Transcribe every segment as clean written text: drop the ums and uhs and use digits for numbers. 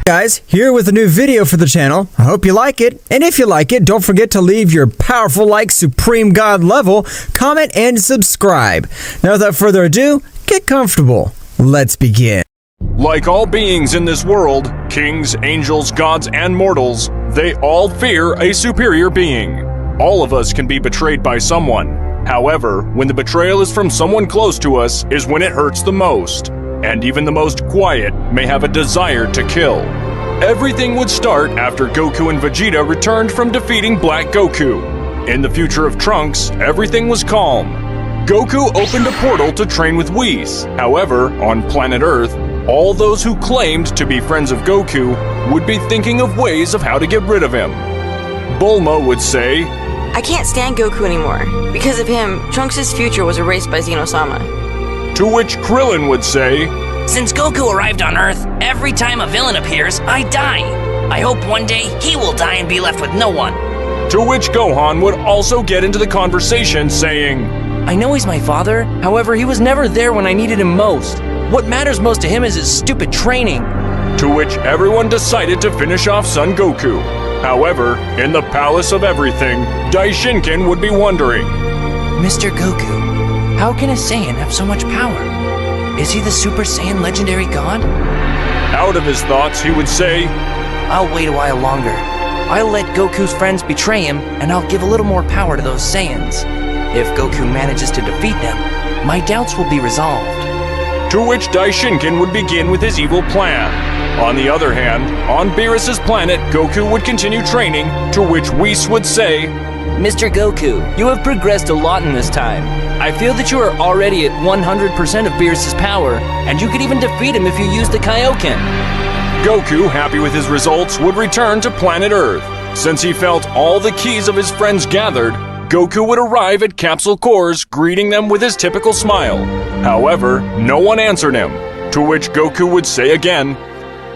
Guys, here with a new video for the channel. I hope you like it, and if you like it, don't forget to leave your powerful like Supreme God level, comment, and subscribe. Now without further ado, get comfortable. Let's begin. Like all beings in this world, kings, angels, gods, and mortals, they all fear a superior being. All of us can be betrayed by someone. However, when the betrayal is from someone close to us is when it hurts the most. And even the most quiet may have a desire to kill. Everything would start after Goku and Vegeta returned from defeating Black Goku. In the future of Trunks, everything was calm. Goku opened a portal to train with Whis. However, on planet Earth, all those who claimed to be friends of Goku would be thinking of ways of how to get rid of him. Bulma would say, I can't stand Goku anymore. Because of him, Trunks' future was erased by Xeno-sama. To which Krillin would say, Since Goku arrived on Earth, every time a villain appears, I die. I hope one day he will die and be left with no one. To which Gohan would also get into the conversation saying, I know he's my father, however he was never there when I needed him most. What matters most to him is his stupid training. To which everyone decided to finish off Son Goku. However, in the Palace of Everything, Daishinkin would be wondering, Mr. Goku, how can a Saiyan have so much power? Is he the Super Saiyan legendary god? Out of his thoughts, he would say, I'll wait a while longer. I'll let Goku's friends betray him, and I'll give a little more power to those Saiyans. If Goku manages to defeat them, my doubts will be resolved. To which Daishinkin would begin with his evil plan. On the other hand, on Beerus's planet, Goku would continue training, to which Whis would say, Mr. Goku, you have progressed a lot in this time. I feel that you are already at 100% of Beerus's power, and you could even defeat him if you use the Kaioken. Goku, happy with his results, would return to planet Earth. Since he felt all the keys of his friends gathered, Goku would arrive at Capsule Cores, greeting them with his typical smile. However, no one answered him, to which Goku would say again,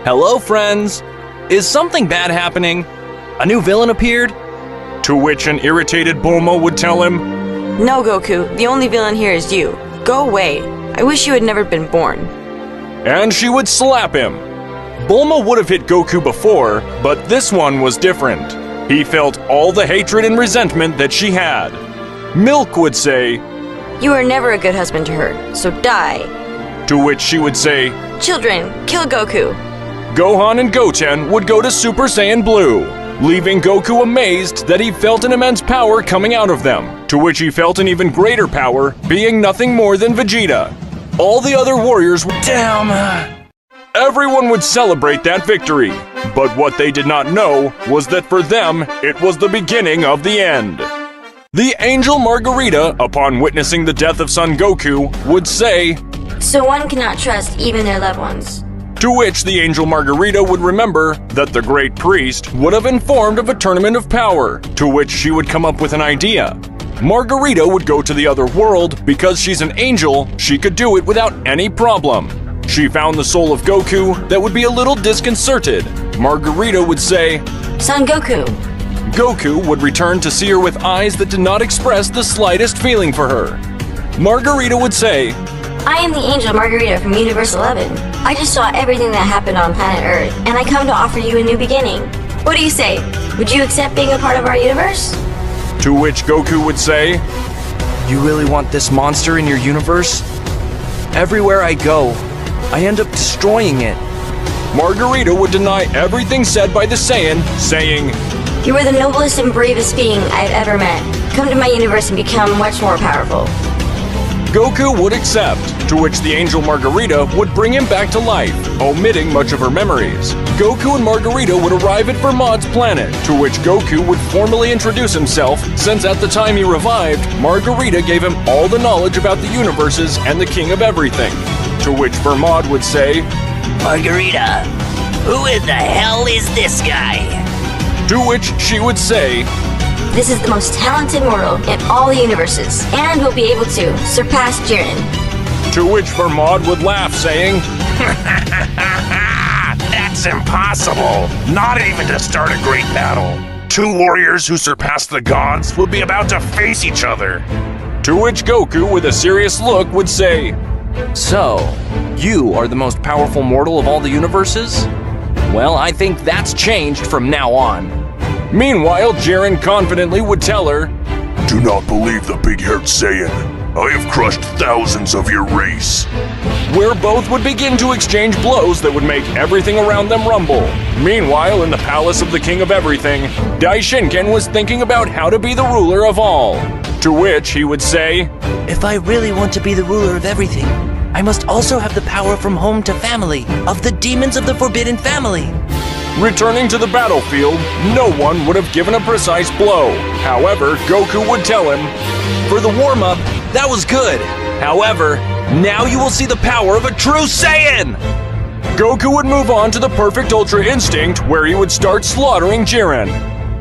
Hello, friends. Is something bad happening? A new villain appeared? To which an irritated Bulma would tell him, No, Goku, the only villain here is you. Go away. I wish you had never been born. And she would slap him. Bulma would have hit Goku before, but this one was different. He felt all the hatred and resentment that she had. Milk would say, You were never a good husband to her, so die. To which she would say, Children, kill Goku. Gohan and Goten would go to Super Saiyan Blue, leaving Goku amazed that he felt an immense power coming out of them, to which he felt an even greater power, being nothing more than Vegeta. All the other warriors would— Damn! Everyone would celebrate that victory, but what they did not know was that for them, it was the beginning of the end. The angel Margarita, upon witnessing the death of Son Goku, would say, So one cannot trust even their loved ones. To which the angel Margarita would remember that the great priest would have informed of a tournament of power, to which she would come up with an idea. Margarita would go to the other world because she's an angel, she could do it without any problem. She found the soul of Goku that would be a little disconcerted. Margarita would say, Son Goku. Goku would return to see her with eyes that did not express the slightest feeling for her. Margarita would say, I am the angel Margarita from Universe 11. I just saw everything that happened on planet Earth, and I come to offer you a new beginning. What do you say? Would you accept being a part of our universe? To which Goku would say, You really want this monster in your universe? Everywhere I go, I end up destroying it. Margarita would deny everything said by the Saiyan, saying, You are the noblest and bravest being I've ever met. Come to my universe and become much more powerful. Goku would accept, to which the angel Margarita would bring him back to life, omitting much of her memories. Goku and Margarita would arrive at Vermod's planet, to which Goku would formally introduce himself, since at the time he revived, Margarita gave him all the knowledge about the universes and the king of everything. To which Vermod would say, Margarita, who in the hell is this guy? To which she would say, This is the most talented mortal in all the universes, and will be able to surpass Jiren. to which Vermod would laugh, saying, That's impossible! Not even to start a great battle. Two warriors who surpass the gods will be about to face each other. to which Goku, with a serious look, would say, So, you are the most powerful mortal of all the universes? Well, I think that's changed from now on. Meanwhile, Jiren confidently would tell her, Do not believe the big-haired Saiyan. I have crushed thousands of your race. where both would begin to exchange blows that would make everything around them rumble. Meanwhile, in the palace of the King of Everything, Daishinken was thinking about how to be the ruler of all. To which he would say, If I really want to be the ruler of everything, I must also have the power from home to family, of the demons of the Forbidden Family. returning to the battlefield, no one would have given a precise blow. However, Goku would tell him, For the warm-up, that was good. However, now you will see the power of a true Saiyan! Goku would move on to the perfect Ultra Instinct, where he would start slaughtering Jiren.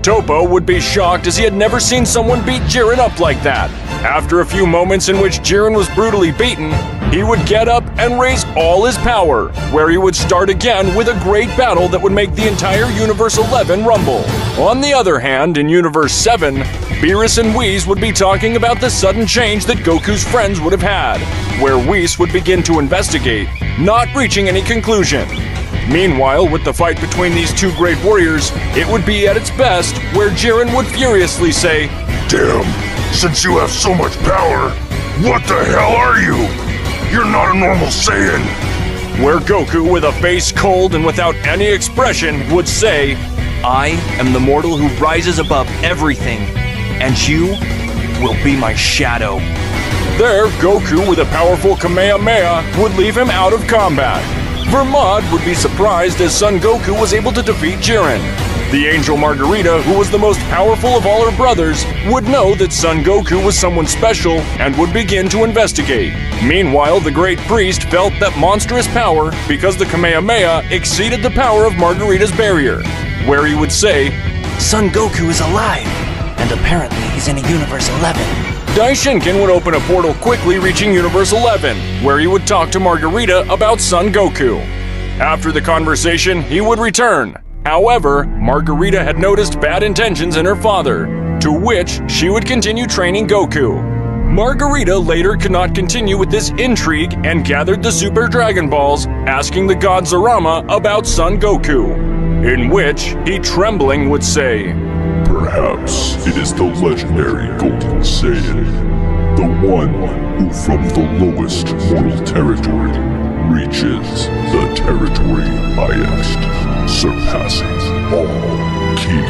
Toppo would be shocked as he had never seen someone beat Jiren up like that. After a few moments in which Jiren was brutally beaten, he would get up and raise all his power, where he would start again with a great battle that would make the entire Universe 11 rumble. On the other hand, in Universe 7, Beerus and Whis would be talking about the sudden change that Goku's friends would have had, where Whis would begin to investigate, not reaching any conclusion. Meanwhile, with the fight between these two great warriors, it would be at its best, where Jiren would furiously say, Damn, since you have so much power, what the hell are you? You're not a normal Saiyan. where Goku, with a face cold and without any expression, would say, I am the mortal who rises above everything, and you will be my shadow. There, Goku, with a powerful Kamehameha, would leave him out of combat. Vermod would be surprised as Son Goku was able to defeat Jiren. The angel Margarita, who was the most powerful of all her brothers, would know that Son Goku was someone special and would begin to investigate. Meanwhile, the great priest felt that monstrous power because the Kamehameha exceeded the power of Margarita's barrier, where he would say, Son Goku is alive, and apparently he's in a Universe 11. Daishinken would open a portal quickly reaching Universe 11, where he would talk to Margarita about Son Goku. After the conversation, he would return. However, Margarita had noticed bad intentions in her father, to which she would continue training Goku. Margarita later could not continue with this intrigue and gathered the Super Dragon Balls, asking the god Zarama about Son Goku, in which he trembling would say, Perhaps it is the legendary Golden Saiyan, the one who from the lowest mortal territory reaches the territory highest, surpassing all ki.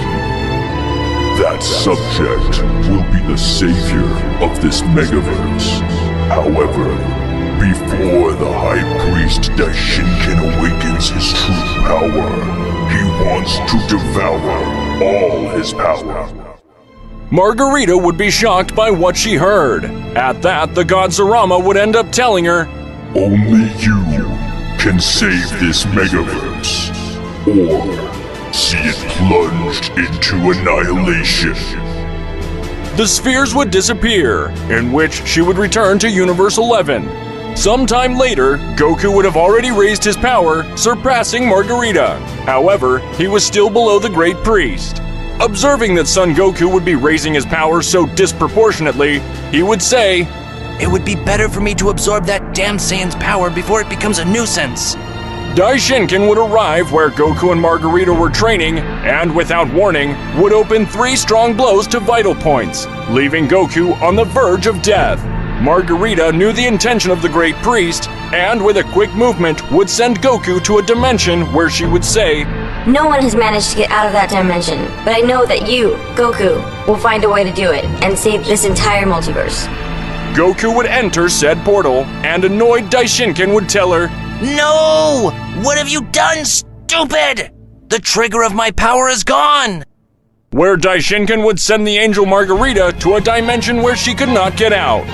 That subject will be the savior of this megaverse. However, before the High Priest Daishinken awakens his true power, he wants to devour all his power. Margarita would be shocked by what she heard. At that, the god Zarama would end up telling her, Only you can save this megaverse, or see it plunged into annihilation. the spheres would disappear, in which she would return to Universe 11. Sometime later, Goku would have already raised his power, surpassing Margarita. However, he was still below the Great Priest. Observing that Son Goku would be raising his power so disproportionately, he would say, It would be better for me to absorb that damn Saiyan's power before it becomes a nuisance. Daishinken would arrive where Goku and Margarita were training, and without warning, would open 3 strong blows to vital points, leaving Goku on the verge of death. Margarita knew the intention of the Great Priest, and with a quick movement would send Goku to a dimension where she would say, No one has managed to get out of that dimension, but I know that you, Goku, will find a way to do it and save this entire multiverse. Goku would enter said portal, and annoyed Daishinkan would tell her, No! What have you done, stupid? The trigger of my power is gone! where Daishinkan would send the angel Margarita to a dimension where she could not get out.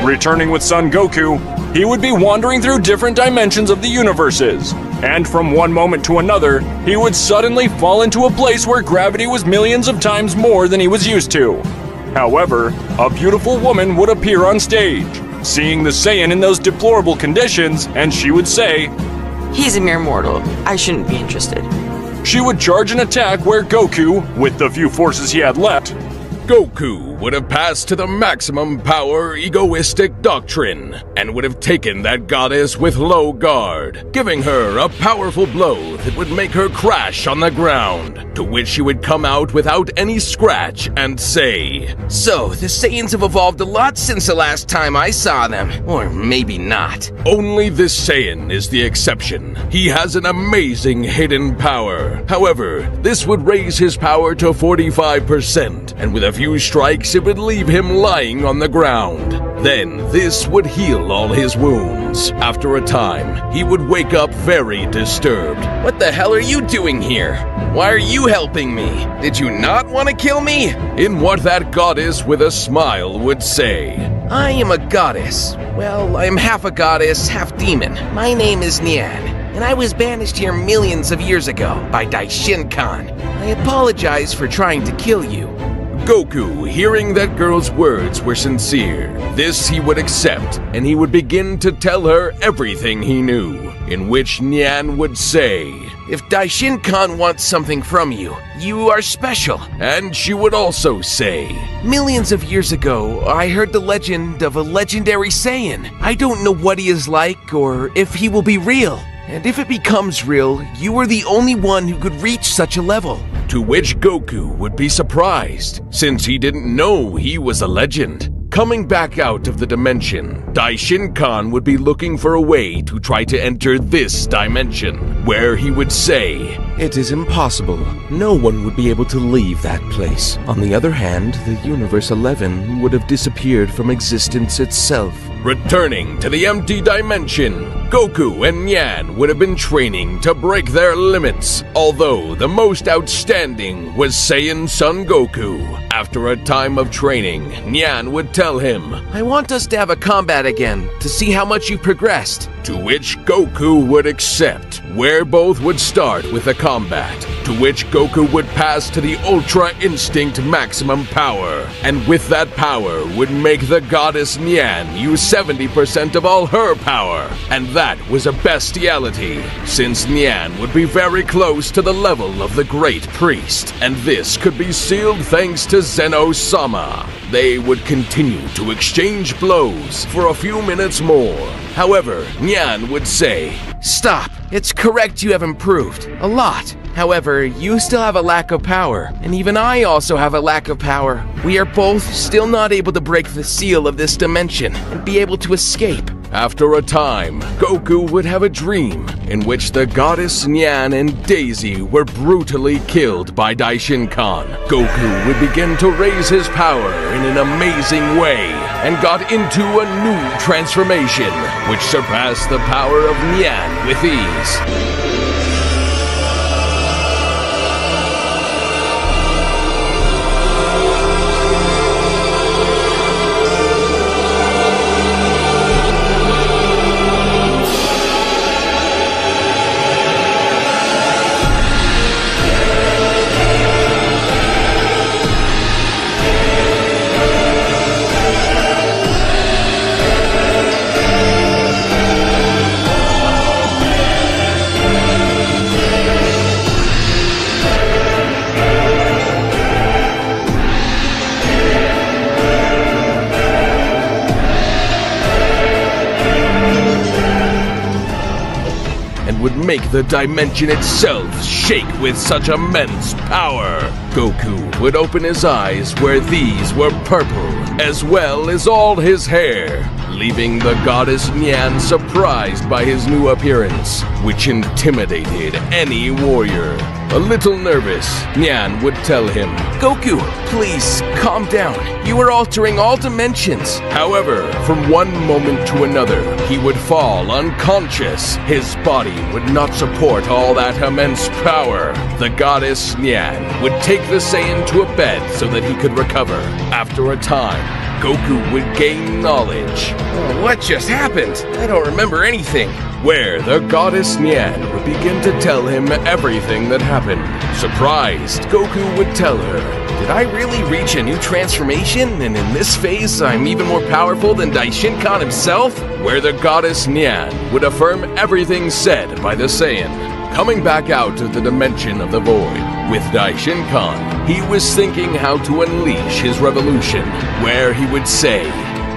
Returning with Son Goku, he would be wandering through different dimensions of the universes, and from one moment to another, he would suddenly fall into a place where gravity was millions of times more than he was used to. However, a beautiful woman would appear on stage, seeing the Saiyan in those deplorable conditions, and she would say, He's a mere mortal. I shouldn't be interested. she would charge an attack where Goku, with the few forces he had left, Goku would have passed to the maximum power egoistic doctrine and would have taken that goddess with low guard, giving her a powerful blow that would make her crash on the ground, to which she would come out without any scratch and say, So, the Saiyans have evolved a lot since the last time I saw them. Or maybe not. only this Saiyan is the exception. He has an amazing hidden power. However, this would raise his power to 45%, and with a few strikes it would leave him lying on the ground. Then this would heal all his wounds. After a time, he would wake up very disturbed. What the hell are you doing here? Why are you helping me? Did you not want to kill me? In what that goddess with a smile would say. I am a goddess. Well, I'm half a goddess, half demon. My name is Nian, and I was banished here millions of years ago by Daishin-kan. I apologize for trying to kill you. Goku, hearing that girl's words were sincere, this he would accept, and he would begin to tell her everything he knew, in which Nian would say, If Daishin-kan wants something from you, you are special. and she would also say, Millions of years ago, I heard the legend of a legendary Saiyan. I don't know what he is like or if he will be real. And if it becomes real, you are the only one who could reach such a level. to which Goku would be surprised, since he didn't know he was a legend. Coming back out of the dimension, Daishin-kan would be looking for a way to try to enter this dimension, where he would say, It is impossible. No one would be able to leave that place. On the other hand, the Universe 11 would have disappeared from existence itself. Returning to the empty dimension, Goku and Nyan would have been training to break their limits, although the most outstanding was Saiyan Son Goku. After a time of training, Nyan would tell him, I want us to have a combat again to see how much you've progressed. to which Goku would accept, where both would start with a combat, to which Goku would pass to the Ultra Instinct maximum power, and with that power would make the goddess Nyan use 70% of all her power, and that was a bestiality, since Nyan would be very close to the level of the Great Priest, and this could be sealed thanks to Zeno-sama. They would continue to exchange blows for a few minutes more. However, Nyan would say, Stop. It's correct you have improved. A lot. However, you still have a lack of power, and even I also have a lack of power. We are both still not able to break the seal of this dimension and be able to escape. After a time, Goku would have a dream in which the goddess Nyan and Daisy were brutally killed by Daishin-kan. Goku would begin to raise his power in an amazing way and got into a new transformation, which surpassed the power of Nyan with ease. Would make the dimension itself shake with such immense power. Goku would open his eyes where these were purple, as well as all his hair, leaving the goddess Nyan surprised by his new appearance, which intimidated any warrior. A little nervous, Nyan would tell him. Goku, please, calm down. You are altering all dimensions. However, from one moment to another, he would fall unconscious. His body would not support all that immense power. The goddess Nyan would take the Saiyan to a bed so that he could recover. After a time, Goku would gain knowledge. Oh, what just happened? I don't remember anything. Where the goddess Nyan would begin to tell him everything that happened. Surprised, Goku would tell her, did I really reach a new transformation? And in this phase, I'm even more powerful than Daishinkan himself? Where the goddess Nyan would affirm everything said by the Saiyan. Coming back out of the dimension of the void, with Daishinkan, he was thinking how to unleash his revolution, where he would say,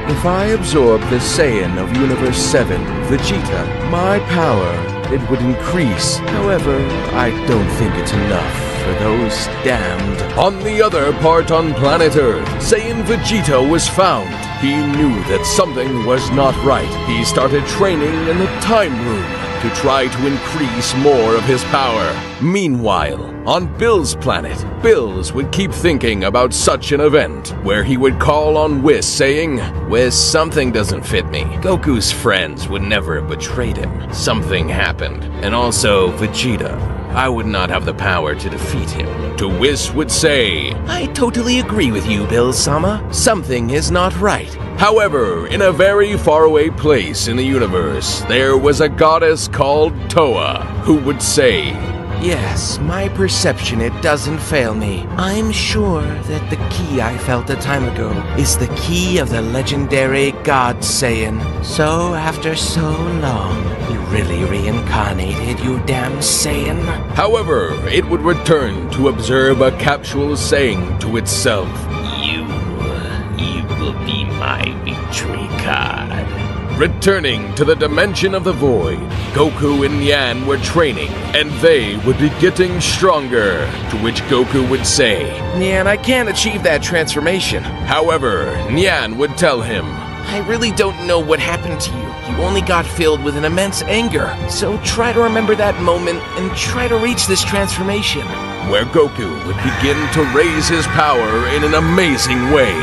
If I absorb the Saiyan of Universe 7, Vegeta, my power, it would increase. However, I don't think it's enough for those damned. On the other part on planet Earth, Saiyan Vegeta was found. He knew that something was not right. He started training in the time room to try to increase more of his power. Meanwhile, on Bill's planet, Bills would keep thinking about such an event, where he would call on Whis saying, Whis, something doesn't fit me. Goku's friends would never have betrayed him. Something happened. And also, Vegeta, I would not have the power to defeat him. To Whis would say, I totally agree with you, Bill-sama. Something is not right. However, in a very faraway place in the universe, there was a goddess called Toa, who would say, Yes, my perception, it doesn't fail me. I'm sure that the key I felt a time ago is the key of the legendary God Saiyan. So, after so long, you really reincarnated, you damn Saiyan? However, it would return to observe a capsule saying to itself, You will be my victory card. Returning to the dimension of the void, Goku and Nyan were training, and they would be getting stronger, to which Goku would say, Nyan, I can't achieve that transformation. However, Nyan would tell him, I really don't know what happened to you. You only got filled with an immense anger. So try to remember that moment and try to reach this transformation. Where Goku would begin to raise his power in an amazing way.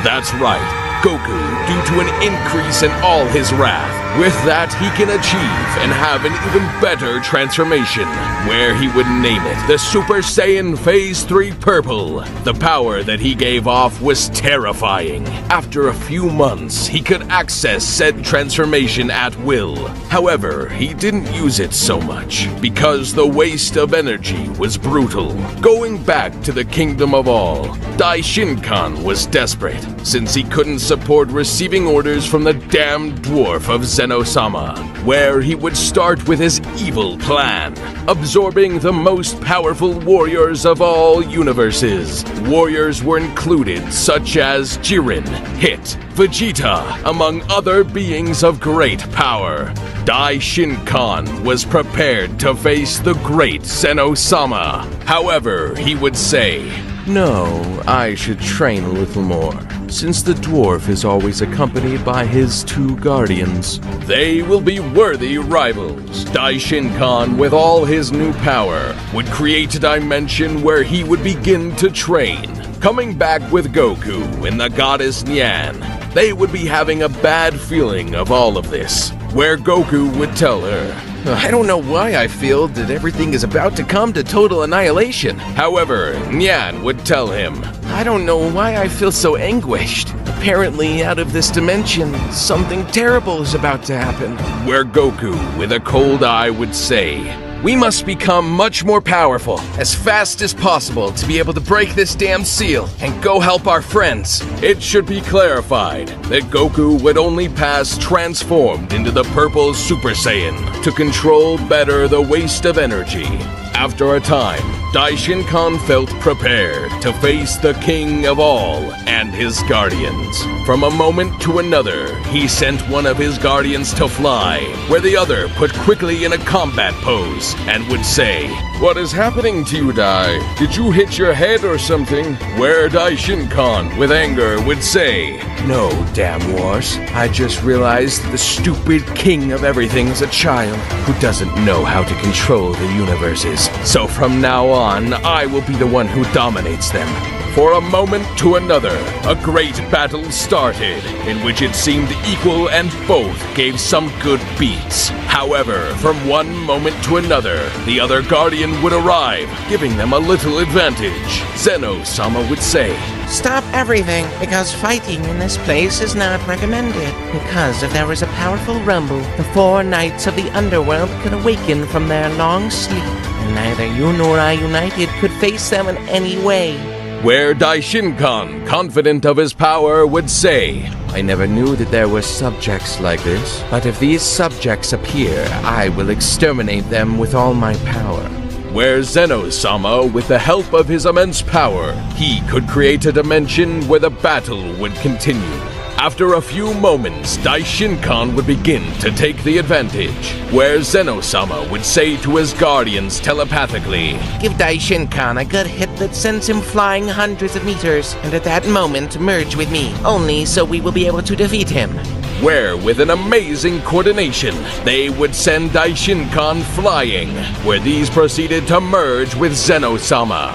That's right. Goku, due to an increase in all his wrath. With that, he can achieve and have an even better transformation, where he would name it the Super Saiyan Phase 3 Purple. The power that he gave off was terrifying. After a few months, he could access said transformation at will. However, he didn't use it so much, because the waste of energy was brutal. Going back to the Kingdom of All, Daishinkan was desperate, since he couldn't support receiving orders from the damned dwarf of Zeno-sama, where he would start with his evil plan, absorbing the most powerful warriors of all universes. Warriors were included such as Jiren, Hit, Vegeta, among other beings of great power. Daishinkan was prepared to face the great Zeno-sama. However, he would say, No, I should train a little more, since the dwarf is always accompanied by his two guardians. They will be worthy rivals. Daishinkan, with all his new power, would create a dimension where he would begin to train. Coming back with Goku and the goddess Nyan, they would be having a bad feeling of all of this, where Goku would tell her, I don't know why I feel that everything is about to come to total annihilation. However, Nyan would tell him, I don't know why I feel so anguished. Apparently, out of this dimension, something terrible is about to happen. Where Goku, with a cold eye, would say, We must become much more powerful, as fast as possible, to be able to break this damn seal and go help our friends. It should be clarified that Goku would only pass transformed into the purple Super Saiyan to control better the waste of energy. After a time, Daishinkan felt prepared to face the King of All and his guardians. From a moment to another, he sent one of his guardians to fly, where the other put quickly in a combat pose and would say, What is happening to you, Dai? Did you hit your head or something? Where Daishinkan, with anger, would say, No, damn wars. I just realized the stupid king of everything is a child who doesn't know how to control the universes. So from now on, I will be the one who dominates them. For a moment to another, a great battle started, in which it seemed equal and both gave some good beats. However, from one moment to another, the other Guardian would arrive, giving them a little advantage. Zeno-sama would say, "Stop everything, because fighting in this place is not recommended. Because if there was a powerful rumble, the 4 knights of the underworld could awaken from their long sleep, and neither you nor I united could face them in any way." Where Daishinkan, confident of his power, would say, I never knew that there were subjects like this, but if these subjects appear, I will exterminate them with all my power. Where Zeno-sama, with the help of his immense power, he could create a dimension where the battle would continue. After a few moments, Daishinkan would begin to take the advantage, where Zeno-sama would say to his guardians telepathically, "Give Daishinkan a good hit that sends him flying hundreds of meters, and at that moment merge with me, only so we will be able to defeat him." Where, with an amazing coordination, they would send Daishinkan flying, where these proceeded to merge with Zeno-sama.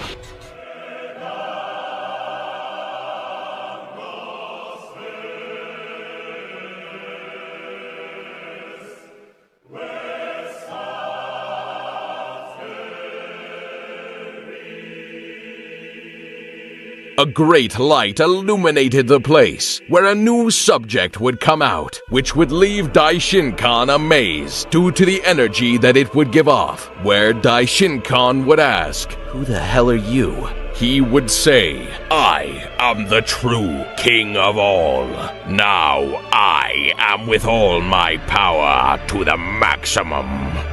A great light illuminated the place, where a new subject would come out, which would leave Daishinkan amazed due to the energy that it would give off, where Daishinkan would ask, Who the hell are you? He would say, I am the true king of all. Now I am with all my power to the maximum.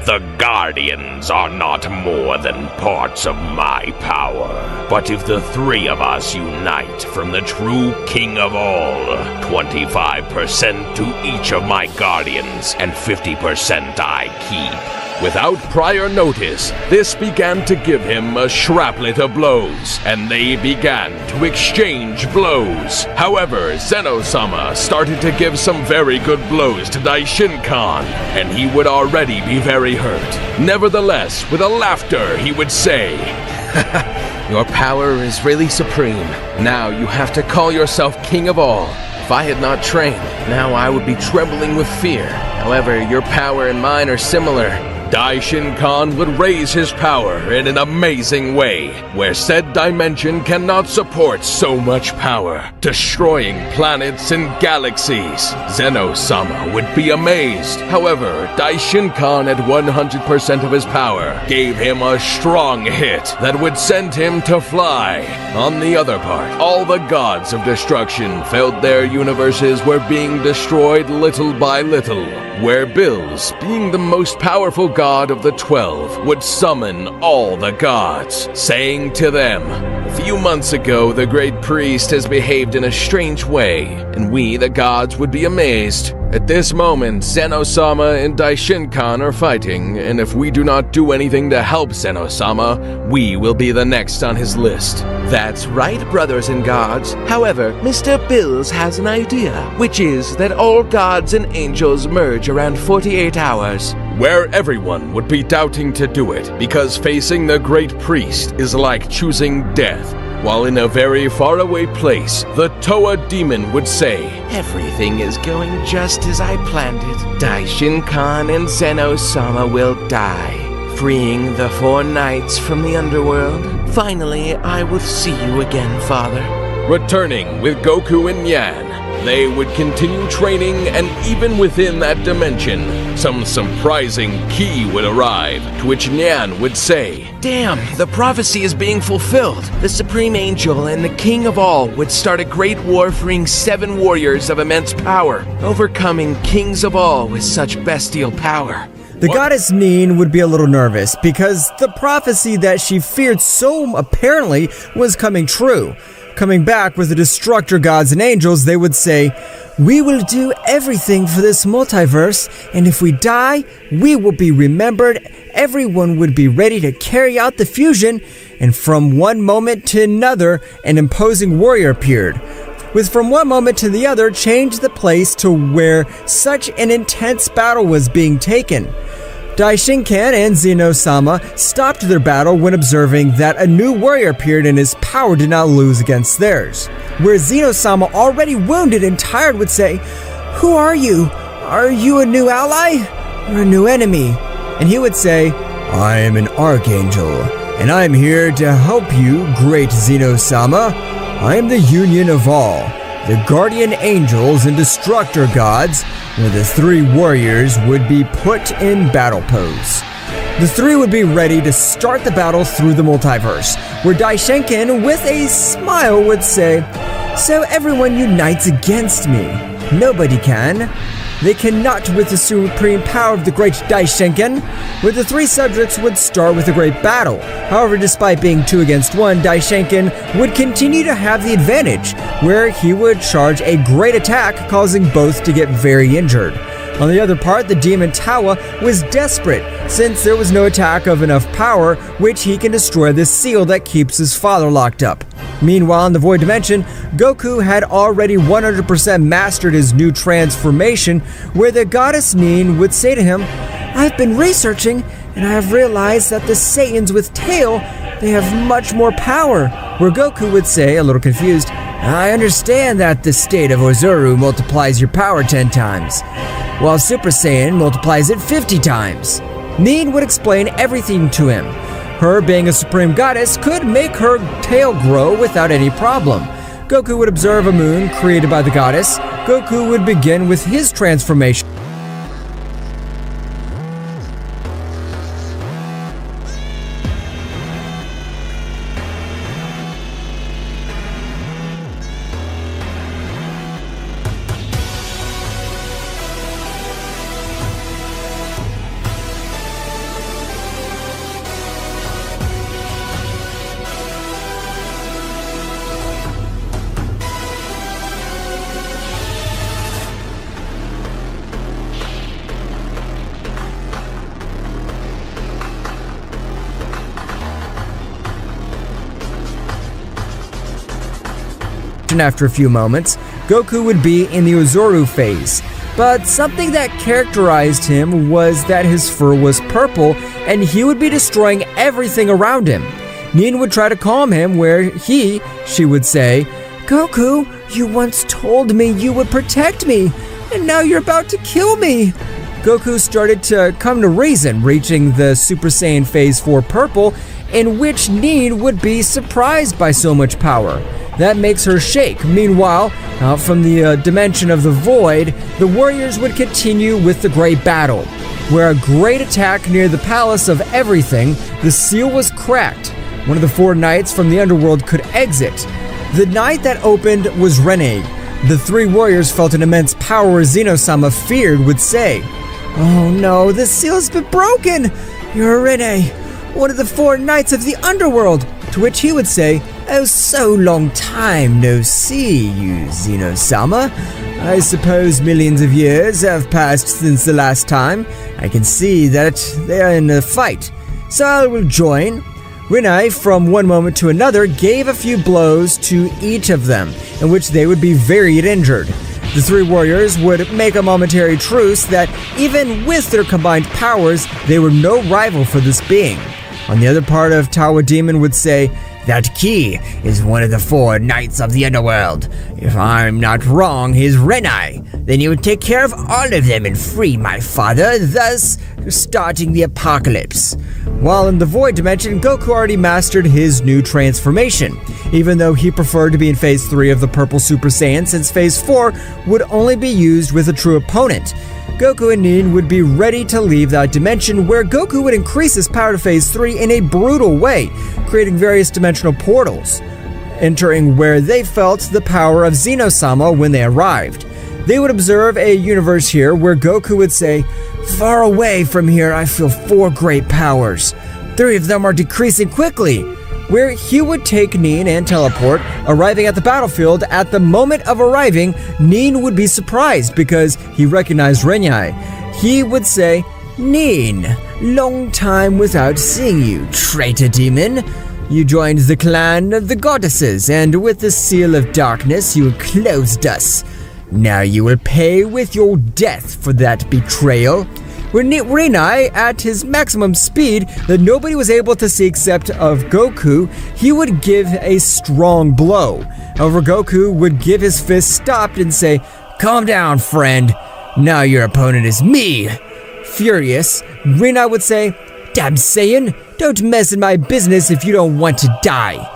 The Guardians are not more than parts of my power. But if the 3 of us unite from the true king of all, 25% to each of my Guardians and 50% I keep. Without prior notice, this began to give him a shraplet of blows, and they began to exchange blows. However, Zeno-sama started to give some very good blows to Daishinkan, and he would already be very hurt. Nevertheless, with a laughter, he would say, Your power is really supreme. Now you have to call yourself king of all. If I had not trained, now I would be trembling with fear. However, your power and mine are similar. Daishinkan would raise his power in an amazing way, where said dimension cannot support so much power, destroying planets and galaxies. Zeno-sama would be amazed. However, Daishinkan at 100% of his power gave him a strong hit that would send him to fly. On the other part, all the gods of destruction felt their universes were being destroyed little by little, where Bills, being the most powerful god of the 12, would summon all the gods, saying to them, A few months ago, the great priest has behaved in a strange way, and we, the gods, would be amazed. At this moment, Zeno-sama and Daishinkan are fighting, and if we do not do anything to help Zeno-sama, we will be the next on his list. That's right, brothers and gods. However, Mr. Bills has an idea, which is that all gods and angels merge around 48 hours. Where everyone would be doubting to do it, because facing the great priest is like choosing death. While in a very faraway place, the Toa demon would say, Everything is going just as I planned it. Daishinkan and Zeno-sama will die, freeing the 4 knights from the underworld. Finally, I will see you again, Father. Returning with Goku and Yan, they would continue training, and even within that dimension, some surprising key would arrive, to which Nyan would say, Damn, the prophecy is being fulfilled. The Supreme Angel and the King of All would start a great war, freeing 7 warriors of immense power, overcoming kings of all with such bestial power. The goddess Neen would be a little nervous because the prophecy that she feared so apparently was coming true. Coming back with the destructor gods and angels, they would say, We will do everything for this multiverse, and if we die, we will be remembered. Everyone would be ready to carry out the fusion, and from one moment to another, an imposing warrior appeared, with from one moment to the other changed the place to where such an intense battle was being taken. Daishinkan and Zeno-sama stopped their battle when observing that a new warrior appeared and his power did not lose against theirs. Where Zeno-sama, already wounded and tired, would say, "Who are you? Are you a new ally or a new enemy?" And he would say, "I am an archangel, and I am here to help you, great Zeno-sama. I am the union of all, the guardian angels and destructor gods, where the three warriors would be put in battle pose." The three would be ready to start the battle through the multiverse, where Daishinkan, with a smile, would say, "So everyone unites against me. Nobody can. They cannot with the supreme power of the great Daishinkan," where the three subjects would start with a great battle. However, despite being 2 against 1, Daishinkan would continue to have the advantage, where he would charge a great attack, causing both to get very injured. On the other part, the demon Tawa was desperate, since there was no attack of enough power, which he can destroy the seal that keeps his father locked up. Meanwhile, in the Void Dimension, Goku had already 100% mastered his new transformation, where the goddess Nin would say to him, "I've been researching, and I have realized that the Saiyans with tail, they have much more power." Where Goku would say, a little confused, "I understand that the state of Ozuru multiplies your power 10 times, while Super Saiyan multiplies it 50 times. Nin would explain everything to him. Her being a supreme goddess could make her tail grow without any problem. Goku would observe a moon created by the goddess. Goku would begin with his transformation. After a few moments, Goku would be in the Ozuru phase, but something that characterized him was that his fur was purple and he would be destroying everything around him. Nin would try to calm him, where she would say, "Goku, you once told me you would protect me, and now you're about to kill me." Goku started to come to reason, reaching the Super Saiyan Phase 4 purple, in which Nin would be surprised by so much power. That makes her shake. Meanwhile, out from the dimension of the void, the warriors would continue with the great battle, where a great attack near the Palace of Everything, the seal was cracked. One of the 4 knights from the underworld could exit. The knight that opened was Rene. The 3 warriors felt an immense power Zeno-sama feared would say, "Oh no, the seal's been broken! You're Rene, one of the 4 knights of the underworld," to which he would say, "Oh, so long time no see you, Zeno-sama. I suppose millions of years have passed since the last time. I can see that they are in a fight, so I will join." Rene, from one moment to another, gave a few blows to each of them, in which they would be very injured. The 3 warriors would make a momentary truce that, even with their combined powers, they were no rival for this being. On the other part of Tawa Demon would say, "That Ki is one of the 4 knights of the underworld. If I'm not wrong, he's Rene. Then he would take care of all of them and free my father, thus starting the apocalypse." While in the Void Dimension, Goku already mastered his new transformation, even though he preferred to be in Phase 3 of the Purple Super Saiyan, since Phase 4 would only be used with a true opponent. Goku and Nin would be ready to leave that dimension, where Goku would increase his power to Phase 3 in a brutal way, creating various dimensional portals, entering where they felt the power of Zeno-sama when they arrived. They would observe a universe here where Goku would say, "Far away from here I feel 4 great powers. 3 of them are decreasing quickly," where he would take Nin and teleport, arriving at the battlefield. At the moment of arriving, Nin would be surprised because he recognized Rene. He would say, "Nin, long time without seeing you, traitor demon. You joined the clan of the goddesses, and with the seal of darkness you closed us. Now you will pay with your death for that betrayal." where Rinai, at his maximum speed that nobody was able to see except of Goku, he would give a strong blow. However, Goku would give his fist stopped and say, "Calm down, friend. Now your opponent is me." Furious, Rinai would say, "Damn Saiyan, don't mess in my business if you don't want to die."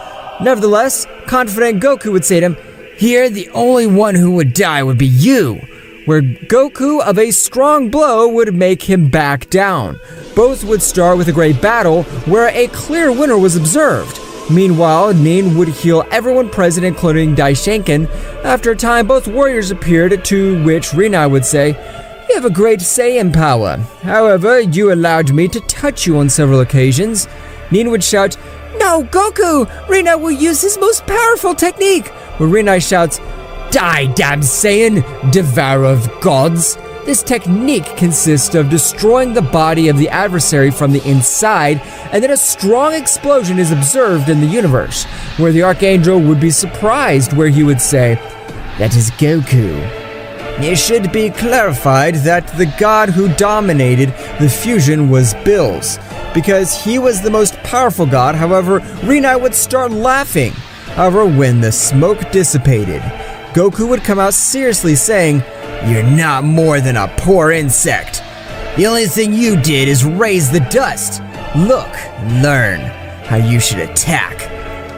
Nevertheless, confident Goku would say to him, "Here, the only one who would die would be you," where Goku of a strong blow would make him back down. Both would start with a great battle where a clear winner was observed. Meanwhile, Nin would heal everyone present, including Daishinken. After a time, both warriors appeared, to which Rinai would say, "You have a great Saiyan power. However, you allowed me to touch you on several occasions." Nin would shout, "No, Goku! Rinai will use his most powerful technique!" Where Rinai shouts, "Die, damn Saiyan, devourer of gods!" This technique consists of destroying the body of the adversary from the inside, and then a strong explosion is observed in the universe, where the Archangel would be surprised, where he would say, "That is Goku." It should be clarified that the god who dominated the fusion was Bills, because he was the most powerful god. However, Rinai would start laughing. However, when the smoke dissipated, Goku would come out seriously saying, "You're not more than a poor insect. The only thing you did is raise the dust. Look, learn how you should attack."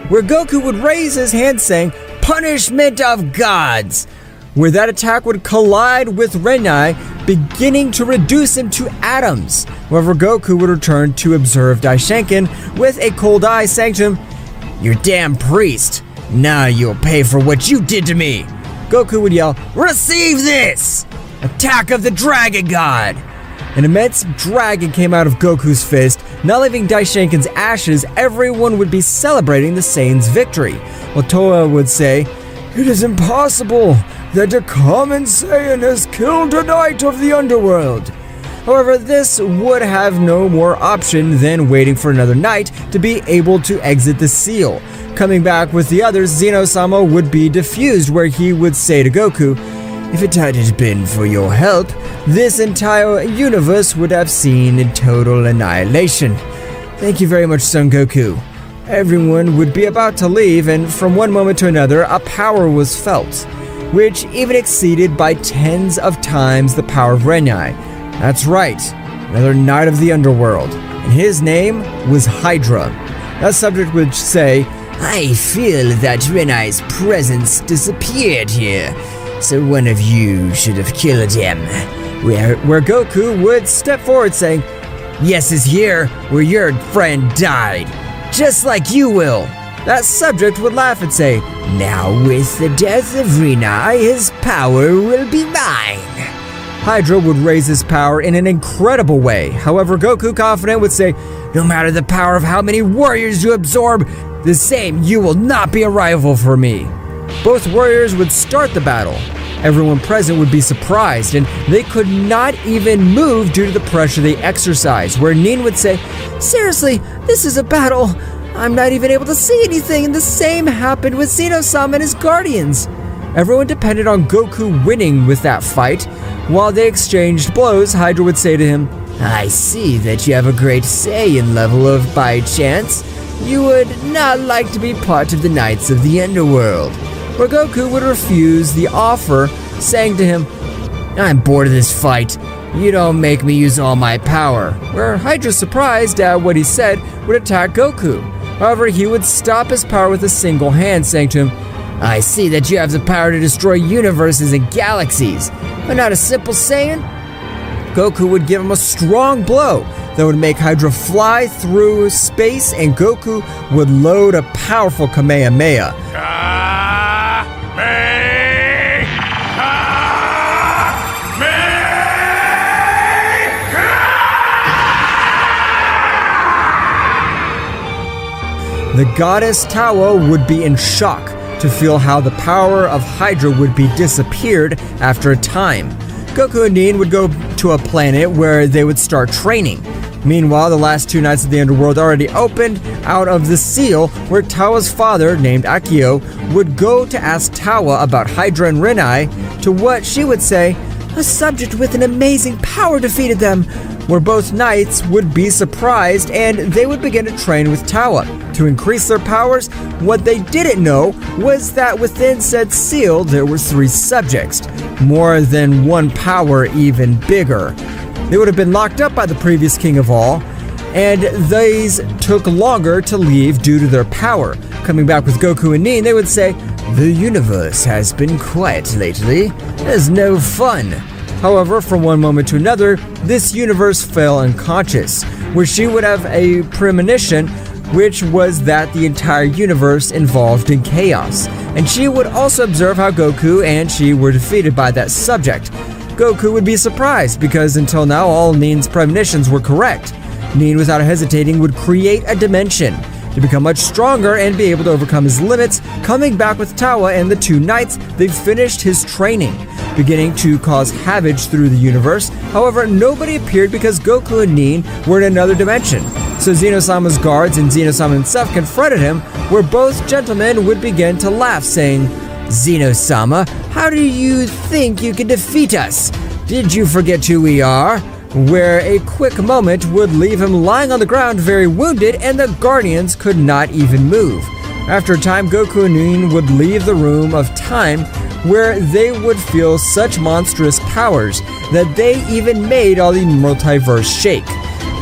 Where Goku would raise his hand saying, "Punishment of gods," where that attack would collide with Rinai, beginning to reduce him to atoms. However, Goku would return to observe Daishinken with a cold eye, saying to him, "You damn priest, now you'll pay for what you did to me." Goku would yell, "Receive this! Attack of the Dragon God!" An immense dragon came out of Goku's fist, not leaving Daishinken's ashes. Everyone would be celebrating the Saiyan's victory, while Toa would say, "It is impossible that a common Saiyan has killed a knight of the underworld." However, this would have no more option than waiting for another knight to be able to exit the seal. Coming back with the others, Zeno-sama would be defused, where he would say to Goku, "If it hadn't been for your help, this entire universe would have seen in total annihilation. Thank you very much, Son Goku." Everyone would be about to leave, and from one moment to another, a power was felt, which even exceeded by tens of times the power of Rinai. That's right, another knight of the underworld, and his name was Hydra. That subject would say, "I feel that Rinai's presence disappeared here, so one of you should have killed him." Where Goku would step forward saying, "Yes is here, where your friend died, just like you will." That subject would laugh and say, "Now with the death of Rinai, his power will be mine." Hydra would raise his power in an incredible way. However, Goku, confident, would say, "No matter the power of how many warriors you absorb, the same, you will not be a rival for me." Both warriors would start the battle. Everyone present would be surprised, and they could not even move due to the pressure they exercised, where Nin would say, "Seriously, this is a battle. I'm not even able to see anything," and the same happened with Zeno-sama and his guardians. Everyone depended on Goku winning with that fight. While they exchanged blows, Hydra would say to him, "I see that you have a great Saiyan level of by chance. You would not like to be part of the Knights of the Underworld." Where Goku would refuse the offer, saying to him, "I'm bored of this fight. You don't make me use all my power." Where Hydra, surprised at what he said, would attack Goku. However, he would stop his power with a single hand, saying to him, "I see that you have the power to destroy universes and galaxies, but not a simple Saiyan." Goku would give him a strong blow that would make Hydra fly through space, and Goku would load a powerful Kamehameha. The goddess Tawa would be in shock to feel how the power of Hydra would be disappeared after a time. Goku and Nin would go to a planet where they would start training. Meanwhile, the last two Knights of the Underworld already opened out of the seal, where Tawa's father, named Akio, would go to ask Tawa about Hydra and Rinai, to what she would say, a subject with an amazing power defeated them, where both knights would be surprised and they would begin to train with Tawa. To increase their powers, what they didn't know was that within said seal there were 3 subjects, more than one power even bigger. They would have been locked up by the previous king of all, and these took longer to leave due to their power. Coming back with Goku and Nin, they would say, "The universe has been quiet lately. There's no fun." However, from one moment to another, this universe fell unconscious, where she would have a premonition, which was that the entire universe involved in chaos. And she would also observe how Goku and she were defeated by that subject. Goku would be surprised because until now all Nin's premonitions were correct. Nin, without hesitating, would create a dimension to become much stronger and be able to overcome his limits. Coming back with Tawa and the 2 knights, they finished his training, beginning to cause havoc through the universe. However, nobody appeared because Goku and Nin were in another dimension. So Xeno-sama's guards and Xeno-sama himself confronted him, where both gentlemen would begin to laugh, saying, "Xeno-sama, how do you think you can defeat us? Did you forget who we are?" Where a quick moment would leave him lying on the ground very wounded and the guardians could not even move. After a time, Goku and Nin would leave the room of time, where they would feel such monstrous powers that they even made all the multiverse shake.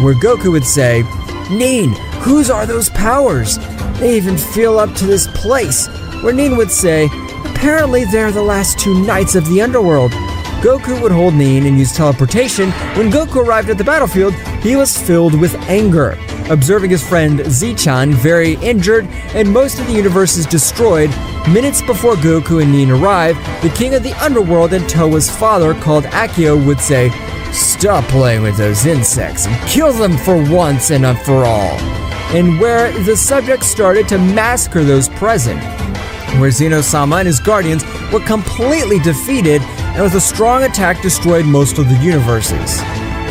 Where Goku would say, "Nin, whose are those powers? They even feel up to this place." Where Nin would say, "Apparently they're the last 2 knights of the underworld." Goku would hold Nin and use teleportation. When Goku arrived at the battlefield, he was filled with anger. Observing his friend Z-chan very injured and most of the universe is destroyed, minutes before Goku and Nin arrive, the king of the underworld and Towa's father, called Akio, would say, "Stop playing with those insects and kill them for once and for all." And where the subject started to massacre those present, where Xeno-sama and his guardians were completely defeated and with a strong attack destroyed most of the universes.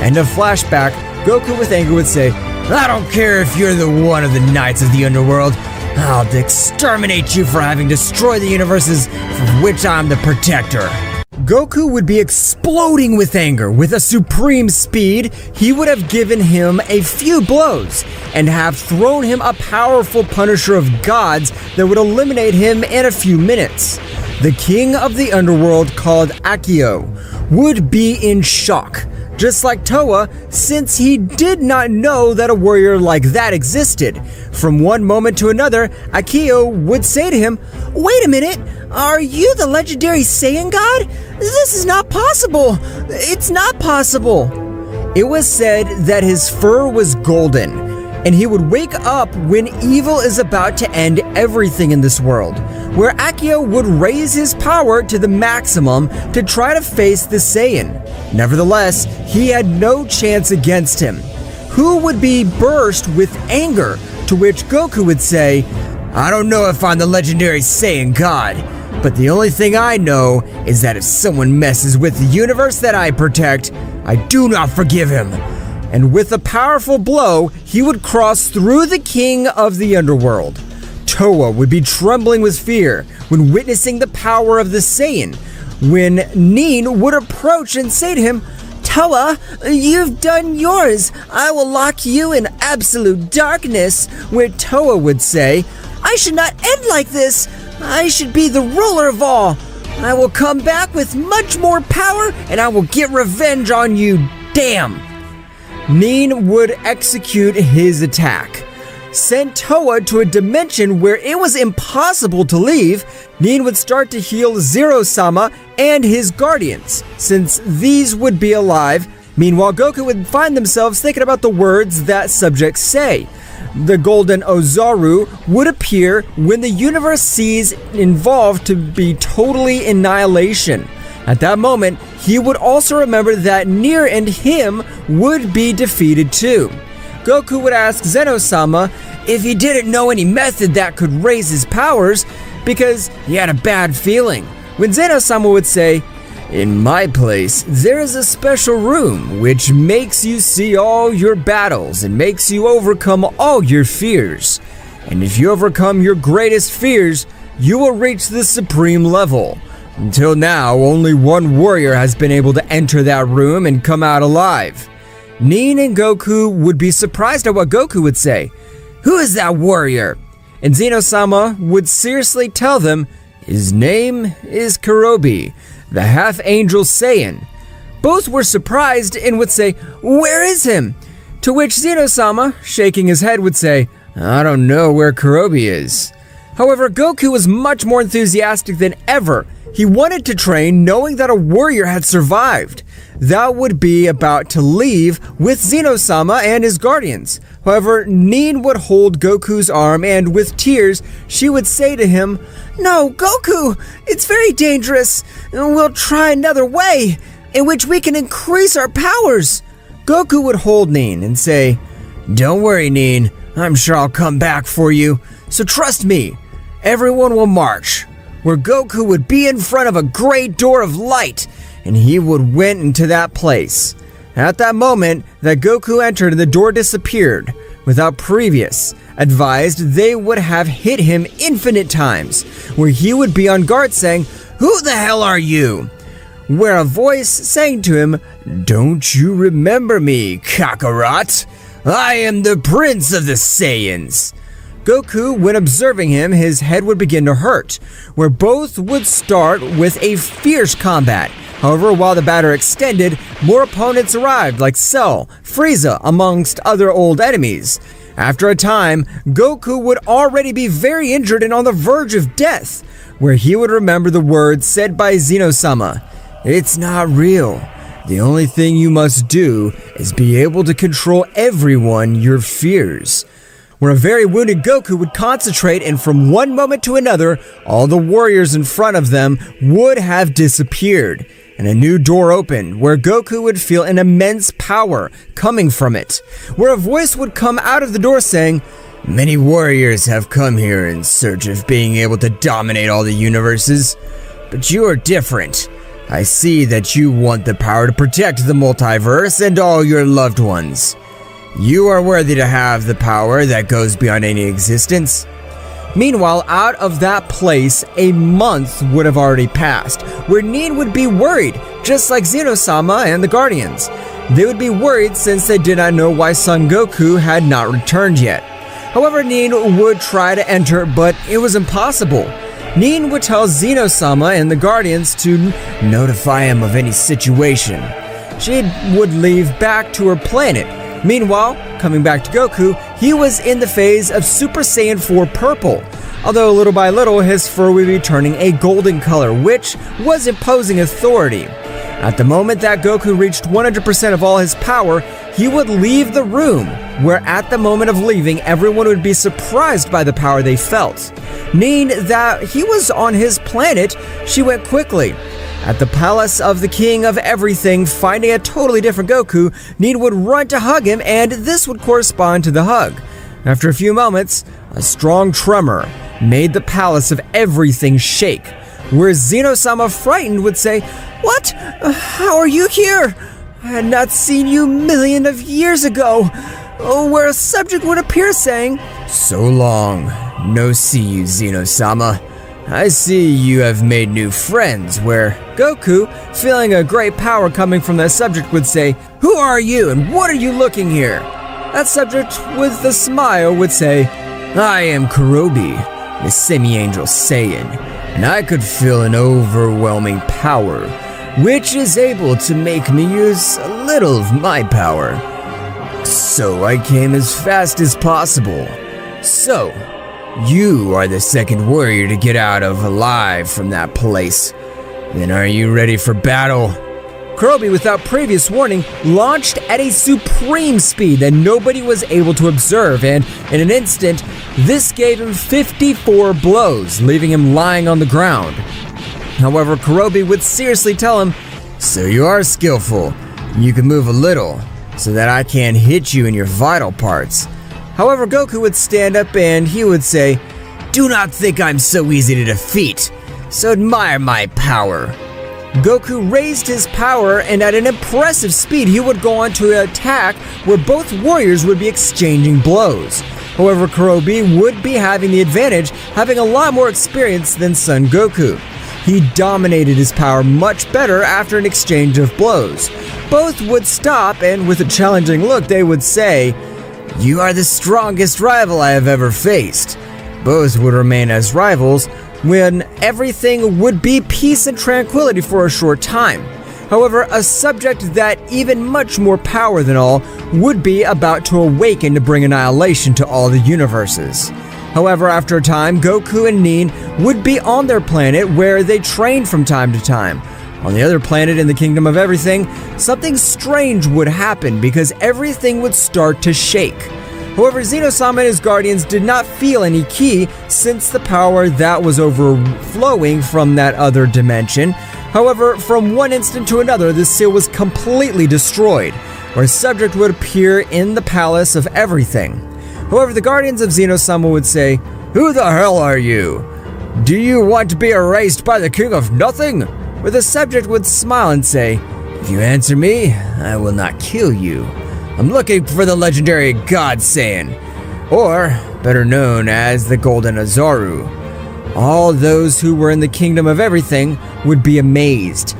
And a flashback, Goku with anger would say, "I don't care if you're the one of the knights of the underworld. I'll exterminate you for having destroyed the universes of which I'm the protector." Goku would be exploding with anger. With a supreme speed, he would have given him a few blows and have thrown him a powerful punisher of gods that would eliminate him in a few minutes. The king of the underworld, called Akio, would be in shock, just like Towa, since he did not know that a warrior like that existed. From one moment to another, Akio would say to him, "Wait a minute, are you the legendary Saiyan god? This is not possible. It's not possible." It was said that his fur was golden, and he would wake up when evil is about to end everything in this world, where Akio would raise his power to the maximum to try to face the Saiyan. Nevertheless, he had no chance against him, who would be burst with anger, to which Goku would say, "I don't know if I'm the legendary Saiyan god, but the only thing I know is that if someone messes with the universe that I protect, I do not forgive him." And with a powerful blow, he would cross through the king of the underworld. Towa would be trembling with fear when witnessing the power of the Saiyan, when Nin would approach and say to him, "Towa, you've done yours. I will lock you in absolute darkness," where Towa would say, "I should not end like this. I should be the ruler of all. I will come back with much more power and I will get revenge on you, damn." Nin would execute his attack, sent Towa to a dimension where it was impossible to leave. Nin would start to heal Zero-sama and his guardians, since these would be alive. Meanwhile, Goku would find themselves thinking about the words that subjects say. The Golden Ozaru would appear when the universe sees involved to be totally annihilation. At that moment, he would also remember that Nier and him would be defeated too. Goku would ask Zeno-sama if he didn't know any method that could raise his powers, because he had a bad feeling. When Zeno-sama would say, "In my place, there is a special room which makes you see all your battles and makes you overcome all your fears. And if you overcome your greatest fears, you will reach the supreme level. Until now, only one warrior has been able to enter that room and come out alive. Nin and Goku would be surprised at what Goku would say. "Who is that warrior?" And Zeno-sama would seriously tell them, "His name is Kurobi, the half-angel Saiyan." Both were surprised and would say, "Where is him?" To which Zeno-sama, shaking his head, would say, "I don't know where Kurobi is." However, Goku was much more enthusiastic than ever. He wanted to train knowing that a warrior had survived. That would be about to leave with Zeno-sama and his guardians. However, Nin would hold Goku's arm and with tears, she would say to him, "No, Goku, it's very dangerous. We'll try another way in which we can increase our powers." Goku would hold Nin and say, "Don't worry, Nin. I'm sure I'll come back for you. So trust me. Everyone will march," where Goku would be in front of a great door of light, and he would went into that place. At that moment that Goku entered and the door disappeared, without previous advised, they would have hit him infinite times, where he would be on guard saying, "Who the hell are you?" Where a voice saying to him, "Don't you remember me, Kakarot? I am the Prince of the Saiyans." Goku, when observing him, his head would begin to hurt, where both would start with a fierce combat. However, while the battle extended, more opponents arrived like Cell, Frieza, amongst other old enemies. After a time, Goku would already be very injured and on the verge of death, where he would remember the words said by Zeno-sama, "It's not real. The only thing you must do is be able to control everyone your fears." Where a very wounded Goku would concentrate, and from one moment to another, all the warriors in front of them would have disappeared, and a new door opened, where Goku would feel an immense power coming from it, where a voice would come out of the door saying, "Many warriors have come here in search of being able to dominate all the universes, but you are different. I see that you want the power to protect the multiverse and all your loved ones. You are worthy to have the power that goes beyond any existence." Meanwhile, out of that place, a month would have already passed, where Nin would be worried, just like Zeno-sama and the Guardians. They would be worried since they did not know why Son Goku had not returned yet. However, Nin would try to enter, but it was impossible. Nin would tell Zeno-sama and the Guardians to notify him of any situation. She would leave back to her planet. Meanwhile, coming back to Goku, he was in the phase of Super Saiyan 4 Purple, although little by little his fur would be turning a golden color, which was imposing authority. At the moment that Goku reached 100% of all his power, he would leave the room, where at the moment of leaving, everyone would be surprised by the power they felt. Nin, that he was on his planet, she went quickly. At the palace of the king of everything, finding a totally different Goku, Nin would run to hug him, and this would correspond to the hug. After a few moments, a strong tremor made the palace of everything shake, where Zeno-sama, frightened, would say, "What? How are you here? I had not seen you millions of years ago." Where a subject would appear saying, "So long, no see you, Zeno-sama. I see you have made new friends," where Goku, feeling a great power coming from that subject, would say, "Who are you and what are you looking here?" That subject with a smile would say, "I am Kurobi, the semi-angel Saiyan, and I could feel an overwhelming power, which is able to make me use a little of my power. So I came as fast as possible. So, you are the second warrior to get out of alive from that place. Then are you ready for battle?" Kurobi, without previous warning, launched at a supreme speed that nobody was able to observe, and in an instant, this gave him 54 blows, leaving him lying on the ground. However, Kurobi would seriously tell him, "So you are skillful. You can move a little, so that I can't hit you in your vital parts." However, Goku would stand up and he would say, "Do not think I'm so easy to defeat, so admire my power." Goku raised his power, and at an impressive speed he would go on to attack, where both warriors would be exchanging blows. However, Kurobi would be having the advantage, having a lot more experience than Son Goku. he dominated his power much better after an exchange of blows. Both would stop, and with a challenging look, they would say, "You are the strongest rival I have ever faced." Both would remain as rivals when everything would be peace and tranquility for a short time. However, a subject that even much more power than all would be about to awaken to bring annihilation to all the universes. However, after a time, Goku and Nin would be on their planet where they trained from time to time. On the other planet in the Kingdom of Everything, something strange would happen because everything would start to shake. However, Xeno-sama and his guardians did not feel any ki since the power that was overflowing from that other dimension. However, from one instant to another, the seal was completely destroyed, where a subject would appear in the Palace of Everything. However, the guardians of Xeno-sama would say, "Who the hell are you? Do you want to be erased by the King of Nothing?" Where the subject would smile and say, "If you answer me, I will not kill you. I'm looking for the legendary God Saiyan, or better known as the Golden Azaru." All those who were in the Kingdom of Everything would be amazed,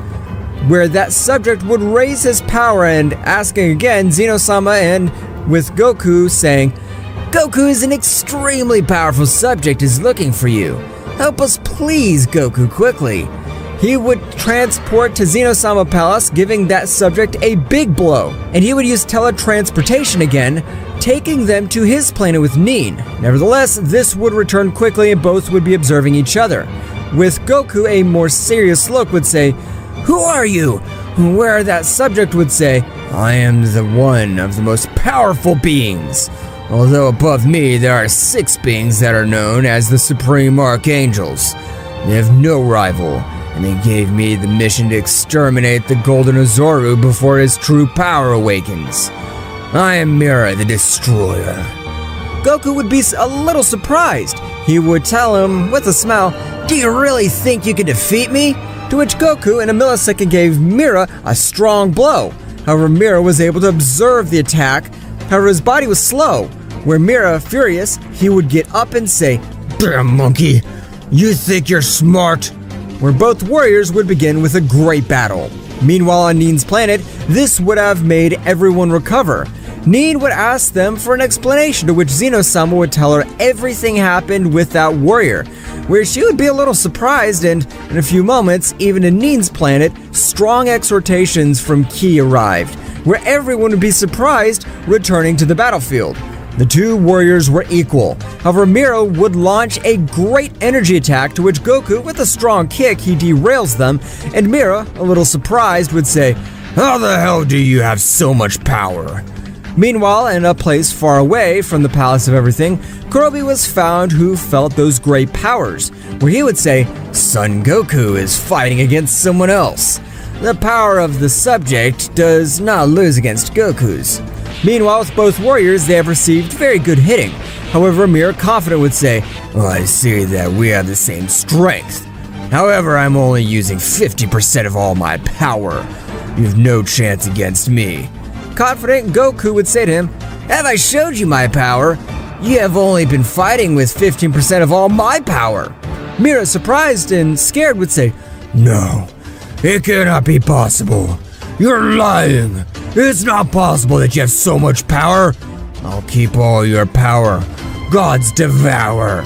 where that subject would raise his power and asking again Xeno-sama, and with Goku saying, "Goku is an extremely powerful subject is looking for you. Help us please, Goku, quickly." He would transport to Xeno-sama Palace, giving that subject a big blow, and he would use teletransportation again, taking them to his planet with Nin. Nevertheless, this would return quickly and both would be observing each other. With Goku, a more serious look would say, "Who are you?" Where that subject would say, "I am the one of the most powerful beings. Although above me there are 6 beings that are known as the Supreme Archangels. They have no rival, and they gave me the mission to exterminate the Golden Azaru before his true power awakens. I am Mira the Destroyer." Goku would be a little surprised. He would tell him with a smile, "Do you really think you can defeat me?" To which Goku in a millisecond gave Mira a strong blow. However, Mira was able to observe the attack. However, his body was slow, where Mira, furious, he would get up and say, "Damn monkey, you think you're smart?" Where both warriors would begin with a great battle. Meanwhile, on Nin's planet, this would have made everyone recover. Nin would ask them for an explanation, to which Xeno-sama would tell her everything happened with that warrior, where she would be a little surprised, and in a few moments, even in Nin's planet, strong exhortations from Ki arrived, where everyone would be surprised returning to the battlefield. The two warriors were equal. However, Mira would launch a great energy attack, to which Goku, with a strong kick, he derails them, and Mira, a little surprised, would say, "How the hell do you have so much power?" Meanwhile, in a place far away from the Palace of Everything, Kurobe was found who felt those great powers, where he would say, "Son Goku is fighting against someone else. The power of the subject does not lose against Goku's." Meanwhile, with both warriors, they have received very good hitting. However, Mira, confident, would say, "Oh, I see that we have the same strength. However, I'm only using 50% of all my power. You have no chance against me." Confident, Goku would say to him, "Have I showed you my power? You have only been fighting with 15% of all my power." Mira, surprised and scared, would say, "No, it cannot be possible. You're lying. It's not possible that you have so much power. I'll keep all your power. Gods devour."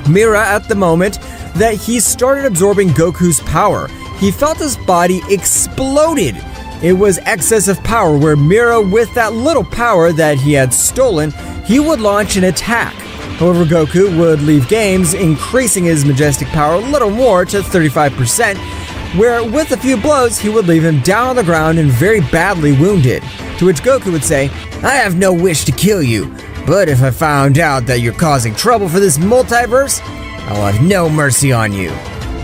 Mira, at the moment that he started absorbing Goku's power, he felt his body exploded. It was excess of power, where Mira, with that little power that he had stolen, he would launch an attack. However, Goku would leave games, increasing his majestic power a little more to 35%, where with a few blows he would leave him down on the ground and very badly wounded. To which Goku would say, "I have no wish to kill you, but if I found out that you're causing trouble for this multiverse, I'll have no mercy on you."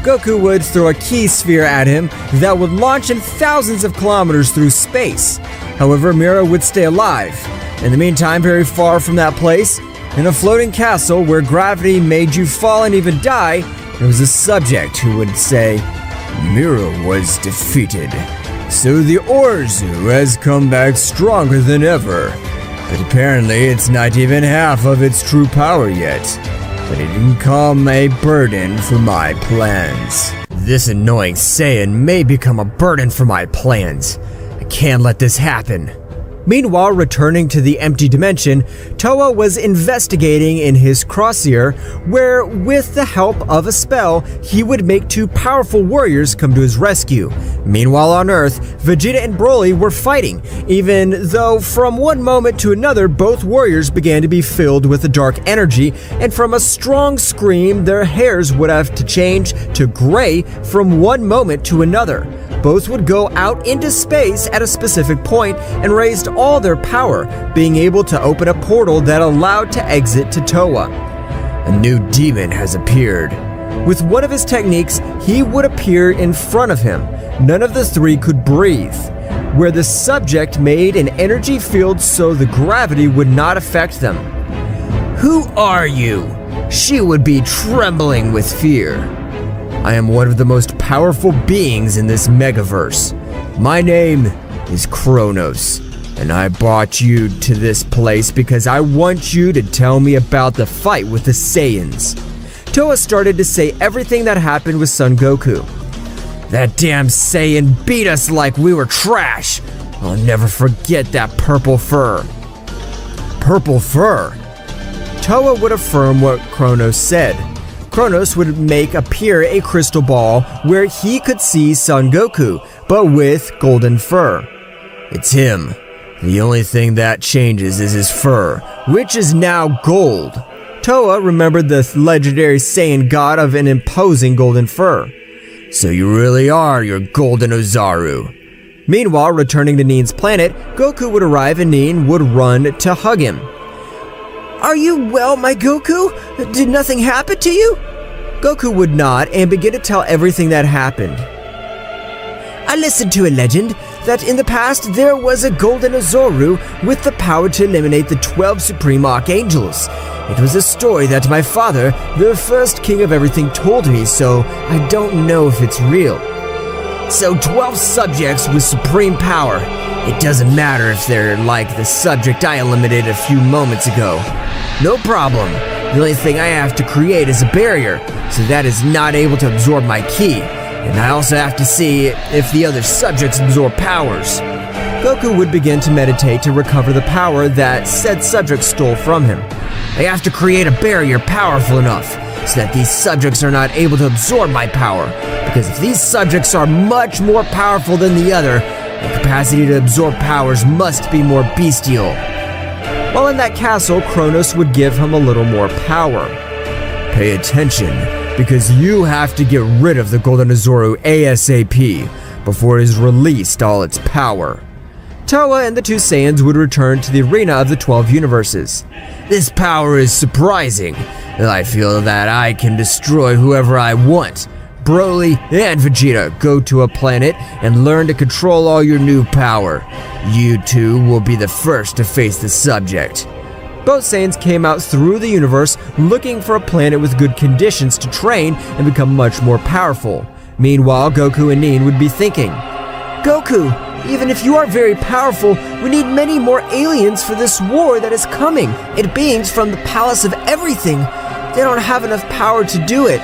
Goku would throw a ki sphere at him that would launch him thousands of kilometers through space. However, Mira would stay alive. In the meantime, very far from that place, in a floating castle where gravity made you fall and even die, there was a subject who would say, "Mira was defeated, so the Orzu has come back stronger than ever. But apparently it's not even half of its true power yet. But it didn't come a burden for my plans." This annoying Saiyan may become a burden for my plans. I can't let this happen. Meanwhile, returning to the empty dimension, Towa was investigating in his crosshair, where, with the help of a spell, he would make two powerful warriors come to his rescue. Meanwhile, on Earth, Vegeta and Broly were fighting, even though from one moment to another, both warriors began to be filled with a dark energy, and from a strong scream, their hairs would have to change to gray from one moment to another. Both would go out into space at a specific point and raised all their power, being able to open a portal that allowed to exit to Towa. A new demon has appeared. With one of his techniques, he would appear in front of him. None of the three could breathe, where the subject made an energy field so the gravity would not affect them. Who are you? She would be trembling with fear. I am one of the most powerful beings in this megaverse. My name is Kronos, and I brought you to this place because I want you to tell me about the fight with the Saiyans. Towa started to say everything that happened with Son Goku. That damn Saiyan beat us like we were trash. I'll never forget that purple fur. Purple fur? Towa would affirm what Kronos said. Kronos would make appear a crystal ball where he could see Son Goku, but with golden fur. It's him. The only thing that changes is his fur, which is now gold. Towa remembered the legendary Saiyan god of an imposing golden fur. So you really are your golden Ozaru. Meanwhile, returning to Nin's planet, Goku would arrive and Nin would run to hug him. Are you well, my Goku? Did nothing happen to you? Goku would nod and begin to tell everything that happened. I listened to a legend that in the past there was a golden Ozaru with the power to eliminate the 12 supreme archangels. It was a story that my father, the first king of everything, told me, so I don't know if it's real. So 12 subjects with supreme power. It doesn't matter if they're like the subject I eliminated a few moments ago. No problem. The only thing I have to create is a barrier, so that is not able to absorb my ki. And I also have to see if the other subjects absorb powers. Goku would begin to meditate to recover the power that said subject stole from him. I have to create a barrier powerful enough so that these subjects are not able to absorb my power, because if these subjects are much more powerful than the other, the capacity to absorb powers must be more bestial. While in that castle, Kronos would give him a little more power. Pay attention, because you have to get rid of the Golden Ozaru ASAP before it has released all its power. Towa and the two Saiyans would return to the arena of the 12 universes. This power is surprising. I feel that I can destroy whoever I want. Broly and Vegeta, go to a planet and learn to control all your new power. You two will be the first to face the subject. Both Saiyans came out through the universe looking for a planet with good conditions to train and become much more powerful. Meanwhile, Goku and Nin would be thinking, Goku, even if you are very powerful, we need many more aliens for this war that is coming. And beings from the Palace of Everything. They don't have enough power to do it.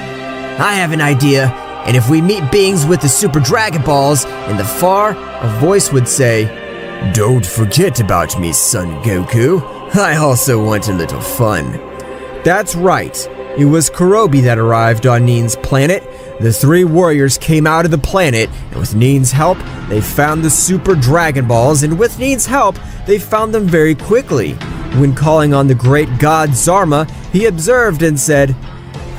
I have an idea, and if we meet beings with the Super Dragon Balls, in the far, a voice would say, Don't forget about me, son Goku. I also want a little fun. That's right. It was Kurobi that arrived on Nin's planet. The three warriors came out of the planet, and with Nin's help, they found the Super Dragon Balls, and with Nin's help, they found them very quickly. When calling on the great god Zarma, he observed and said,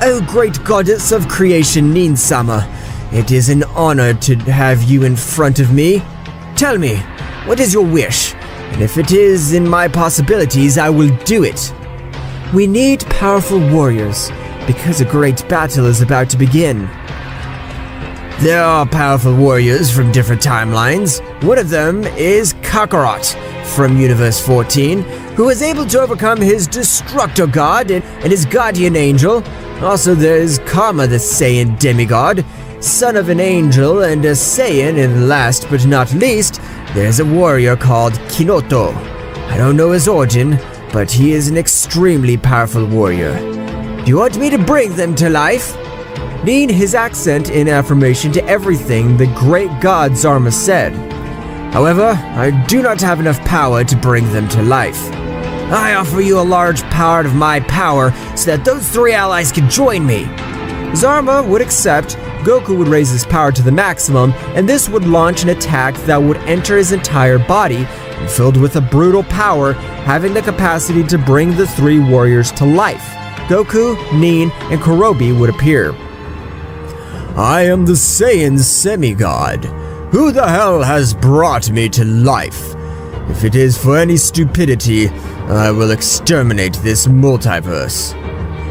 O great goddess of creation Nin-sama, it is an honor to have you in front of me. Tell me, what is your wish? And if it is in my possibilities, I will do it. We need powerful warriors, because a great battle is about to begin. There are powerful warriors from different timelines. One of them is Kakarot from Universe 14, who was able to overcome his Destructor God and his Guardian Angel. Also, there is Karma, the Saiyan demigod, son of an angel and a Saiyan, and last but not least, there's a warrior called Kinoto. I don't know his origin, but he is an extremely powerful warrior. Do you want me to bring them to life? needing his accent in affirmation to everything the great god Zarma said. However, I do not have enough power to bring them to life. I offer you a large part of my power so that those 3 allies can join me. Zarma would accept. Goku would raise his power to the maximum, and this would launch an attack that would enter his entire body, and filled with a brutal power, having the capacity to bring the 3 warriors to life. Goku, Nin, and Kurobi would appear. I am the Saiyan semi-god. Who the hell has brought me to life? If it is for any stupidity, I will exterminate this multiverse.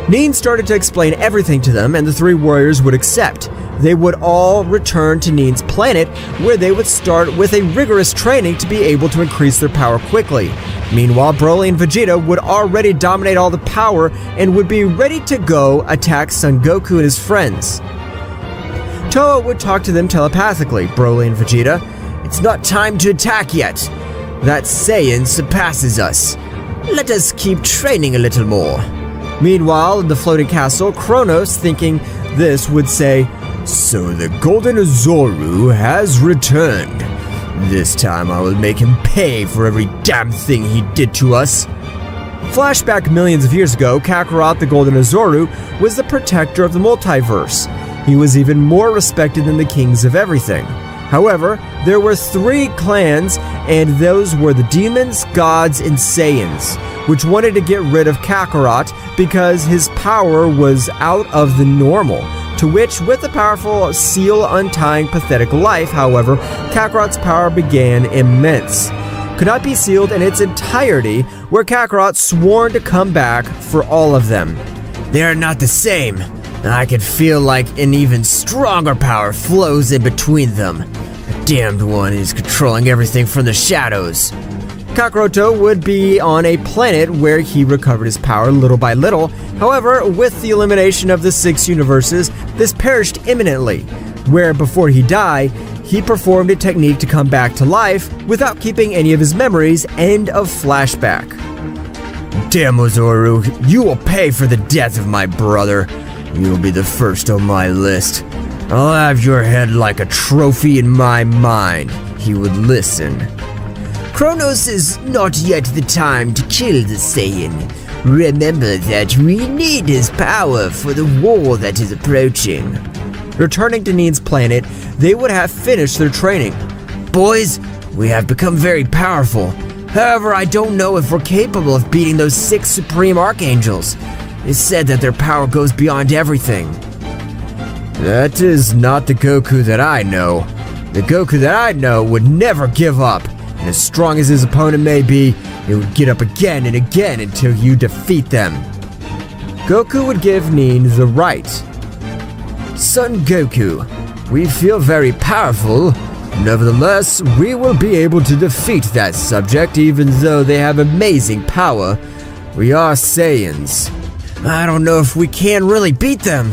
Nin started to explain everything to them, and the 3 warriors would accept. They would all return to Nin's planet, where they would start with a rigorous training to be able to increase their power quickly. Meanwhile, Broly and Vegeta would already dominate all the power and would be ready to go attack Son Goku and his friends. Toa would talk to them telepathically. Broly and Vegeta, it's not time to attack yet. That Saiyan surpasses us. Let us keep training a little more. Meanwhile, in the floating castle, Kronos, thinking this, would say, so the Golden Azoru has returned. This time I will make him pay for every damn thing he did to us. Flashback millions of years ago, Kakarot the Golden Azoru was the protector of the multiverse. He was even more respected than the kings of everything. However, there were 3 clans, and those were the demons, gods, and Saiyans, which wanted to get rid of Kakarot because his power was out of the normal. To which, with the powerful seal untying pathetic life, however, Kakarot's power began immense. Could not be sealed in its entirety, where Kakarot sworn to come back for all of them. They are not the same. I can feel like an even stronger power flows in between them. The damned one is controlling everything from the shadows. Kakaroto would be on a planet where he recovered his power little by little. However, with the elimination of the 6 universes, this perished imminently, where before he died, he performed a technique to come back to life without keeping any of his memories. End of flashback. Damn, Ozoru, you will pay for the death of my brother. You will be the first on my list. I'll have your head like a trophy in my mind. He would listen. Kronos is not yet the time to kill the Saiyan. Remember that we need his power for the war that is approaching. Returning to Nin's planet, they would have finished their training. Boys, we have become very powerful. However, I don't know if we're capable of beating those 6 Supreme Archangels. It's said that their power goes beyond everything. That is not the Goku that I know. The Goku that I know would never give up, and as strong as his opponent may be, he would get up again and again until you defeat them. Goku would give Nin the right. Son Goku, we feel very powerful. Nevertheless, we will be able to defeat that subject even though they have amazing power. We are Saiyans. I don't know if we can really beat them.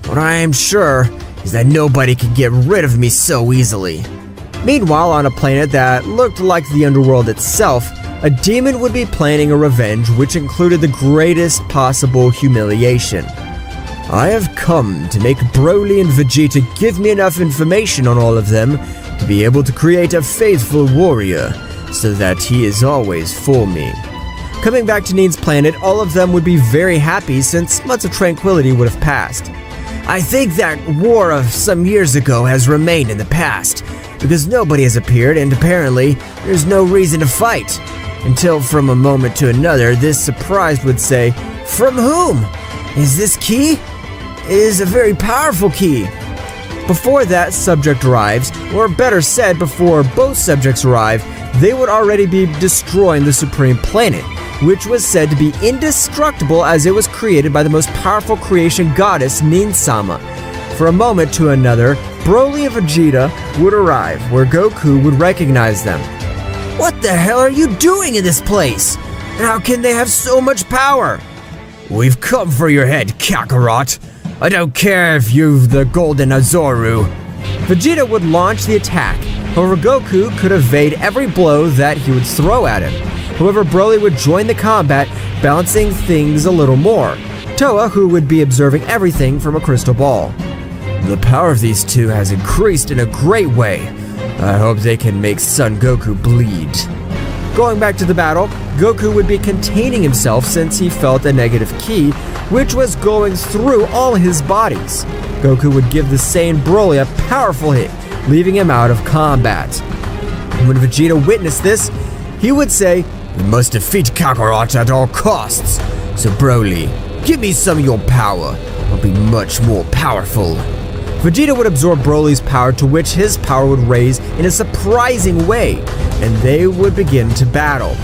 What I am sure is that nobody can get rid of me so easily. Meanwhile, on a planet that looked like the underworld itself, a demon would be planning a revenge which included the greatest possible humiliation. I have come to make Broly and Vegeta give me enough information on all of them to be able to create a faithful warrior so that he is always for me. Coming back to Nin's planet, all of them would be very happy since months of tranquility would have passed. I think that war of some years ago has remained in the past, because nobody has appeared and apparently there's no reason to fight. Until from a moment to another, this surprised would say, "From whom? Is this key? It is a very powerful key." Before that subject arrives, or better said, before both subjects arrive, they would already be destroying the Supreme Planet, which was said to be indestructible as it was created by the most powerful creation goddess, Nin-sama. For a moment to another, Broly and Vegeta would arrive, where Goku would recognize them. What the hell are you doing in this place? And how can they have so much power? We've come for your head, Kakarot. I don't care if you've the Golden Azoru. Vegeta would launch the attack. However, Goku could evade every blow that he would throw at him. However, Broly would join the combat, balancing things a little more. Toa, who would be observing everything from a crystal ball. The power of these two has increased in a great way. I hope they can make Son Goku bleed. Going back to the battle, Goku would be containing himself since he felt a negative ki, which was going through all his bodies. Goku would give the Saiyan Broly a powerful hit, leaving him out of combat. When Vegeta witnessed this, he would say, "We must defeat Kakarot at all costs. So Broly, give me some of your power. I'll be much more powerful." Vegeta would absorb Broly's power, to which his power would raise in a surprising way, and they would begin to battle.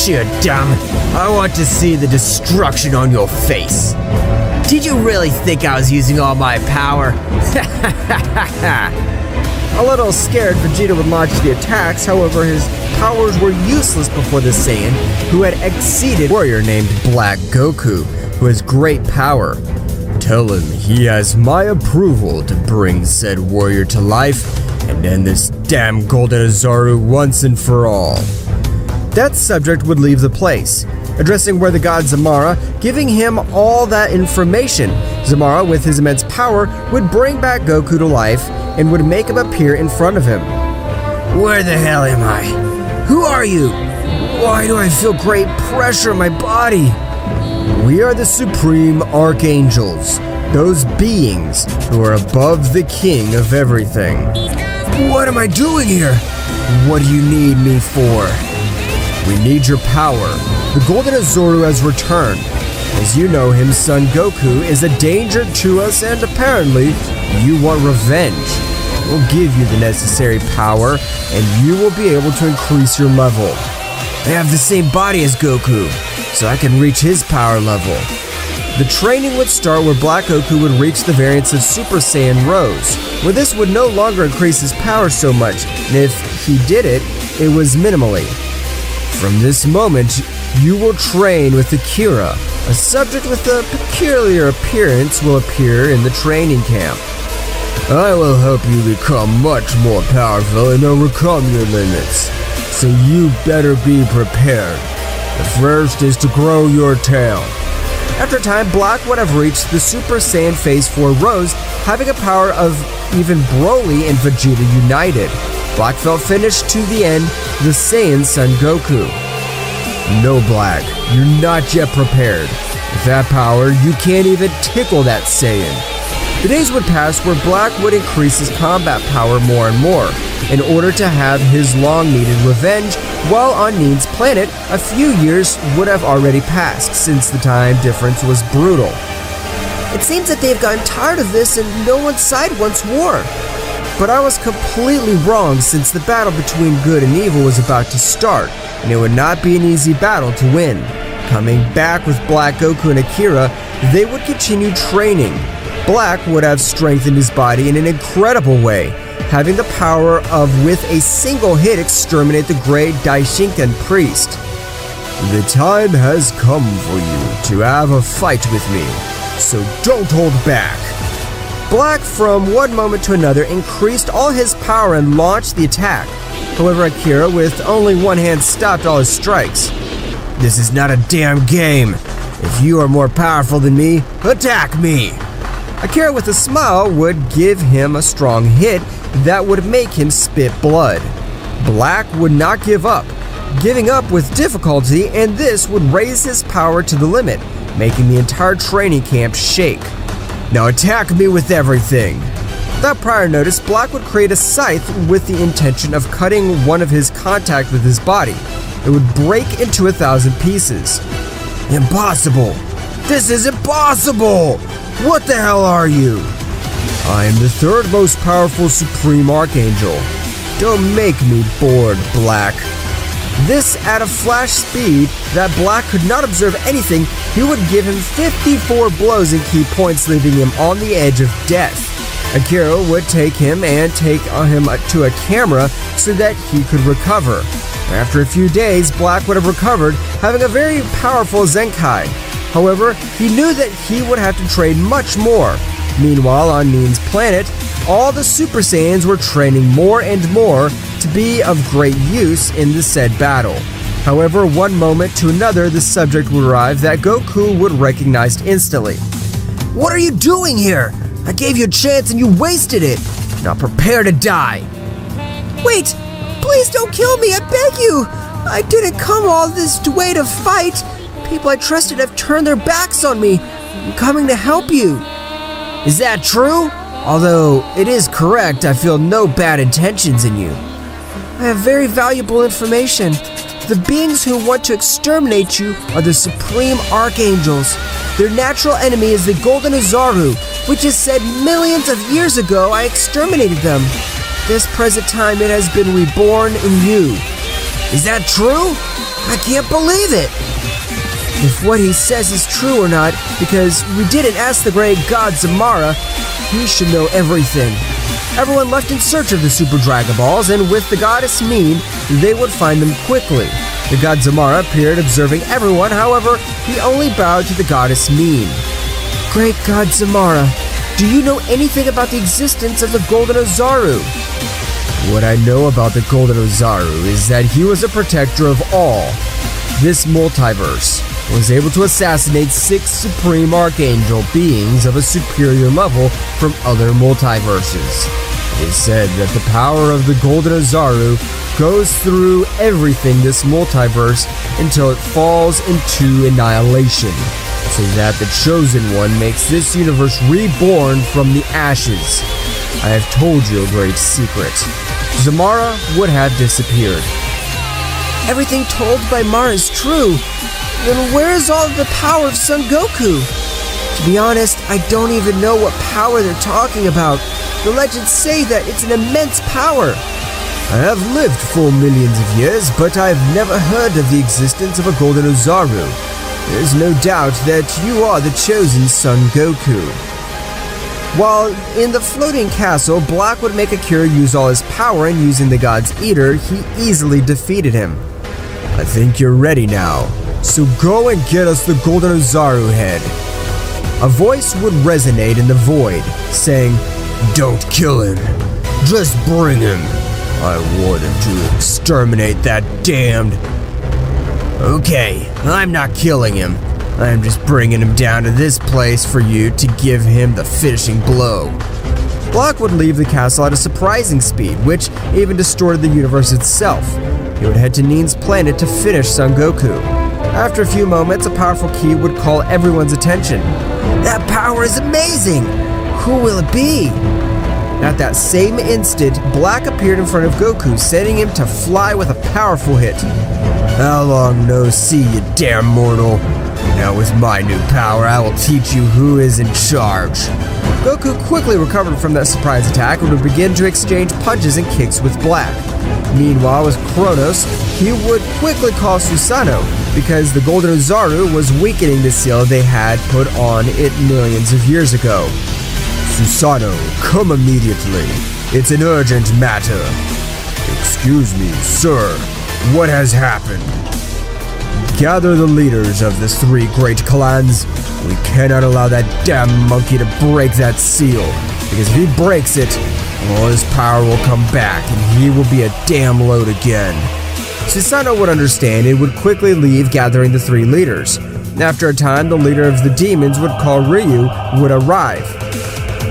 You're dumb. I want to see the destruction on your face. Did you really think I was using all my power? A little scared, Vegeta would launch the attacks. However, his powers were useless before the Saiyan, who had exceeded a warrior named Black Goku, who has great power. Tell him he has my approval to bring said warrior to life and end this damn Golden Azaru once and for all. That subject would leave the place, addressing where the god Zamara, giving him all that information. Zamara, with his immense power, would bring back Goku to life and would make him appear in front of him. Where the hell am I? Who are you? Why do I feel great pressure in my body? We are the Supreme Archangels, those beings who are above the king of everything. What am I doing here? What do you need me for? We need your power. The Golden Azaru has returned. As you know, him son Goku is a danger to us, and apparently you want revenge. We'll give you the necessary power, and you will be able to increase your level. I have the same body as Goku, so I can reach his power level. The training would start where Black Goku would reach the variance of Super Saiyan Rose, where this would no longer increase his power so much, and if he did it, it was minimally. From this moment, you will train with Akira. A subject with a peculiar appearance will appear in the training camp. I will help you become much more powerful and overcome your limits. So you better be prepared. The first is to grow your tail. After a time, Black would have reached the Super Saiyan Phase 4 Rose, having a power of even Broly and Vegeta united. Black felt finished to the end, the Saiyan son Goku. No, Black, you're not yet prepared. With that power, you can't even tickle that Saiyan. The days would pass where Black would increase his combat power more and more, in order to have his long-needed revenge. While on Neen's planet, a few years would have already passed, since the time difference was brutal. It seems that they've gotten tired of this and no one's side wants war. But I was completely wrong, since the battle between good and evil was about to start, and it would not be an easy battle to win. Coming back with Black Goku and Akira, they would continue training. Black would have strengthened his body in an incredible way, having the power of with a single hit exterminate the great Daishinkan priest. The time has come for you to have a fight with me, so don't hold back. Black, from one moment to another, increased all his power and launched the attack. However, Akira, with only one hand, stopped all his strikes. This is not a damn game. If you are more powerful than me, attack me. Akira, with a smile, would give him a strong hit that would make him spit blood. Black would not give up, giving up with difficulty, and this would raise his power to the limit, making the entire training camp shake. Now attack me with everything. Without prior notice, Black would create a scythe with the intention of cutting one of his contact with his body. It would break into 1,000 pieces. Impossible! This is impossible! What the hell are you? I am the third most powerful Supreme Archangel. Don't make me bored, Black. This at a flash speed that Black could not observe anything. He would give him 54 blows and key points, leaving him on the edge of death. Akira would take him and take him to a camera so that he could recover. After a few days, Black would have recovered, having a very powerful Zenkai. However, he knew that he would have to train much more. Meanwhile, on Neen's planet, all the Super Saiyans were training more and more to be of great use in the said battle. However, one moment to another, the subject would arrive that Goku would recognize instantly. "What are you doing here? I gave you a chance and you wasted it. Now prepare to die." "Wait, please don't kill me, I beg you. I didn't come all this way to fight. People I trusted have turned their backs on me. I'm coming to help you." "Is that true? Although it is correct, I feel no bad intentions in you." "I have very valuable information. The beings who want to exterminate you are the Supreme Archangels. Their natural enemy is the Golden Ozaru, which is said millions of years ago I exterminated them. This present time it has been reborn in you." "Is that true? I can't believe it." If what he says is true or not, because we didn't ask the great god Zamara, he should know everything. Everyone left in search of the Super Dragon Balls, and with the goddess Meen, they would find them quickly. The god Zamara appeared observing everyone, however, he only bowed to the goddess Meen. "Great god Zamara, do you know anything about the existence of the Golden Ozaru?" "What I know about the Golden Ozaru is that he was a protector of all. This multiverse was able to assassinate 6 Supreme Archangel beings of a superior level from other multiverses. It is said that the power of the Golden Ozaru goes through everything this multiverse until it falls into annihilation, so that the Chosen One makes this universe reborn from the ashes. I have told you a great secret. Zamara would have disappeared." "Everything told by Mara is true. Then where is all of the power of Son Goku?" "To be honest, I don't even know what power they're talking about. The legends say that it's an immense power." "I have lived for millions of years, but I've never heard of the existence of a Golden Ozaru. There's no doubt that you are the chosen Son Goku." While in the floating castle, Black would make Akira use all his power, and using the God's Eater, he easily defeated him. "I think you're ready now, so go and get us the Golden Ozaru head." A voice would resonate in the void, saying, "Don't kill him, just bring him. I wanted to exterminate that damned..." "Okay, I'm not killing him. I'm just bringing him down to this place for you to give him the finishing blow." Black would leave the castle at a surprising speed, which even distorted the universe itself. He would head to Neen's planet to finish Son Goku. After a few moments, a powerful key would call everyone's attention. "That power is amazing! Who will it be?" At that same instant, Black appeared in front of Goku, sending him to fly with a powerful hit. "How long no see, you damn mortal? Now with my new power, I will teach you who is in charge." Goku quickly recovered from that surprise attack and would begin to exchange punches and kicks with Black. Meanwhile, with Kronos, he would quickly call Susanoo, because the Golden Ozaru was weakening the seal they had put on it millions of years ago. "Susanoo, come immediately. It's an urgent matter." "Excuse me, sir. What has happened?" "Gather the leaders of the 3 great clans. We cannot allow that damn monkey to break that seal, because if he breaks it, all his power will come back and he will be a damn load again." Susanoo would understand and would quickly leave, gathering the 3 leaders. After a time, the leader of the demons would call Ryu would arrive.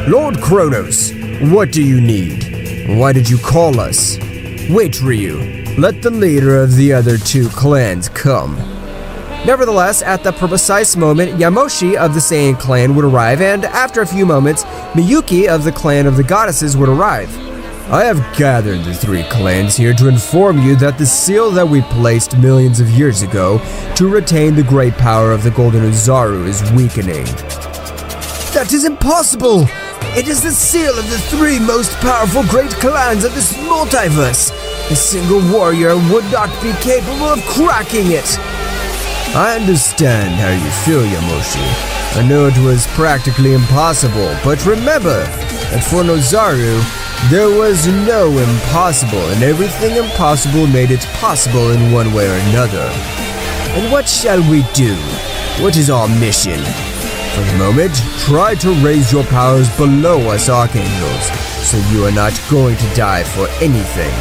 "Lord Kronos, what do you need? Why did you call us?" "Wait, Ryu. Let the leader of the other 2 clans come." Nevertheless, at the precise moment, Yamoshi of the Saiyan clan would arrive, and after a few moments, Miyuki of the clan of the goddesses would arrive. "I have gathered the 3 clans here to inform you that the seal that we placed millions of years ago to retain the great power of the Golden Ozaru is weakening." "That is impossible! It is the seal of the 3 most powerful great clans of this multiverse. A single warrior would not be capable of cracking it." I understand how you feel, Yamoshi. I know it was practically impossible, but remember that for Nozaru, there was no impossible, and everything impossible made it possible in one way or another. And what shall we do? What is our mission? For the moment, try to raise your powers below us Archangels, so you are not going to die for anything.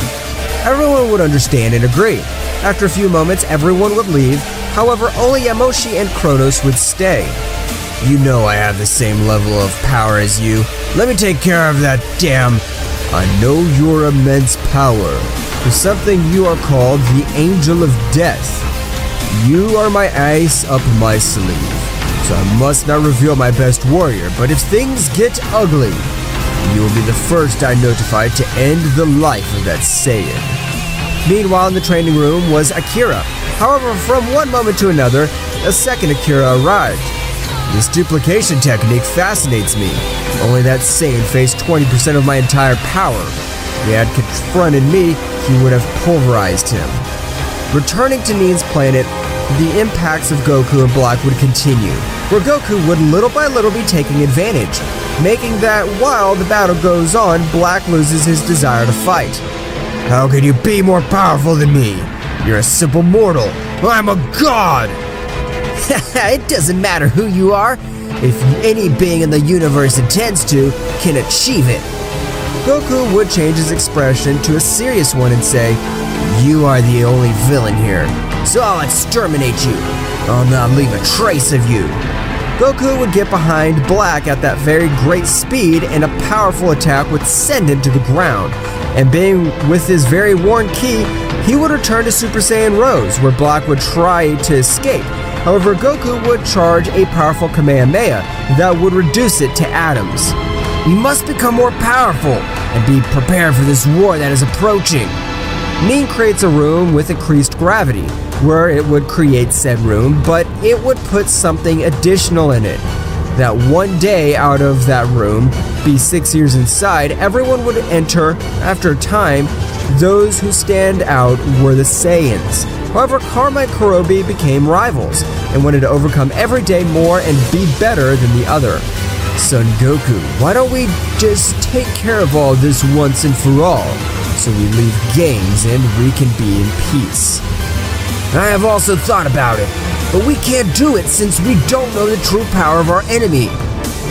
Everyone would understand and agree. After a few moments, everyone would leave. However, only Yamoshi and Kronos would stay. You know I have the same level of power as you. Let me take care of that damn... I know your immense power. For something you are called the Angel of Death. You are my ace up my sleeve. So I must not reveal my best warrior, but if things get ugly, you will be the first I notify to end the life of that Saiyan. Meanwhile, in the training room was Akira. However, from one moment to another, a second Akira arrived. This duplication technique fascinates me. Only that Saiyan faced 20% of my entire power. If he had confronted me, he would have pulverized him. Returning to Nin's planet, the impacts of Goku and Black would continue, where Goku would little by little be taking advantage, making that while the battle goes on, Black loses his desire to fight. How can you be more powerful than me? You're a simple mortal. I'm a god! It doesn't matter who you are. If any being in the universe intends to, can achieve it. Goku would change his expression to a serious one and say, you are the only villain here, so I'll exterminate you. I'll not leave a trace of you. Goku would get behind Black at that very great speed, and a powerful attack would send him to the ground. And being with his very worn ki, he would return to Super Saiyan Rose, where Black would try to escape. However, Goku would charge a powerful Kamehameha that would reduce it to atoms. You must become more powerful and be prepared for this war that is approaching. Nin creates a room with increased gravity, where it would create said room, but it would put something additional in it. That one day out of that room, be 6 years inside, everyone would enter. After a time, those who stand out were the Saiyans. However, Karma and Kurobi became rivals and wanted to overcome every day more and be better than the other. Son Goku, why don't we just take care of all this once and for all, so we leave games and we can be in peace? I have also thought about it, but we can't do it since we don't know the true power of our enemy.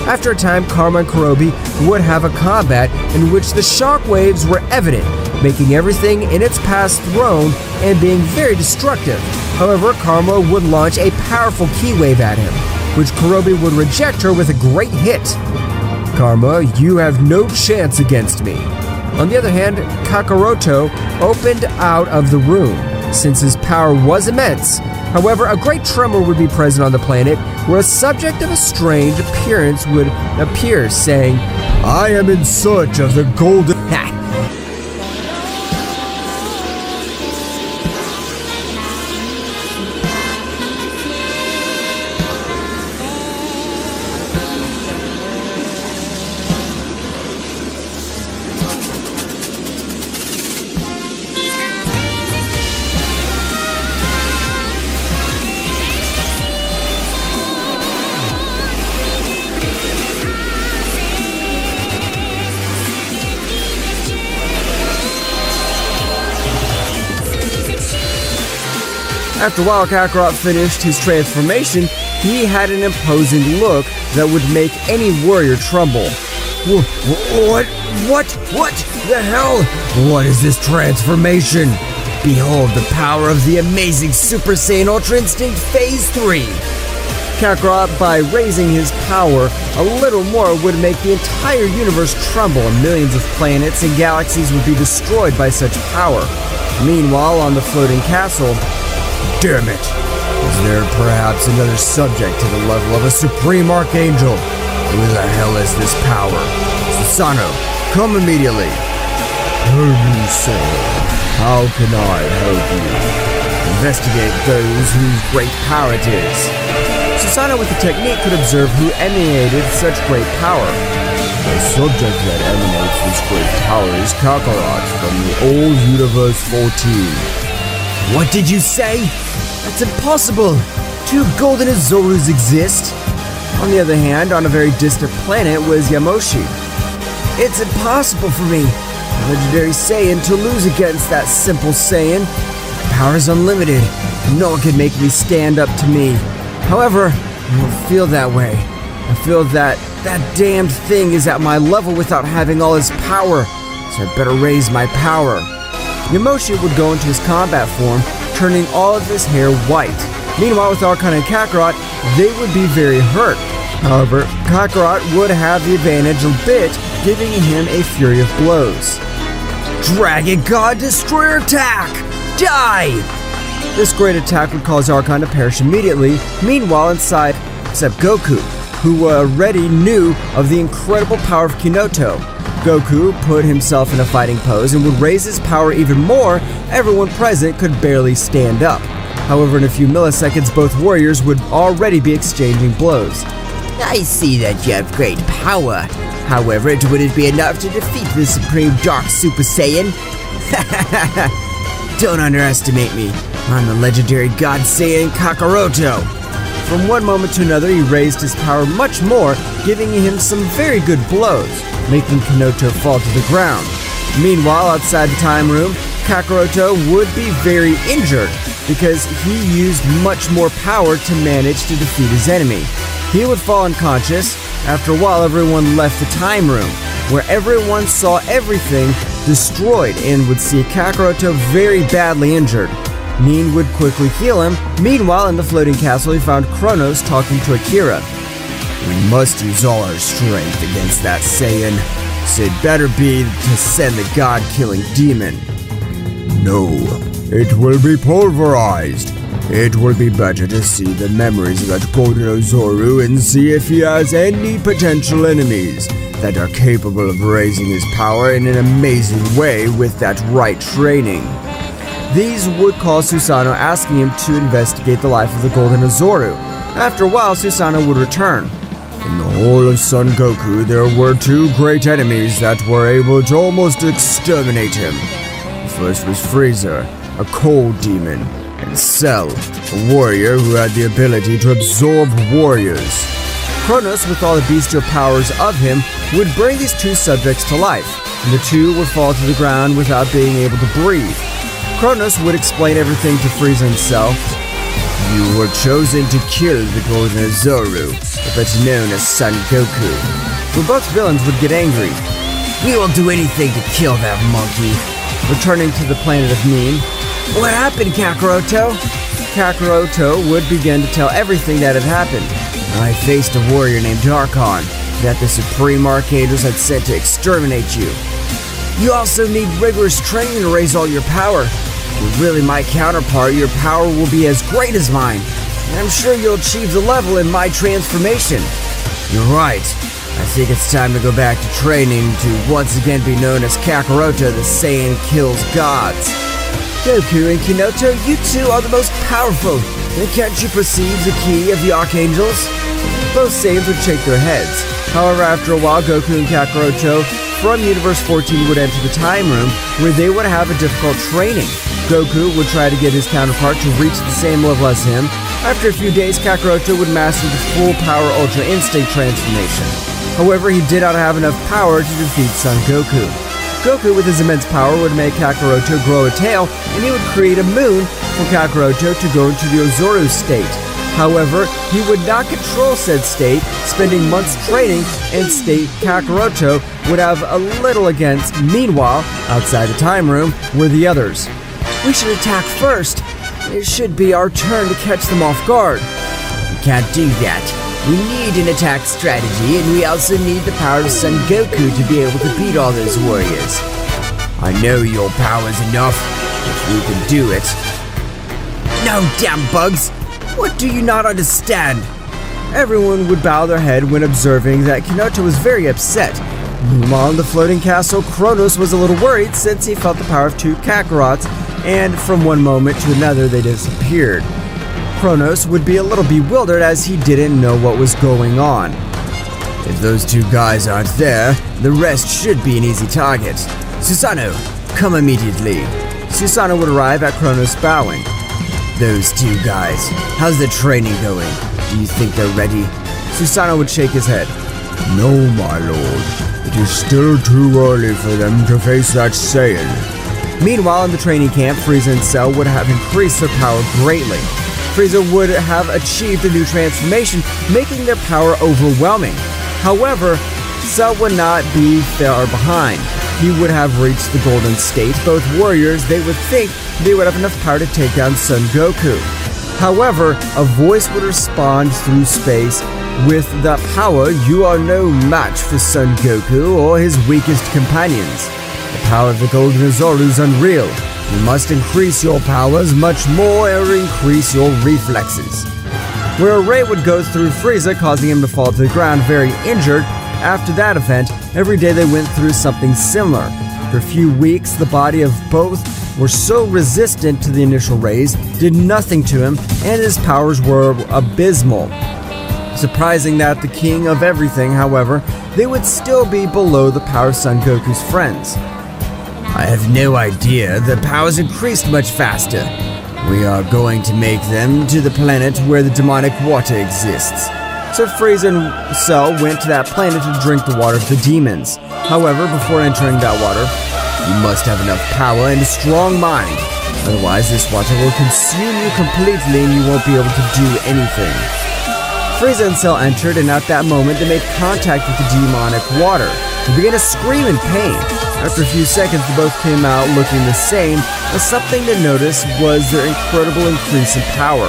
After a time, Karma and Kurobi would have a combat in which the shockwaves were evident, making everything in its path thrown and being very destructive. However, Karma would launch a powerful ki wave at him, which Kurobi would reject her with a great hit. Karma, you have no chance against me. On the other hand, Kakaroto opened out of the room, since his power was immense. However, a great tremor would be present on the planet, where a subject of a strange appearance would appear, saying, I am in search of the golden... After a while, Kakarot finished his transformation, he had an imposing look that would make any warrior tremble. What the hell? What is this transformation? Behold the power of the amazing Super Saiyan Ultra Instinct Phase 3! Kakarot, by raising his power a little more, would make the entire universe tremble, and millions of planets and galaxies would be destroyed by such power. Meanwhile, on the floating castle, damn it! Is there perhaps another subject to the level of a Supreme Archangel? Who the hell is this power? Susano, come immediately! Tell me, sir, how can I help you? Investigate those whose great power it is. Susano with the technique could observe who emanated such great power. The subject that emanates this great power is Kakarot from the old Universe 14. What did you say? That's impossible! two Golden Azorus exist. On the other hand, on a very distant planet was Yamoshi. It's impossible for me, a legendary Saiyan, to lose against that simple Saiyan. Power is unlimited. No one can make me stand up to me. However, I don't feel that way. I feel that damned thing is at my level without having all his power, so I better raise my power. Yamoshi would go into his combat form, turning all of his hair white. Meanwhile, with Archon and Kakarot, they would be very hurt. However, Kakarot would have the advantage a bit, giving him a fury of blows. Dragon God Destroyer attack! Die! This great attack would cause Archon to perish immediately. Meanwhile, inside, except Goku, who already knew of the incredible power of Kinoto. Goku put himself in a fighting pose and would raise his power even more. Everyone present could barely stand up. However, in a few milliseconds, both warriors would already be exchanging blows. I see that you have great power. However, it wouldn't be enough to defeat the Supreme Dark Super Saiyan. Don't underestimate me. I'm the legendary God Saiyan Kakaroto. From one moment to another, he raised his power much more, giving him some very good blows, making Kinoto fall to the ground. Meanwhile, outside the time room, Kakaroto would be very injured because he used much more power to manage to defeat his enemy. He would fall unconscious. After a while, everyone left the time room, where everyone saw everything destroyed and would see Kakaroto very badly injured. Nin would quickly heal him. Meanwhile, in the floating castle, he found Kronos talking to Akira. We must use all our strength against that Saiyan, so it better be to send the god-killing demon. No, it will be pulverized. It will be better to see the memories of that Golden Ozoru and see if he has any potential enemies that are capable of raising his power in an amazing way with that right training. These would call Susanoo, asking him to investigate the life of the Golden Ozoru. After a while, Susanoo would return. In the whole of Son Goku, there were two great enemies that were able to almost exterminate him. The first was Frieza, a cold demon, and Cell, a warrior who had the ability to absorb warriors. Kronos, with all the bestial powers of him, would bring these two subjects to life, and the two would fall to the ground without being able to breathe. Kronos would explain everything to Frieza himself. You were chosen to kill the Golden Ozoru, better known as Son Goku. But both villains would get angry. We will do anything to kill that monkey. Returning to the planet of Nin. What happened, Kakaroto? Kakaroto would begin to tell everything that had happened. I faced a warrior named Archon that the Supreme Archangels had sent to exterminate you. You also need rigorous training to raise all your power. If you're really my counterpart, your power will be as great as mine. And I'm sure you'll achieve the level in my transformation. You're right. I think it's time to go back to training to once again be known as Kakaroto, the Saiyan kills gods. Goku and Kinoto, you two are the most powerful. Then can't you perceive the key of the Archangels? Both Saiyans would shake their heads. However, after a while, Goku and Kakaroto from Universe 14 would enter the time room, where they would have a difficult training. Goku would try to get his counterpart to reach the same level as him. After a few days, Kakaroto would master the full power Ultra Instinct transformation. However, he did not have enough power to defeat Son Goku. Goku, with his immense power, would make Kakaroto grow a tail, and he would create a moon for Kakaroto to go into the Ozoru state. However, he would not control said state, spending months training, and state Kakaroto would have a little against. Meanwhile, outside the time room were the others. We should attack first. It should be our turn to catch them off guard. We can't do that. We need an attack strategy, and we also need the power of Son Goku to be able to beat all those warriors. I know your power's enough, if we can do it. No, damn bugs! What do you not understand? Everyone would bow their head when observing that Kinoto was very upset. Meanwhile, in the floating castle, Kronos was a little worried since he felt the power of two Kakarots, and from one moment to another they disappeared. Kronos would be a little bewildered as he didn't know what was going on. If those two guys aren't there, the rest should be an easy target. Susanoo, come immediately. Susanoo would arrive at Kronos bowing. those two guys? How's the training going? Do you think they're ready? Susanoo would shake his head. No, my lord. It is still too early for them to face that Saiyan. Meanwhile, in the training camp, Frieza and Cell would have increased their power greatly. Frieza would have achieved a new transformation, making their power overwhelming. However, Cell would not be far behind. He would have reached the golden state. Both warriors, they would think they would have enough power to take down Son Goku. However, a voice would respond through space. With that power, you are no match for Son Goku or his weakest companions. The power of the Golden Azoru is unreal. You must increase your powers much more or increase your reflexes. Where a ray would go through Frieza, causing him to fall to the ground very injured. After that event, every day they went through something similar. For a few weeks, the body of both were so resistant to the initial rays, did nothing to him, and his powers were abysmal. Surprising that the king of everything, however, they would still be below the power of Son Goku's friends. I have no idea. The powers increased much faster. We are going to make them to the planet where the demonic water exists. So Frieza and Cell went to that planet to drink the water of the demons. However, before entering that water, you must have enough power and a strong mind. Otherwise, this water will consume you completely and you won't be able to do anything. Frieza and Cell entered, and at that moment, they made contact with the demonic water. They began to scream in pain. After a few seconds, they both came out looking the same, but something to notice was their incredible increase in power.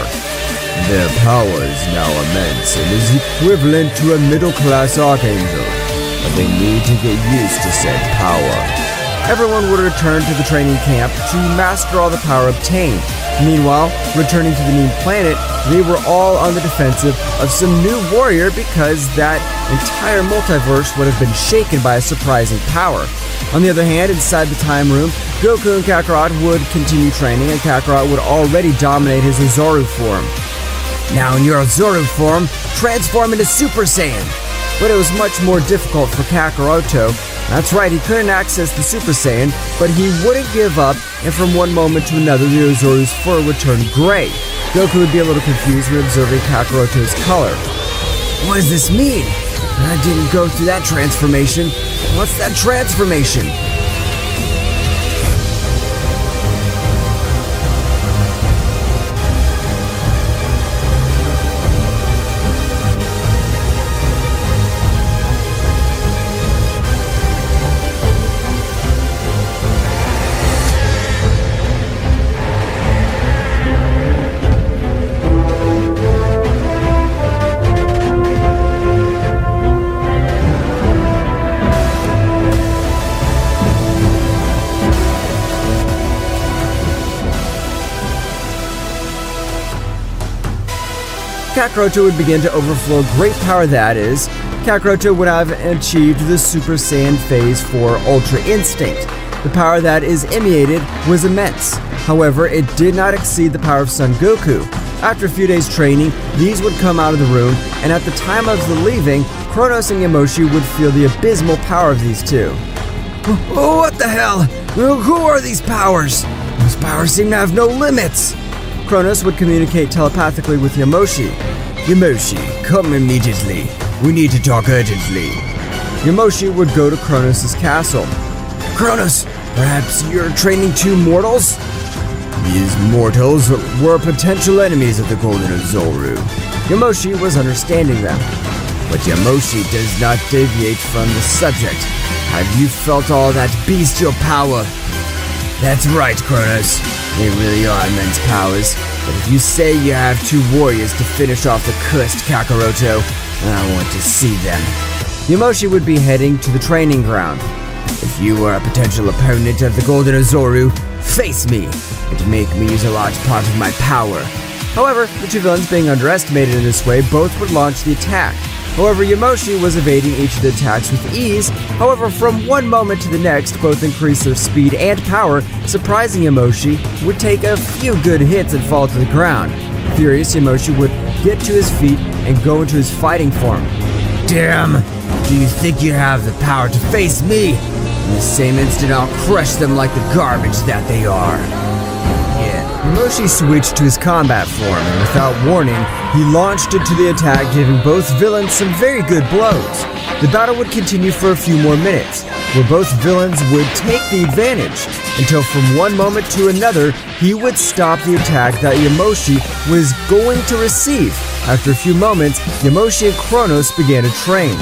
Their power is now immense and is equivalent to a middle-class archangel, but they need to get used to said power. Everyone would return to the training camp to master all the power obtained. Meanwhile, returning to the new planet, they were all on the defensive of some new warrior because that entire multiverse would have been shaken by a surprising power. On the other hand, inside the time room, Goku and Kakarot would continue training, and Kakarot would already dominate his Azoru form. Now in your Azoru form, transform into Super Saiyan. But it was much more difficult for Kakaroto. That's right, he couldn't access the Super Saiyan, but he wouldn't give up, and from one moment to another, the Azoru's fur would turn gray. Goku would be a little confused when observing Kakaroto's color. What does this mean? I didn't go through that transformation. What's that transformation? Kakaroto would begin to overflow great power, that is. Kakaroto would have achieved the Super Saiyan Phase 4 Ultra Instinct. The power that is emanated was immense. However, it did not exceed the power of Son Goku. After a few days training, these would come out of the room, and at the time of the leaving, Kronos and Yamoshi would feel the abysmal power of these two. Oh, what the hell? Who are these powers? These powers seem to have no limits. Kronos would communicate telepathically with Yamoshi. Yamoshi, come immediately. We need to talk urgently. Yamoshi would go to Kronos' castle. Kronos, perhaps you're training two mortals? These mortals were potential enemies of the Golden Azoru. Yamoshi was understanding them. But Yamoshi does not deviate from the subject. Have you felt all that bestial power? That's right, Kronos. They really are immense powers. But if you say you have two warriors to finish off the cursed Kakaroto, I want to see them. Yamoshi would be heading to the training ground. If you were a potential opponent of the Golden Azoru, face me and make me use a large part of my power. However, the two villains being underestimated in this way, both would launch the attack. However, Yamoshi was evading each of the attacks with ease. However, from one moment to the next, both increased their speed and power. Surprising Yamoshi would take a few good hits and fall to the ground. Furious, Yamoshi would get to his feet and go into his fighting form. Damn! Do you think you have the power to face me? In the same instant, I'll crush them like the garbage that they are. Yeah. Yamoshi switched to his combat form, and without warning, he launched into the attack, giving both villains some very good blows. The battle would continue for a few more minutes, where both villains would take the advantage, until from one moment to another, he would stop the attack that Yamoshi was going to receive. After a few moments, Yamoshi and Kronos began to train.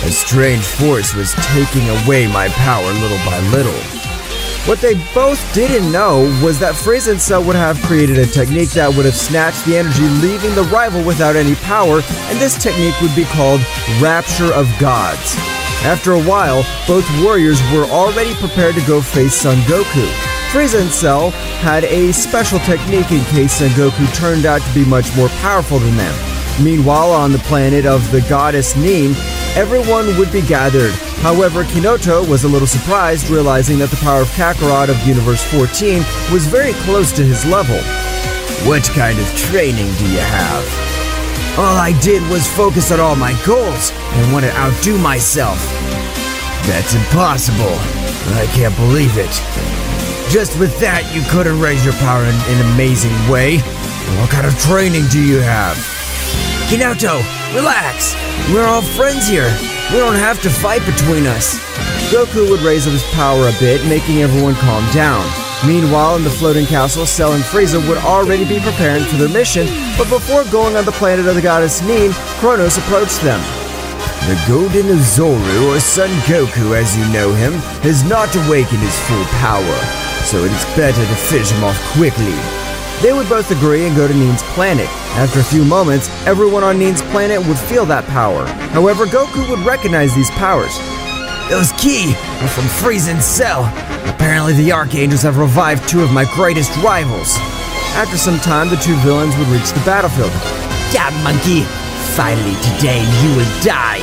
A strange force was taking away my power little by little. What they both didn't know was that Frieza and Cell would have created a technique that would have snatched the energy, leaving the rival without any power, and this technique would be called Rapture of Gods. After a while, both warriors were already prepared to go face Son Goku. Frieza and Cell had a special technique in case Son Goku turned out to be much more powerful than them. Meanwhile, on the planet of the goddess Nin, everyone would be gathered. However, Kinoto was a little surprised, realizing that the power of Kakarot of Universe 14 was very close to his level. What kind of training do you have? All I did was focus on all my goals and want to outdo myself. That's impossible. I can't believe it. Just with that, you couldn't raise your power in an amazing way. What kind of training do you have? Kinoto, relax. We're all friends here. We don't have to fight between us. Goku would raise up his power a bit, making everyone calm down. Meanwhile, in the floating castle, Cell and Frieza would already be preparing for their mission, but before going on the planet of the goddess Nin, Kronos approached them. The Golden Zoru, or Son Goku as you know him, has not awakened his full power, so it is better to finish him off quickly. They would both agree and go to Nin's planet. After a few moments, everyone on Nin's planet would feel that power. However, Goku would recognize these powers. Those ki are from Frieza and Cell. Apparently the Archangels have revived two of my greatest rivals. After some time, the two villains would reach the battlefield. Yeah, monkey! Finally today you will die!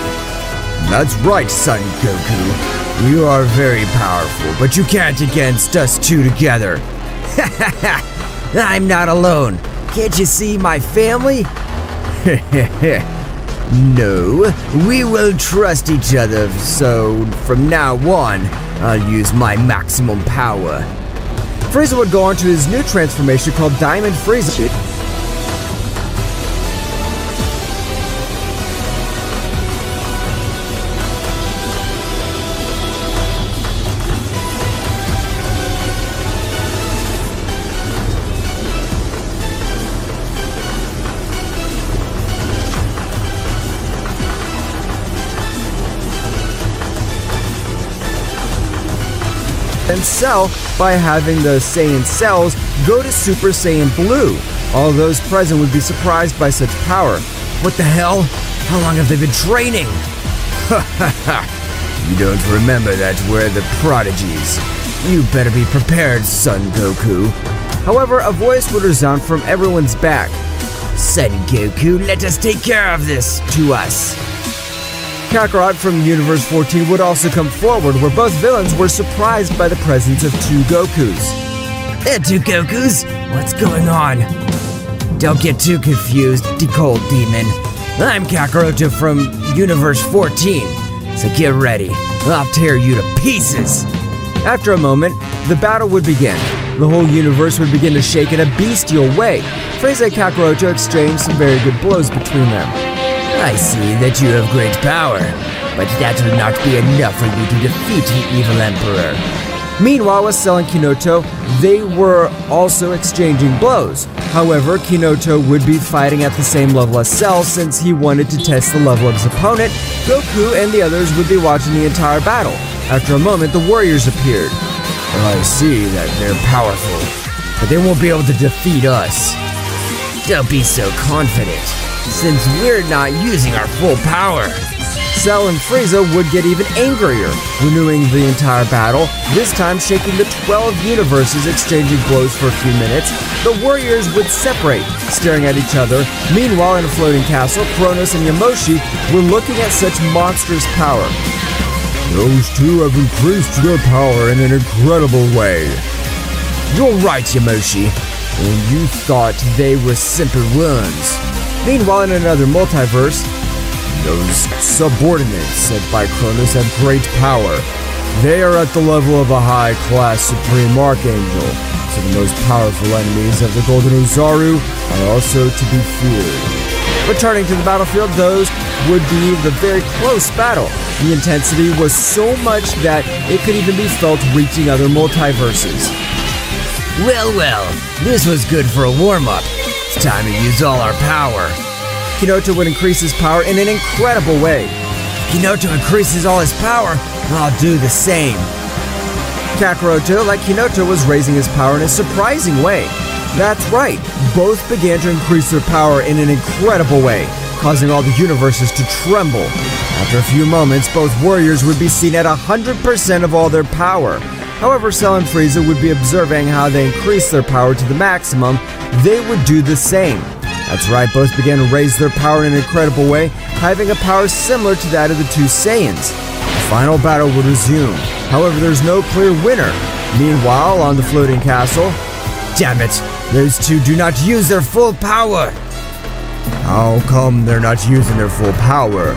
That's right, Son Goku. You are very powerful, but you can't against us two together. Ha ha ha! I'm not alone. Can't you see my family? No, we will trust each other, so from now on, I'll use my maximum power. Frieza would go on to his new transformation called Diamond Frieza. And Cell by having the Saiyan cells go to Super Saiyan Blue. All those present would be surprised by such power. What the hell? How long have they been training? Ha ha ha! You don't remember that we're the prodigies. You better be prepared, Son Goku. However, a voice would resound from everyone's back. Son Goku, let us take care of this to us. Kakarot from Universe 14 would also come forward, where both villains were surprised by the presence of two Gokus. There are two Gokus? What's going on? Don't get too confused, Cold Demon. I'm Kakaroto from Universe 14, so get ready. I'll tear you to pieces. After a moment, the battle would begin. The whole universe would begin to shake in a bestial way. Frieza and Kakaroto exchanged some very good blows between them. I see that you have great power, but that will not be enough for you to defeat the evil Emperor. Meanwhile, with Cell and Kinoto, they were also exchanging blows. However, Kinoto would be fighting at the same level as Cell since he wanted to test the level of his opponent. Goku and the others would be watching the entire battle. After a moment, the warriors appeared. I see that they're powerful, but they won't be able to defeat us. Don't be so confident, since we're not using our full power. Cell and Frieza would get even angrier, renewing the entire battle, this time shaking the 12 universes, exchanging blows for a few minutes. The warriors would separate, staring at each other. Meanwhile, in a floating castle, Kronos and Yamoshi were looking at such monstrous power. Those two have increased their power in an incredible way. You're right, Yamoshi. And you thought they were simple worms. Meanwhile, in another multiverse, those subordinates sent by Kronos have great power. They are at the level of a high-class Supreme Archangel, so the most powerful enemies of the Golden Ozaru are also to be feared. Returning to the battlefield, those would be the very close battle. The intensity was so much that it could even be felt reaching other multiverses. Well, this was good for a warm-up. It's time to use all our power. Kinoto would increase his power in an incredible way. Kinoto increases all his power, I'll do the same. Kakaroto, like Kinoto, was raising his power in a surprising way. That's right, both began to increase their power in an incredible way, causing all the universes to tremble. After a few moments, both warriors would be seen at 100% of all their power. However, Cell and Frieza would be observing how they increased their power to the maximum. They would do the same. That's right, both began to raise their power in an incredible way, having a power similar to that of the two Saiyans. The final battle would resume. However, there's no clear winner. Meanwhile, on the floating castle, damn it, those two do not use their full power. How come they're not using their full power?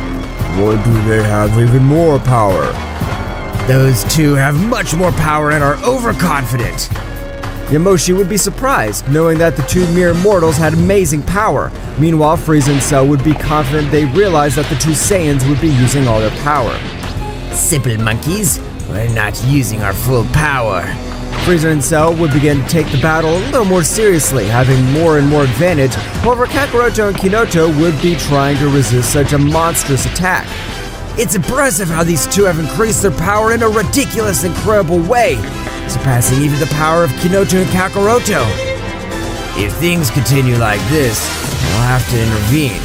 Or do they have even more power? Those two have much more power and are overconfident. Yamoshi would be surprised, knowing that the two mere mortals had amazing power. Meanwhile, Frieza and Cell would be confident they realized that the two Saiyans would be using all their power. Simple monkeys, we're not using our full power. Frieza and Cell would begin to take the battle a little more seriously, having more and more advantage. However, Kakaroto and Kinoto would be trying to resist such a monstrous attack. It's impressive how these two have increased their power in a ridiculous, incredible way, surpassing even the power of Kinoto and Kakaroto. If things continue like this, I'll have to intervene.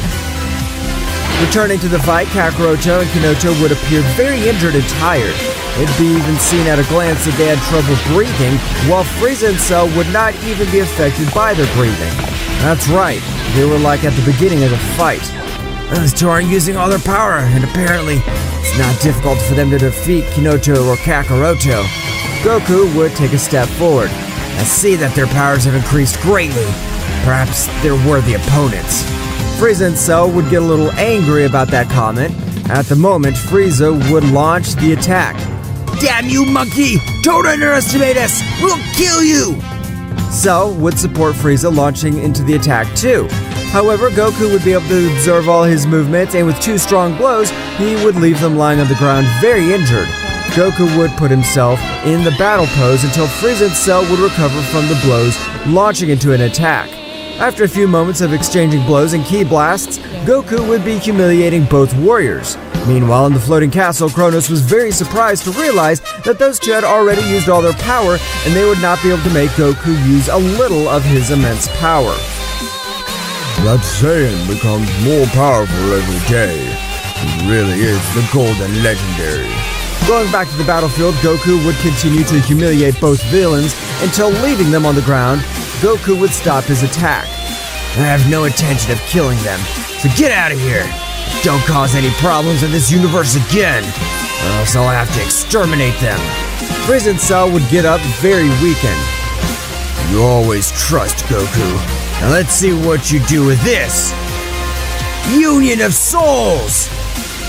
Returning to the fight, Kakaroto and Kinoto would appear very injured and tired. It'd be even seen at a glance that they had trouble breathing, while Frieza and Cell would not even be affected by their breathing. That's right, they were like at the beginning of the fight. Those two aren't using all their power, and apparently it's not difficult for them to defeat Kinoto or Kakaroto. Goku would take a step forward. I see that their powers have increased greatly. Perhaps they're worthy opponents. Frieza and Cell would get a little angry about that comment. At the moment, Frieza would launch the attack. Damn you, monkey! Don't underestimate us! We'll kill you! Cell would support Frieza launching into the attack too. However, Goku would be able to observe all his movements, and with two strong blows, he would leave them lying on the ground very injured. Goku would put himself in the battle pose until Frieza and Cell would recover from the blows, launching into an attack. After a few moments of exchanging blows and ki blasts, Goku would be humiliating both warriors. Meanwhile, in the floating castle, Kronos was very surprised to realize that those two had already used all their power, and they would not be able to make Goku use a little of his immense power. That Saiyan becomes more powerful every day. He really is the golden legendary. Going back to the battlefield, Goku would continue to humiliate both villains until leaving them on the ground. Goku would stop his attack. I have no intention of killing them, so get out of here. Don't cause any problems in this universe again, or else I'll have to exterminate them. Frieza and Cell would get up very weakened. You always trust Goku. Now let's see what you do with this. Union of Souls!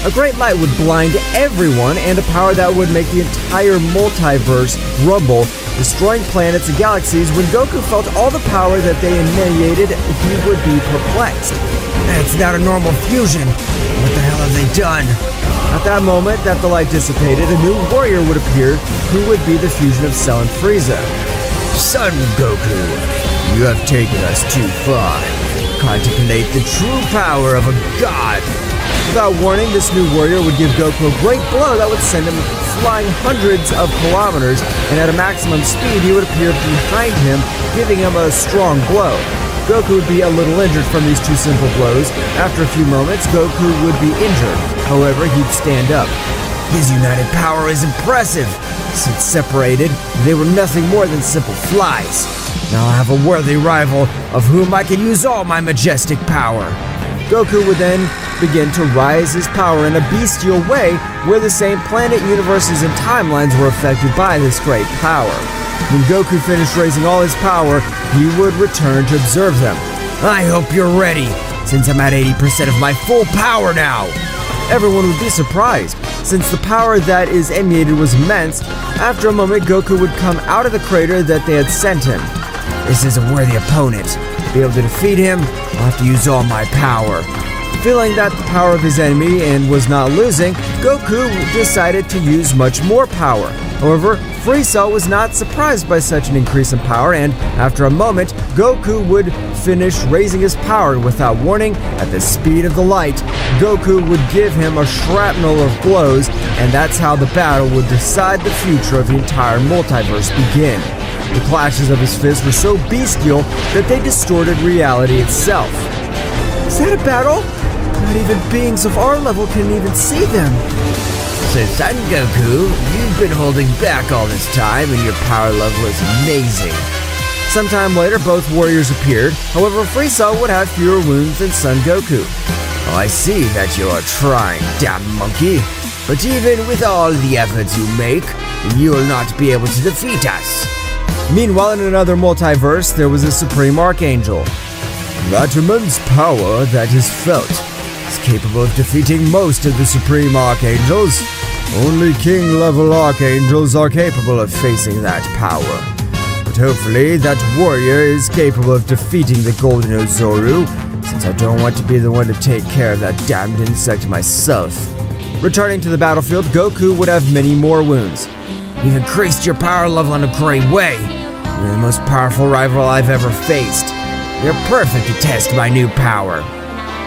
A great light would blind everyone, and a power that would make the entire multiverse rumble, destroying planets and galaxies. When Goku felt all the power that they emanated, he would be perplexed. That's not a normal fusion. What the hell have they done? At that moment that the light dissipated, a new warrior would appear, who would be the fusion of Cell and Frieza. Son Goku, you have taken us too far. Contemplate the true power of a god. Without warning, this new warrior would give Goku a great blow that would send him flying hundreds of kilometers, and at a maximum speed he would appear behind him, giving him a strong blow. Goku would be a little injured from these two simple blows. After a few moments, Goku would be injured. However, he'd stand up. His united power is impressive. Since separated, they were nothing more than simple flies. Now I have a worthy rival of whom I can use all my majestic power. Goku would then begin to rise his power in a bestial way, where the same planet, universes, and timelines were affected by this great power. When Goku finished raising all his power, he would return to observe them. I hope you're ready, since I'm at 80% of my full power now. everyone would be surprised, since the power that is emanated was immense. After a moment, Goku would come out of the crater that they had sent him. This is a worthy opponent. To be able to defeat him, I'll have to use all my power. Feeling that the power of his enemy and was not losing, Goku decided to use much more power. However, Frieza was not surprised by such an increase in power, and after a moment, Goku would finish raising his power without warning. At the speed of the light, Goku would give him a shrapnel of blows, and that's how the battle would decide the future of the entire multiverse begin. The clashes of his fists were so bestial that they distorted reality itself. Is that a battle? Not even beings of our level can even see them. So Son Goku, you've been holding back all this time and your power level is amazing. Sometime later, both warriors appeared. However, Frieza would have fewer wounds than Son Goku. Oh, I see that you're trying, damn monkey. But even with all the efforts you make, you'll not be able to defeat us. Meanwhile, in another multiverse, there was a Supreme Archangel. That immense power that is felt is capable of defeating most of the Supreme Archangels. Only King-level Archangels are capable of facing that power. But hopefully, that warrior is capable of defeating the Golden Ozoru, since I don't want to be the one to take care of that damned insect myself. Returning to the battlefield, Goku would have many more wounds. You've increased your power level in a great way. You're the most powerful rival I've ever faced. You're perfect to test my new power.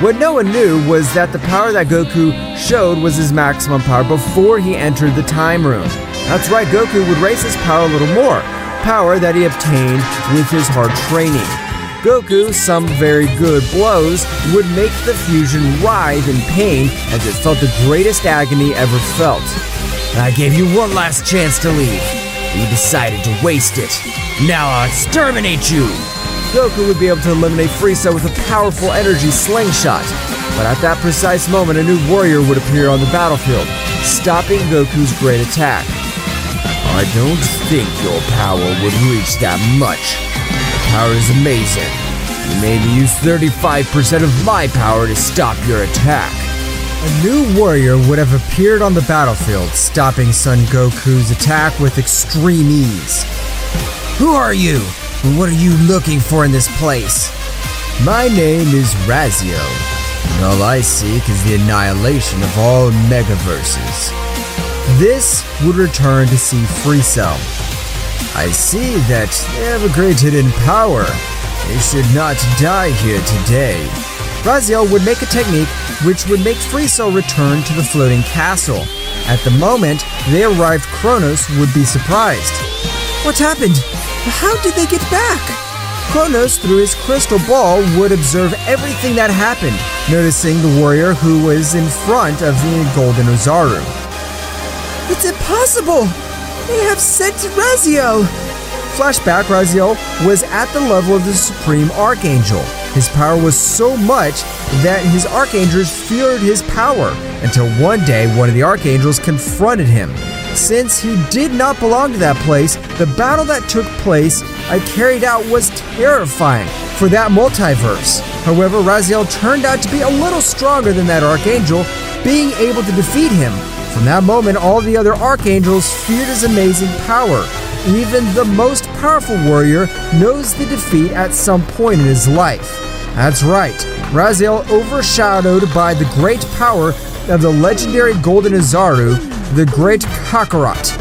What no one knew was that the power that Goku showed was his maximum power before he entered the time room. That's right, Goku would raise his power a little more, power that he obtained with his hard training. Goku, some very good blows, would make the fusion writhe in pain as it felt the greatest agony ever felt. I gave you one last chance to leave. You decided to waste it. Now I'll exterminate you! Goku would be able to eliminate Frieza with a powerful energy slingshot. But at that precise moment, a new warrior would appear on the battlefield, stopping Goku's great attack. I don't think your power would reach that much. The power is amazing. You made me use 35% of my power to stop your attack. A new warrior would have appeared on the battlefield, stopping Son Goku's attack with extreme ease. Who are you? And what are you looking for in this place? My name is Razio, and all I seek is the annihilation of all megaverses. This would return to see Frieza. I see that they have a great hidden power. They should not die here today. Razio would make a technique which would make Frieza return to the floating castle. At the moment they arrived, Kronos would be surprised. What happened? How did they get back? Kronos, through his crystal ball, would observe everything that happened, noticing the warrior who was in front of the Golden Ozaru. It's impossible! They have sent Razio! Flashback, Razio was at the level of the Supreme Archangel. His power was so much that his archangels feared his power, until one day one of the archangels confronted him. Since he did not belong to that place, the battle that took place I carried out was terrifying for that multiverse. However, Razio turned out to be a little stronger than that archangel, being able to defeat him. From that moment, all the other archangels feared his amazing power. Even the most powerful warrior knows the defeat at some point in his life. That's right, Razio, overshadowed by the great power of the legendary Golden Ozaru, the Great Kakarot.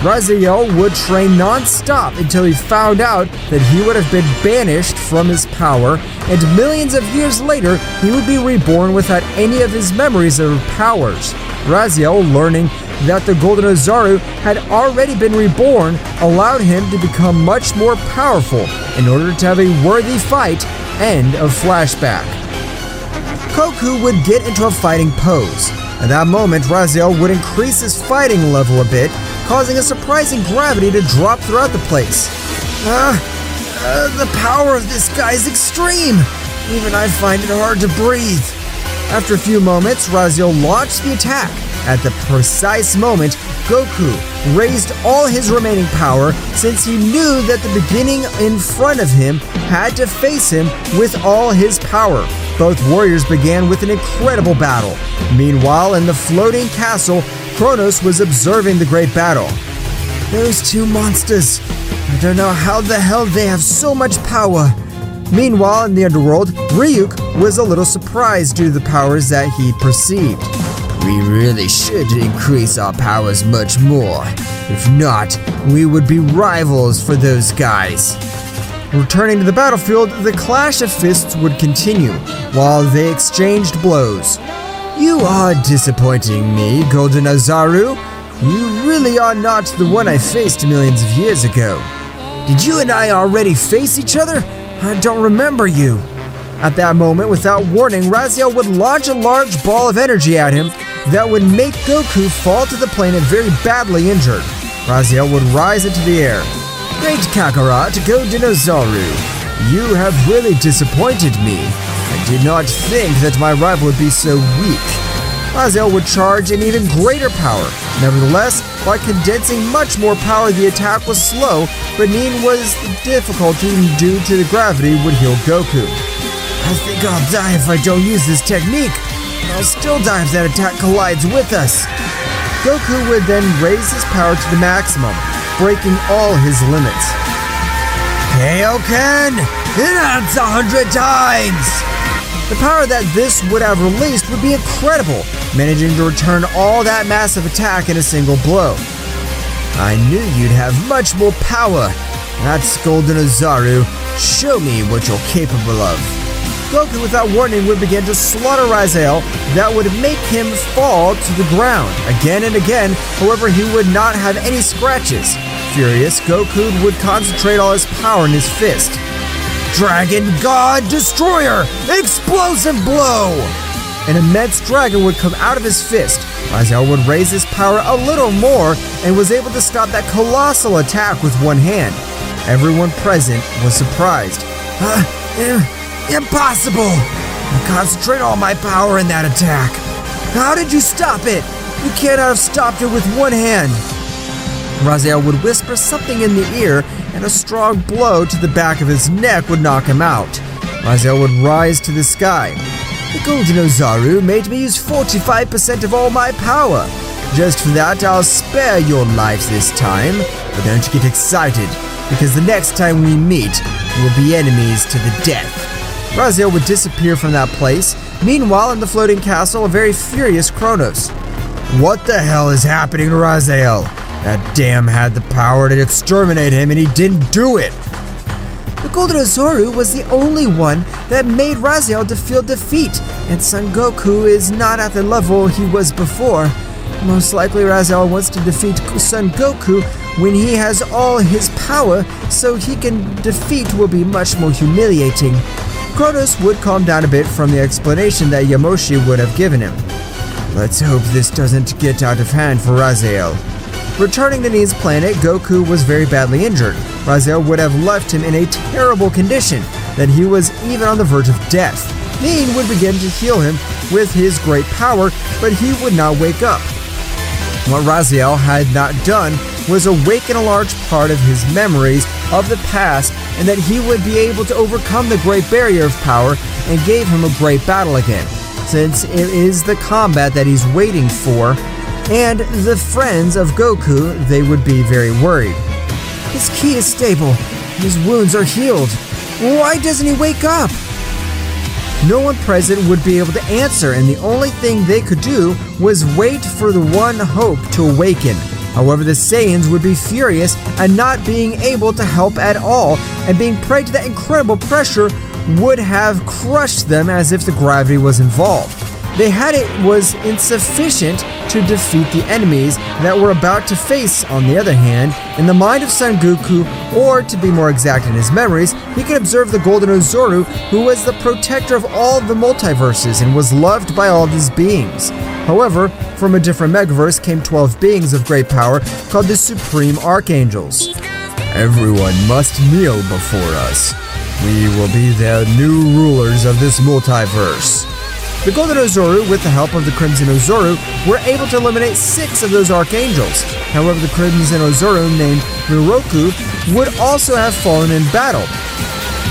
Razio would train non-stop until he found out that he would have been banished from his power, and millions of years later, he would be reborn without any of his memories or powers. Razio, learning that the Golden Ozaru had already been reborn, allowed him to become much more powerful in order to have a worthy fight. End of flashback. Goku would get into a fighting pose. At that moment, Razio would increase his fighting level a bit, causing a surprising gravity to drop throughout the place. The power of this guy is extreme! Even I find it hard to breathe. After a few moments, Razio launched the attack. At the precise moment, Goku raised all his remaining power, since he knew that the beginning in front of him had to face him with all his power. Both warriors began with an incredible battle. Meanwhile, in the floating castle, Kronos was observing the great battle. Those two monsters. I don't know how the hell they have so much power. Meanwhile, in the underworld, Ryuk was a little surprised due to the powers that he perceived. We really should increase our powers much more. If not, we would be rivals for those guys. Returning to the battlefield, the clash of fists would continue, while they exchanged blows. You are disappointing me, Golden Ozaru. You really are not the one I faced millions of years ago. Did you and I already face each other? I don't remember you. At that moment, without warning, Raziel would launch a large ball of energy at him that would make Goku fall to the planet very badly injured. Raziel would rise into the air. Great Kakarot, Golden Ozaru. You have really disappointed me. I did not think that my rival would be so weak. Raziel would charge in even greater power. Nevertheless, by condensing much more power, the attack was slow, but Nin was difficulty due to the gravity would heal Goku. I think I'll die if I don't use this technique. I'll still die if that attack collides with us. Goku would then raise his power to the maximum, breaking all his limits. Kaioken! Enhance 100 times! The power that this would have released would be incredible, managing to return all that massive attack in a single blow. I knew you'd have much more power. That's Golden Ozaru. Show me what you're capable of. Goku, without warning, would begin to slaughter Raziel that would make him fall to the ground again and again. However, he would not have any scratches. Furious, Goku would concentrate all his power in his fist. Dragon God Destroyer! Explosive blow! An immense dragon would come out of his fist. Raziel would raise his power a little more and was able to stop that colossal attack with one hand. Everyone present was surprised. Impossible! I concentrate all my power in that attack. How did you stop it? You cannot have stopped it with one hand. Raziel would whisper something in the ear, and a strong blow to the back of his neck would knock him out. Raziel would rise to the sky. The Golden Ozaru made me use 45% of all my power. Just for that, I'll spare your lives this time. But don't get excited, because the next time we meet, we'll be enemies to the death. Raziel would disappear from that place. Meanwhile, in the floating castle, a very furious Kronos. What the hell is happening to Raziel? That damn had the power to exterminate him and he didn't do it. The Golden Ozaru was the only one that made Raziel to feel defeat, and Son Goku is not at the level he was before. Most likely Raziel wants to defeat Son Goku when he has all his power, so he can defeat will be much more humiliating. Kronos would calm down a bit from the explanation that Yamoshi would have given him. Let's hope this doesn't get out of hand for Raziel. Returning to Nin's planet, Goku was very badly injured. Raziel would have left him in a terrible condition, that he was even on the verge of death. Nin would begin to heal him with his great power, but he would not wake up. What Raziel had not done was awaken a large part of his memories of the past, and that he would be able to overcome the Great Barrier of Power and gave him a great battle again, since it is the combat that he's waiting for, and the friends of Goku, they would be very worried. His ki is stable, his wounds are healed. Why doesn't he wake up? No one present would be able to answer, and the only thing they could do was wait for the one hope to awaken. However, the Saiyans would be furious at not being able to help at all, and being prey to that incredible pressure would have crushed them as if the gravity was involved. They had it was insufficient to defeat the enemies that were about to face. On the other hand, in the mind of Son Goku, or to be more exact in his memories, he could observe the Golden Ozaru, who was the protector of all the multiverses and was loved by all of his beings. However, from a different megaverse came 12 beings of great power called the Supreme Archangels. Everyone must kneel before us. We will be the new rulers of this multiverse. The Golden Ozaru, with the help of the Crimson Ozaru, were able to eliminate 6 of those archangels. However, the Crimson Ozaru, named Miroku, would also have fallen in battle.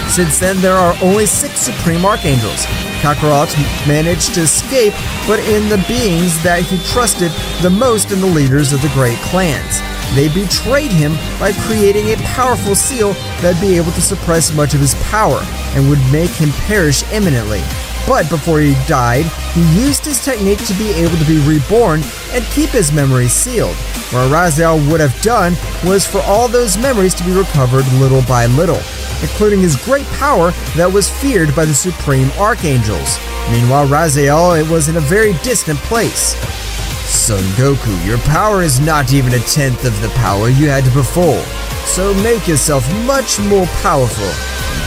Since then, there are only 6 Supreme Archangels. Kakarot managed to escape, but in the beings that he trusted the most in the leaders of the great clans. They betrayed him by creating a powerful seal that'd be able to suppress much of his power and would make him perish imminently. But before he died, he used his technique to be able to be reborn and keep his memories sealed. What Raziel would have done was for all those memories to be recovered little by little, including his great power that was feared by the Supreme Archangels. Meanwhile, Raziel, it was in a very distant place. Son Goku, your power is not even a tenth of the power you had before, so make yourself much more powerful.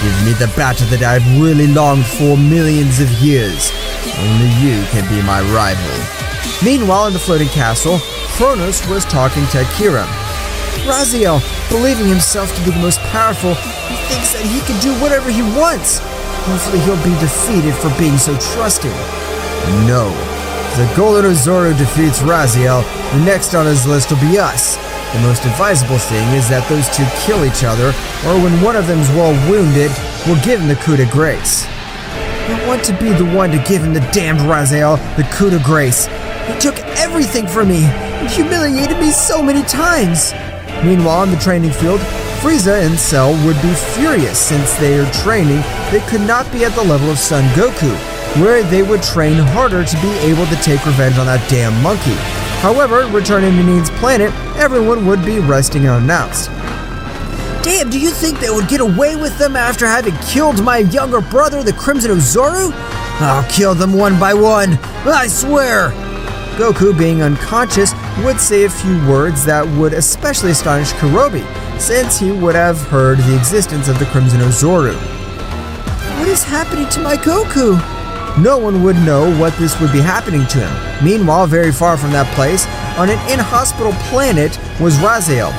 Give me the battle that I've really longed for millions of years. Only you can be my rival. Meanwhile, in the floating castle, Kronos was talking to Akira. Raziel, believing himself to be the most powerful, he thinks that he can do whatever he wants. Hopefully he'll be defeated for being so trusting. No. If the Golden Ozoru defeats Raziel, the next on his list will be us. The most advisable thing is that those two kill each other, or when one of them's well wounded, we'll give him the coup de grace. I want to be the one to give him the damned Raziel the coup de grace. He took everything from me and humiliated me so many times. Meanwhile, in the training field, Frieza and Cell would be furious since they are training. They could not be at the level of Son Goku, where they would train harder to be able to take revenge on that damn monkey. However, returning to Nin's planet, everyone would be resting unannounced. Damn, do you think they would get away with them after having killed my younger brother, the Crimson Ozoru? I'll kill them one by one, I swear! Goku, being unconscious, would say a few words that would especially astonish Kurobi, since he would have heard the existence of the Crimson Ozoru. What is happening to my Goku? No one would know what this would be happening to him. Meanwhile, very far from that place, on an inhospitable planet, was Raziel.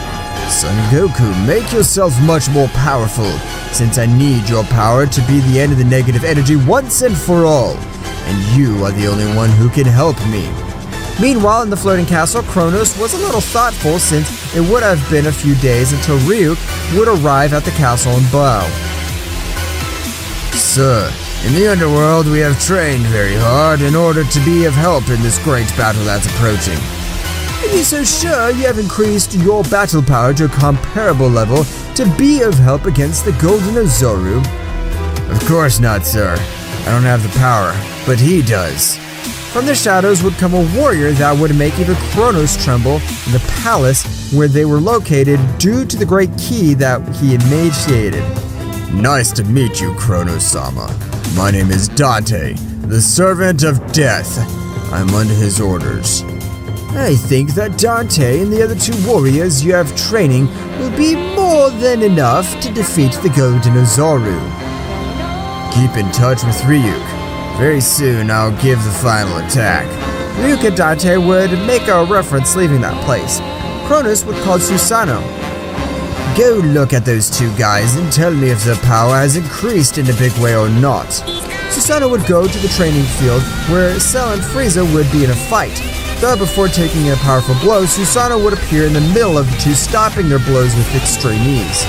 Son Goku, make yourself much more powerful, since I need your power to be the end of the negative energy once and for all. And you are the only one who can help me. Meanwhile, in the floating castle, Kronos was a little thoughtful since it would have been a few days until Ryuk would arrive at the castle in Bow. Sir, in the underworld, we have trained very hard in order to be of help in this great battle that's approaching. Are you so sure you have increased your battle power to a comparable level to be of help against the Golden Ozoru? Of course not, sir. I don't have the power, but he does. From the shadows would come a warrior that would make even Kronos tremble in the palace where they were located due to the great key that he emaciated. Nice to meet you, Kronos-sama. My name is Dante, the servant of death. I'm under his orders. I think that Dante and the other two warriors you have training will be more than enough to defeat the Golden Ozoru. Keep in touch with Ryuk. Very soon I'll give the final attack. Ryuk and Dante would make a reference leaving that place. Kronos would call Susanoo. Go look at those two guys and tell me if their power has increased in a big way or not. Susanoo would go to the training field where Cell and Frieza would be in a fight. Though before taking a powerful blow, Susanoo would appear in the middle of the two, stopping their blows with extreme ease.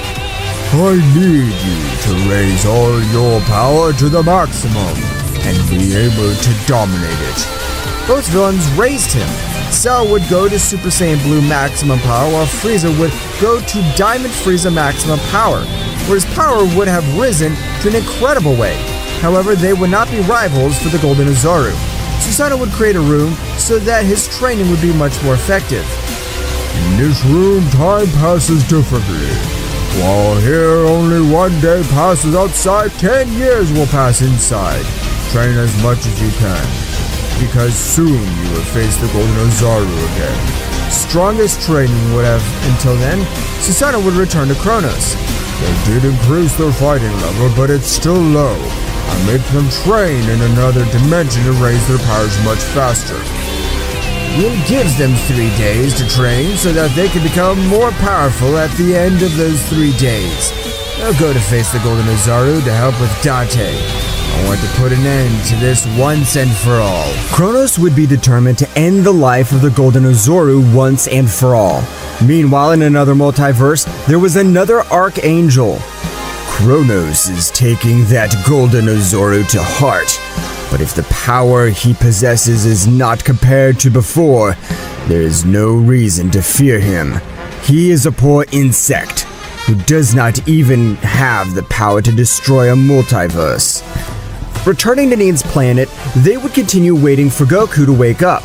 I need you to raise all your power to the maximum and be able to dominate it. Both villains raised him. Cell would go to Super Saiyan Blue maximum power, while Frieza would go to Diamond Frieza maximum power, where his power would have risen to an incredible way. However, they would not be rivals for the Golden Ozoru. Susanoo would create a room so that his training would be much more effective. In this room, time passes differently. While here only one day passes outside, 10 years will pass inside. Train as much as you can, because soon you will face the Golden Ozoru again. Strongest training would have until then. Susanoo would return to Kronos. They did increase their fighting level, but it's still low. I make them train in another dimension to raise their powers much faster. We'll give them 3 days to train so that they can become more powerful at the end of those 3 days. They'll go to face the Golden Ozoru to help with Dante. I want to put an end to this once and for all. Kronos would be determined to end the life of the Golden Ozoru once and for all. Meanwhile, in another multiverse, there was another Archangel. Kronos is taking that Golden Ozoru to heart. But if the power he possesses is not compared to before, there is no reason to fear him. He is a poor insect who does not even have the power to destroy a multiverse. Returning to Neen's planet, they would continue waiting for Goku to wake up.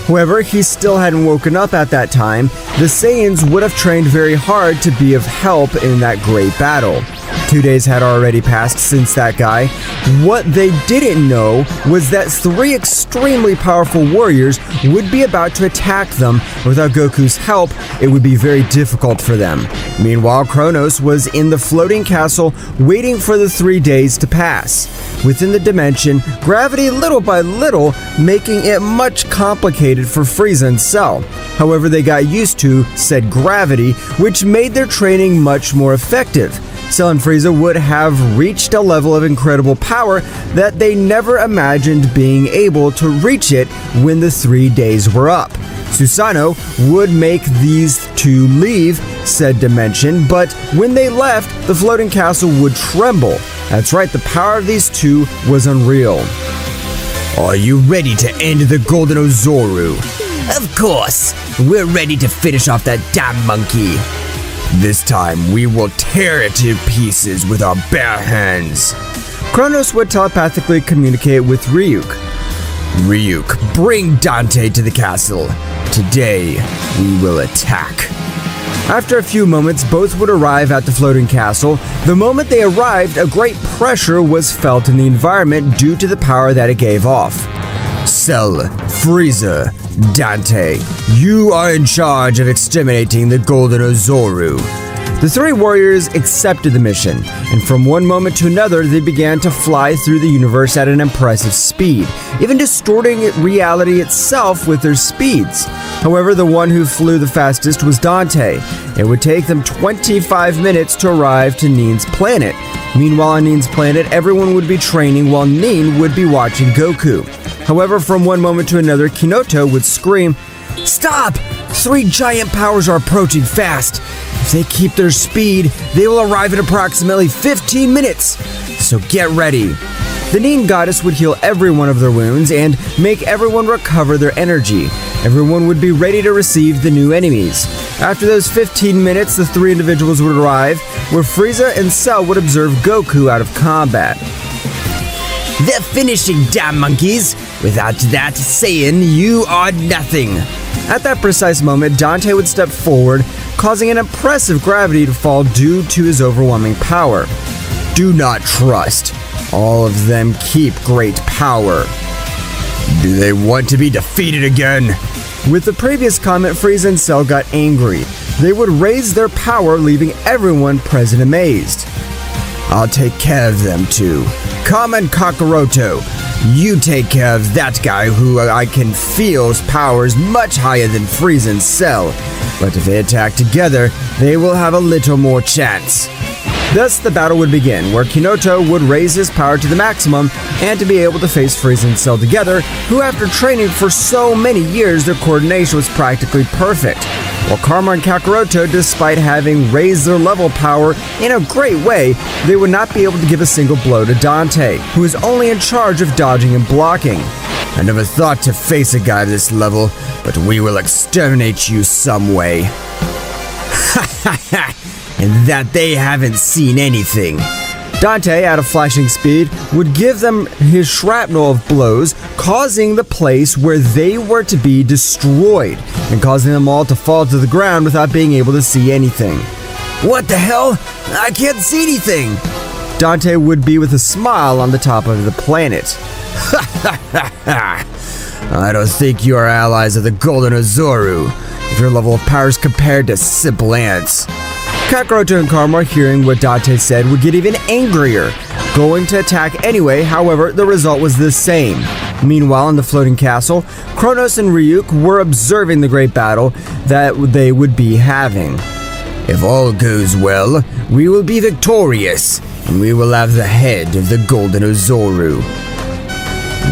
However, he still hadn't woken up at that time. The Saiyans would have trained very hard to be of help in that great battle. 2 days had already passed since that guy. What they didn't know was that 3 extremely powerful warriors would be about to attack them. Without Goku's help, it would be very difficult for them. Meanwhile, Kronos was in the floating castle waiting for the 3 days to pass. Within the dimension, gravity little by little making it much complicated for Frieza and Cell. However, they got used to said gravity, which made their training much more effective. Cell and Frieza would have reached a level of incredible power that they never imagined being able to reach it when the 3 days were up. Susanoo would make these two leave said dimension, but when they left, the floating castle would tremble. That's right, the power of these two was unreal. Are you ready to end the Golden Ozoru? Of course, we're ready to finish off that damn monkey. This time, we will tear it to pieces with our bare hands. Kronos would telepathically communicate with Ryuk. Ryuk, bring Dante to the castle. Today, we will attack. After a few moments, both would arrive at the floating castle. The moment they arrived, a great pressure was felt in the environment due to the power that it gave off. Cell, Frieza, Dante, you are in charge of exterminating the Golden Ozoru. The 3 warriors accepted the mission, and from one moment to another, they began to fly through the universe at an impressive speed, even distorting reality itself with their speeds. However, the one who flew the fastest was Dante. It would take them 25 minutes to arrive to Neen's planet. Meanwhile, on Neen's planet, everyone would be training while Neen would be watching Goku. However, from one moment to another, Kinoto would scream, "Stop! 3 giant powers are approaching fast. If they keep their speed, they will arrive in approximately 15 minutes. So get ready." The Neen goddess would heal every one of their wounds and make everyone recover their energy. Everyone would be ready to receive the new enemies. After those 15 minutes, the 3 individuals would arrive, where Frieza and Cell would observe Goku out of combat. "They're finishing, damn monkeys! Without that Saiyan, you are nothing!" At that precise moment, Dante would step forward, causing an impressive gravity to fall due to his overwhelming power. Do not trust. All of them keep great power. Do they want to be defeated again? With the previous comment, Frieza and Cell got angry. They would raise their power, leaving everyone present amazed. I'll take care of them too. Come and Kakaroto. You take care of that guy who I can feel's powers much higher than Frieza and Cell. But if they attack together, they will have a little more chance. Thus, the battle would begin, where Kinoto would raise his power to the maximum and to be able to face Frieza and Cell together, who after training for so many years, their coordination was practically perfect. While Karma and Kakaroto, despite having raised their level power in a great way, they would not be able to give a single blow to Dante, who is only in charge of dodging and blocking. I never thought to face a guy this level, but we will exterminate you some way. Ha ha ha! And that they haven't seen anything. Dante, at a flashing speed, would give them his shrapnel of blows, causing the place where they were to be destroyed, and causing them all to fall to the ground without being able to see anything. What the hell? I can't see anything! Dante would be with a smile on the top of the planet. Ha ha ha ha! I don't think you are allies of the Golden Ozoru, if your level of power is compared to simple ants. Kakaroto and Karma, hearing what Dante said, would get even angrier, going to attack anyway. However, the result was the same. Meanwhile, in the floating castle, Kronos and Ryuk were observing the great battle that they would be having. If all goes well, we will be victorious, and we will have the head of the Golden Ozoru.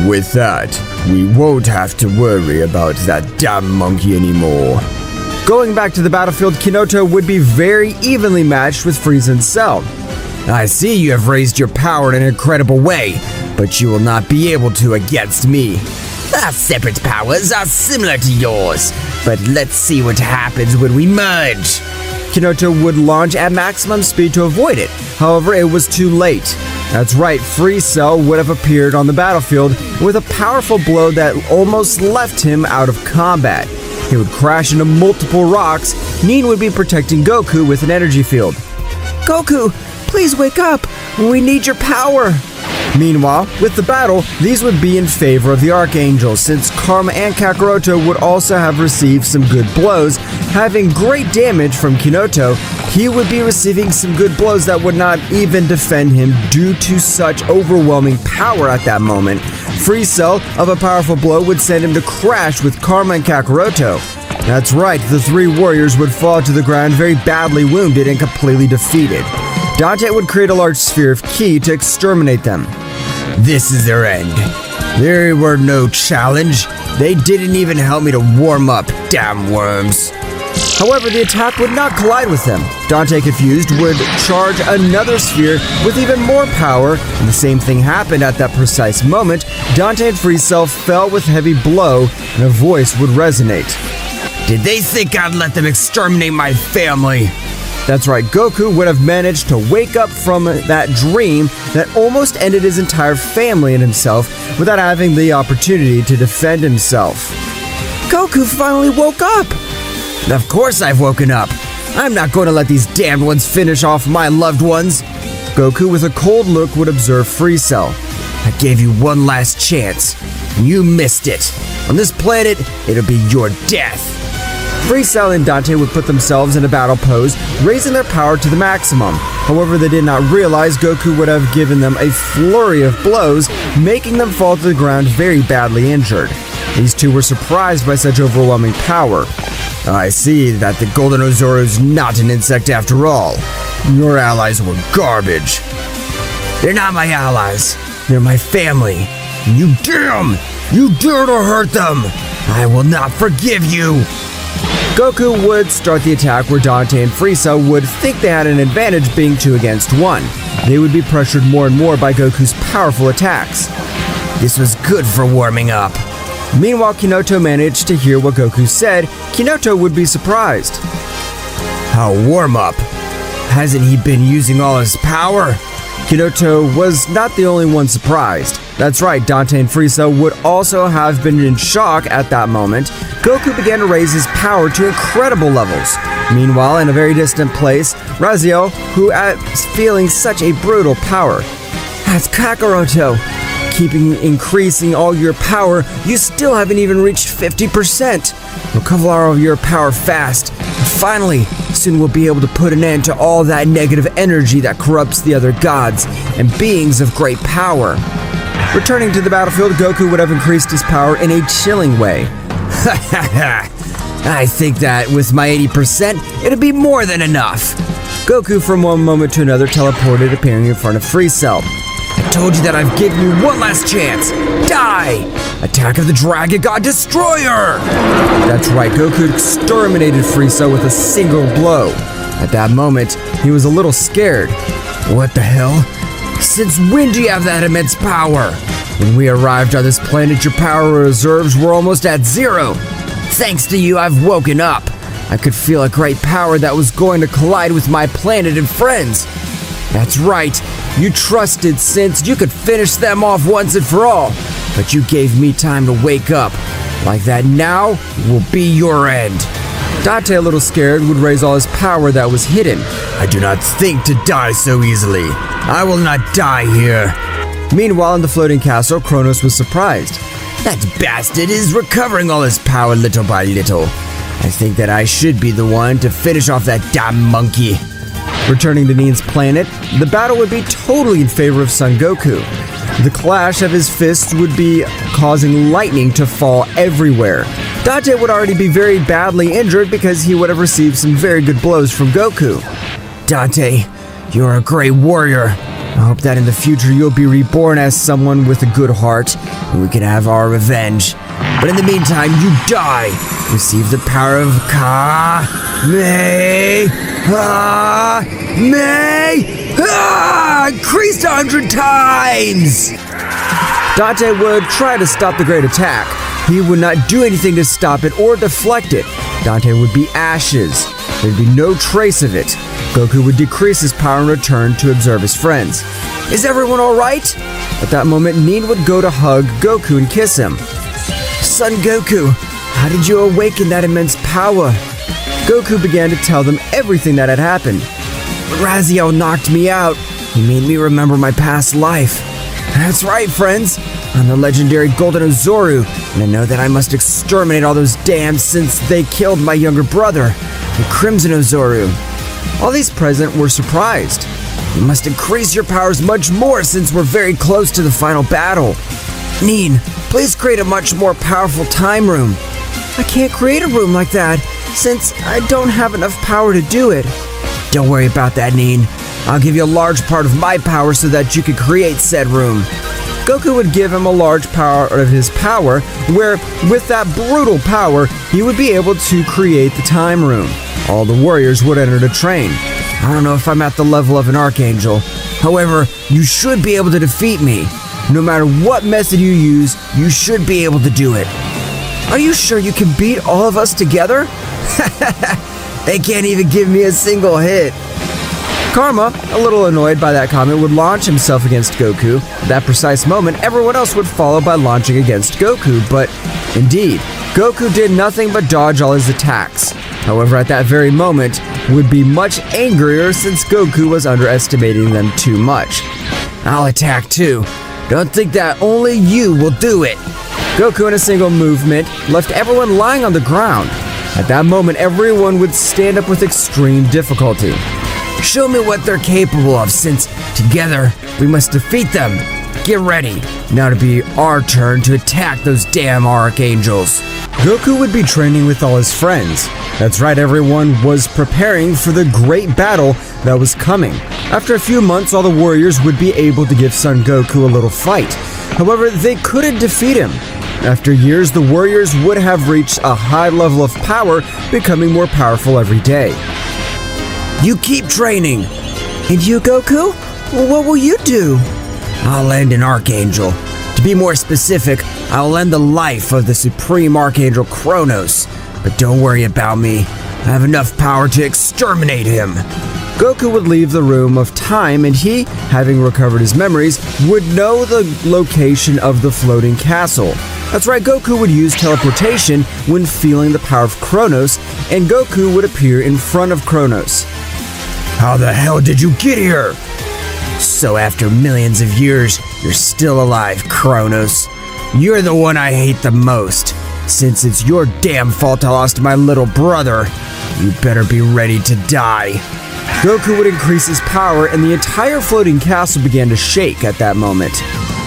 With that, we won't have to worry about that damn monkey anymore. Going back to the battlefield, Kinoto would be very evenly matched with Frieza and Cell. I see you have raised your power in an incredible way. but you will not be able to against me. Our separate powers are similar to yours, but let's see what happens when we merge. Kinoto would launch at maximum speed to avoid it. However, it was too late. That's right, Free Cell would have appeared on the battlefield with a powerful blow that almost left him out of combat. He would crash into multiple rocks. Nin would be protecting Goku with an energy field. Goku, please wake up. We need your power. Meanwhile, with the battle, these would be in favor of the Archangel, since Karma and Kakaroto would also have received some good blows. Having great damage from Kinoto, he would be receiving some good blows that would not even defend him due to such overwhelming power at that moment. Free Cell of a powerful blow would send him to crash with Karma and Kakaroto. That's right, the three warriors would fall to the ground very badly wounded and completely defeated. Dante would create a large sphere of ki to exterminate them. This is their end. There were no challenge. They didn't even help me to warm up, damn worms. However, the attack would not collide with them. Dante, confused, would charge another sphere with even more power, and the same thing happened at that precise moment. Dante and Free Cell fell with a heavy blow, and a voice would resonate. Did they think I'd let them exterminate my family? That's right, Goku would have managed to wake up from that dream that almost ended his entire family and himself without having the opportunity to defend himself. Goku finally woke up! Of course I've woken up. I'm not going to let these damned ones finish off my loved ones. Goku with a cold look would observe Free Cell. I gave you one last chance, and you missed it. On this planet, it'll be your death. Free Cell and Dante would put themselves in a battle pose, raising their power to the maximum. However, they did not realize Goku would have given them a flurry of blows, making them fall to the ground very badly injured. These two were surprised by such overwhelming power. I see that the Golden Ozoru's not an insect after all. Your allies were garbage. They're not my allies. They're my family. You dare to hurt them! I will not forgive you! Goku would start the attack where Dante and Free Cell would think they had an advantage being 2 against 1. They would be pressured more and more by Goku's powerful attacks. This was good for warming up. Meanwhile, Kinoto managed to hear what Goku said. Kinoto would be surprised. How warm up? Hasn't he been using all his power? Kinoto was not the only one surprised. That's right, Dante and Free Cell would also have been in shock at that moment. Goku began to raise his power to incredible levels. Meanwhile, in a very distant place, Raziel, who was feeling such a brutal power. That's Kakaroto. Keeping increasing all your power, you still haven't even reached 50%. Recover all of your power fast. And finally, soon we'll be able to put an end to all that negative energy that corrupts the other gods and beings of great power. Returning to the battlefield, Goku would have increased his power in a chilling way. I think that with my 80%, it'll be more than enough. Goku, from one moment to another, teleported, appearing in front of Free Cell. I told you that I've given you one last chance. Die! Attack of the Dragon God Destroyer! That's right, Goku exterminated Free Cell with a single blow. At that moment, he was a little scared. What the hell? Since when do you have that immense power? When we arrived on this planet, your power reserves were almost at 0. Thanks to you, I've woken up. I could feel a great power that was going to collide with my planet and friends. That's right, you trusted since you could finish them off once and for all. But you gave me time to wake up. Like that now will be your end. Dante, a little scared, would raise all his power that was hidden. I do not think to die so easily. I will not die here. Meanwhile, in the floating castle, Kronos was surprised. That bastard is recovering all his power little by little. I think that I should be the one to finish off that damn monkey. Returning to Nin's planet, the battle would be totally in favor of Son Goku. The clash of his fists would be causing lightning to fall everywhere. Dante would already be very badly injured because he would have received some very good blows from Goku. Dante, you're a great warrior. I hope that in the future you'll be reborn as someone with a good heart, and we can have our revenge. But in the meantime, you die. Receive the power of increased 100 times! Dante would try to stop the great attack. He would not do anything to stop it or deflect it. Dante would be ashes. There'd be no trace of it. Goku would decrease his power and return to observe his friends. Is everyone alright? At that moment, Nin would go to hug Goku and kiss him. Son Goku, how did you awaken that immense power? Goku began to tell them everything that had happened. Raziel knocked me out. He made me remember my past life. That's right, friends. I'm the legendary Golden Ozoru, and I know that I must exterminate all those dams since they killed my younger brother, the Crimson Ozoru. All these present were surprised. You must increase your powers much more since we're very close to the final battle. Nin, please create a much more powerful time room. I can't create a room like that since I don't have enough power to do it. Don't worry about that, Nin. I'll give you a large part of my power so that you can create said room. Goku would give him a large part of his power, where, with that brutal power, he would be able to create the time room. All the warriors would enter to train. I don't know if I'm at the level of an Archangel. However, you should be able to defeat me. No matter what method you use, you should be able to do it. Are you sure you can beat all of us together? They can't even give me a single hit. Karma, a little annoyed by that comment, would launch himself against Goku. At that precise moment, everyone else would follow by launching against Goku, but indeed, Goku did nothing but dodge all his attacks. However, at that very moment, would be much angrier since Goku was underestimating them too much. I'll attack too. Don't think that only you will do it. Goku in a single movement left everyone lying on the ground. At that moment, everyone would stand up with extreme difficulty. Show me what they're capable of, since together we must defeat them. Get ready. Now to be our turn to attack those damn Archangels. Goku would be training with all his friends. That's right, everyone was preparing for the great battle that was coming. After a few months, all the warriors would be able to give Son Goku a little fight. However, they couldn't defeat him. After years, the warriors would have reached a high level of power, becoming more powerful every day. You keep training. And you, Goku? What will you do? I'll end an Archangel. To be more specific, I'll end the life of the Supreme Archangel Kronos. But don't worry about me. I have enough power to exterminate him. Goku would leave the room of time, and he, having recovered his memories, would know the location of the floating castle. That's right, Goku would use teleportation when feeling the power of Kronos, and Goku would appear in front of Kronos. How the hell did you get here? So after millions of years, you're still alive, Kronos. You're the one I hate the most. Since it's your damn fault I lost my little brother, you better be ready to die. Goku would increase his power, and the entire floating castle began to shake at that moment.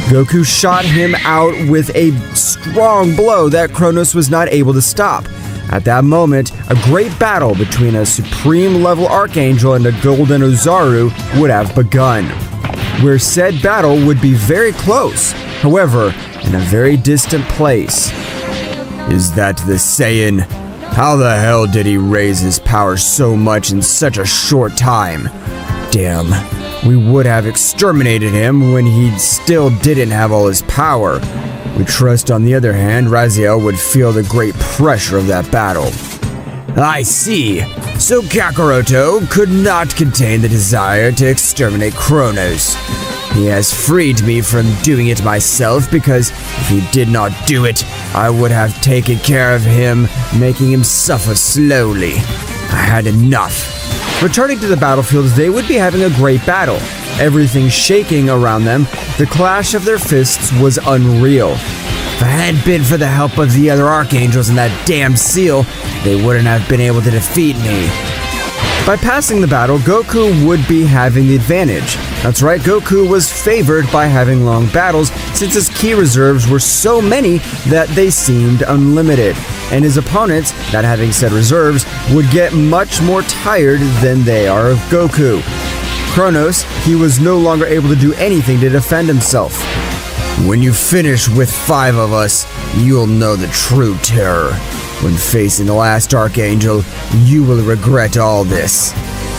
Goku shot him out with a strong blow that Kronos was not able to stop. At that moment, a great battle between a supreme level Archangel and a Golden Ozoru would have begun, where said battle would be very close, however, in a very distant place. Is that the Saiyan? How the hell did he raise his power so much in such a short time? Damn, we would have exterminated him when he still didn't have all his power. We trust, on the other hand, Raziel would feel the great pressure of that battle. I see. So Kakaroto could not contain the desire to exterminate Kronos. He has freed me from doing it myself, because if he did not do it, I would have taken care of him, making him suffer slowly. I had enough. Returning to the battlefield, they would be having a great battle. Everything shaking around them, the clash of their fists was unreal. If it hadn't been for the help of the other Archangels and that damn seal, they wouldn't have been able to defeat me. By passing the battle, Goku would be having the advantage. That's right, Goku was favored by having long battles since his ki reserves were so many that they seemed unlimited, and his opponents, not having said reserves, would get much more tired than they are of Goku. Kronos, he was no longer able to do anything to defend himself. When you finish with 5 of us, you'll know the true terror. When facing the last Archangel, you will regret all this.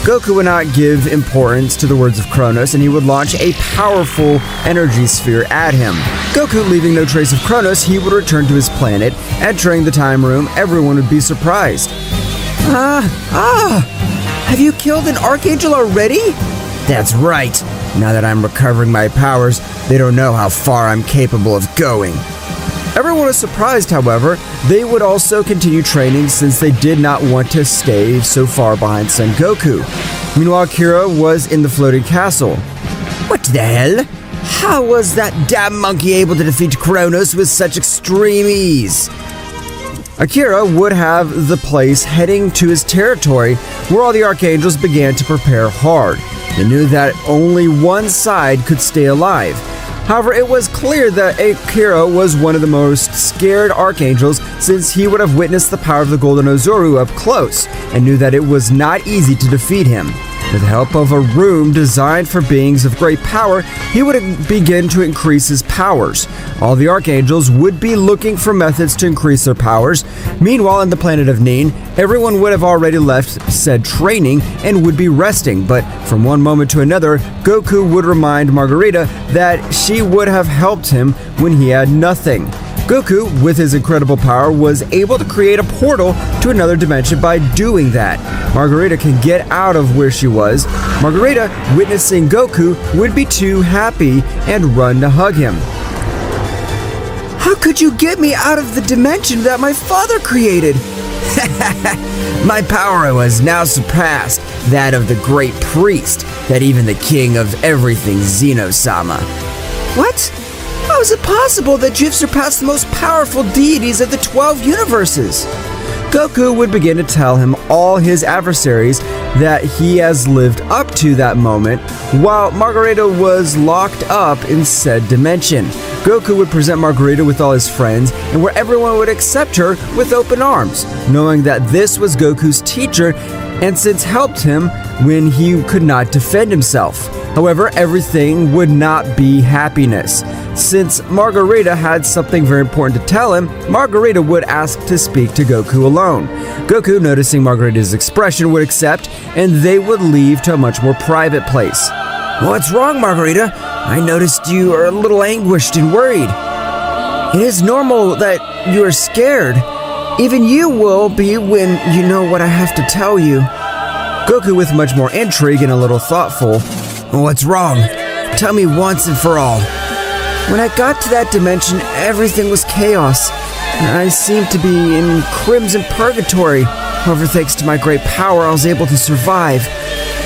Goku would not give importance to the words of Kronos, and he would launch a powerful energy sphere at him. Goku leaving no trace of Kronos, he would return to his planet. Entering the time room, everyone would be surprised. Have you killed an Archangel already? That's right. Now that I'm recovering my powers, they don't know how far I'm capable of going. Everyone was surprised, however. They would also continue training since they did not want to stay so far behind Son Goku. Meanwhile, Kira was in the floating castle. What the hell? How was that damn monkey able to defeat Kronos with such extreme ease? Akira would have the place heading to his territory, where all the Archangels began to prepare hard. They knew that only one side could stay alive. However, it was clear that Akira was one of the most scared Archangels, since he would have witnessed the power of the Golden Ozoru up close, and knew that it was not easy to defeat him. With the help of a room designed for beings of great power, he would begin to increase his powers. All the Archangels would be looking for methods to increase their powers. Meanwhile, on the planet of Nin, everyone would have already left said training and would be resting, but from one moment to another, Goku would remind Margarita that she would have helped him when he had nothing. Goku, with his incredible power, was able to create a portal to another dimension by doing that. Margarita can get out of where she was. Margarita, witnessing Goku, would be too happy and run to hug him. How could you get me out of the dimension that my father created? My power was now surpassed that of the great priest, that even the king of everything, Zeno-sama. What? How is it possible that you've surpassed the most powerful deities of the 12 universes? Goku would begin to tell him all his adversaries that he has lived up to that moment, while Margarita was locked up in said dimension. Goku would present Margarita with all his friends, and where everyone would accept her with open arms, knowing that this was Goku's teacher and since helped him when he could not defend himself. However, everything would not be happiness. Since Margarita had something very important to tell him, Margarita would ask to speak to Goku alone. Goku, noticing Margarita's expression, would accept, and they would leave to a much more private place. What's wrong, Margarita? I noticed you are a little anguished and worried. It is normal that you are scared. Even you will be when you know what I have to tell you. Goku, with much more intrigue and a little thoughtful. What's wrong? Tell me once and for all. When I got to that dimension, everything was chaos, and I seemed to be in crimson purgatory. However, thanks to my great power, I was able to survive.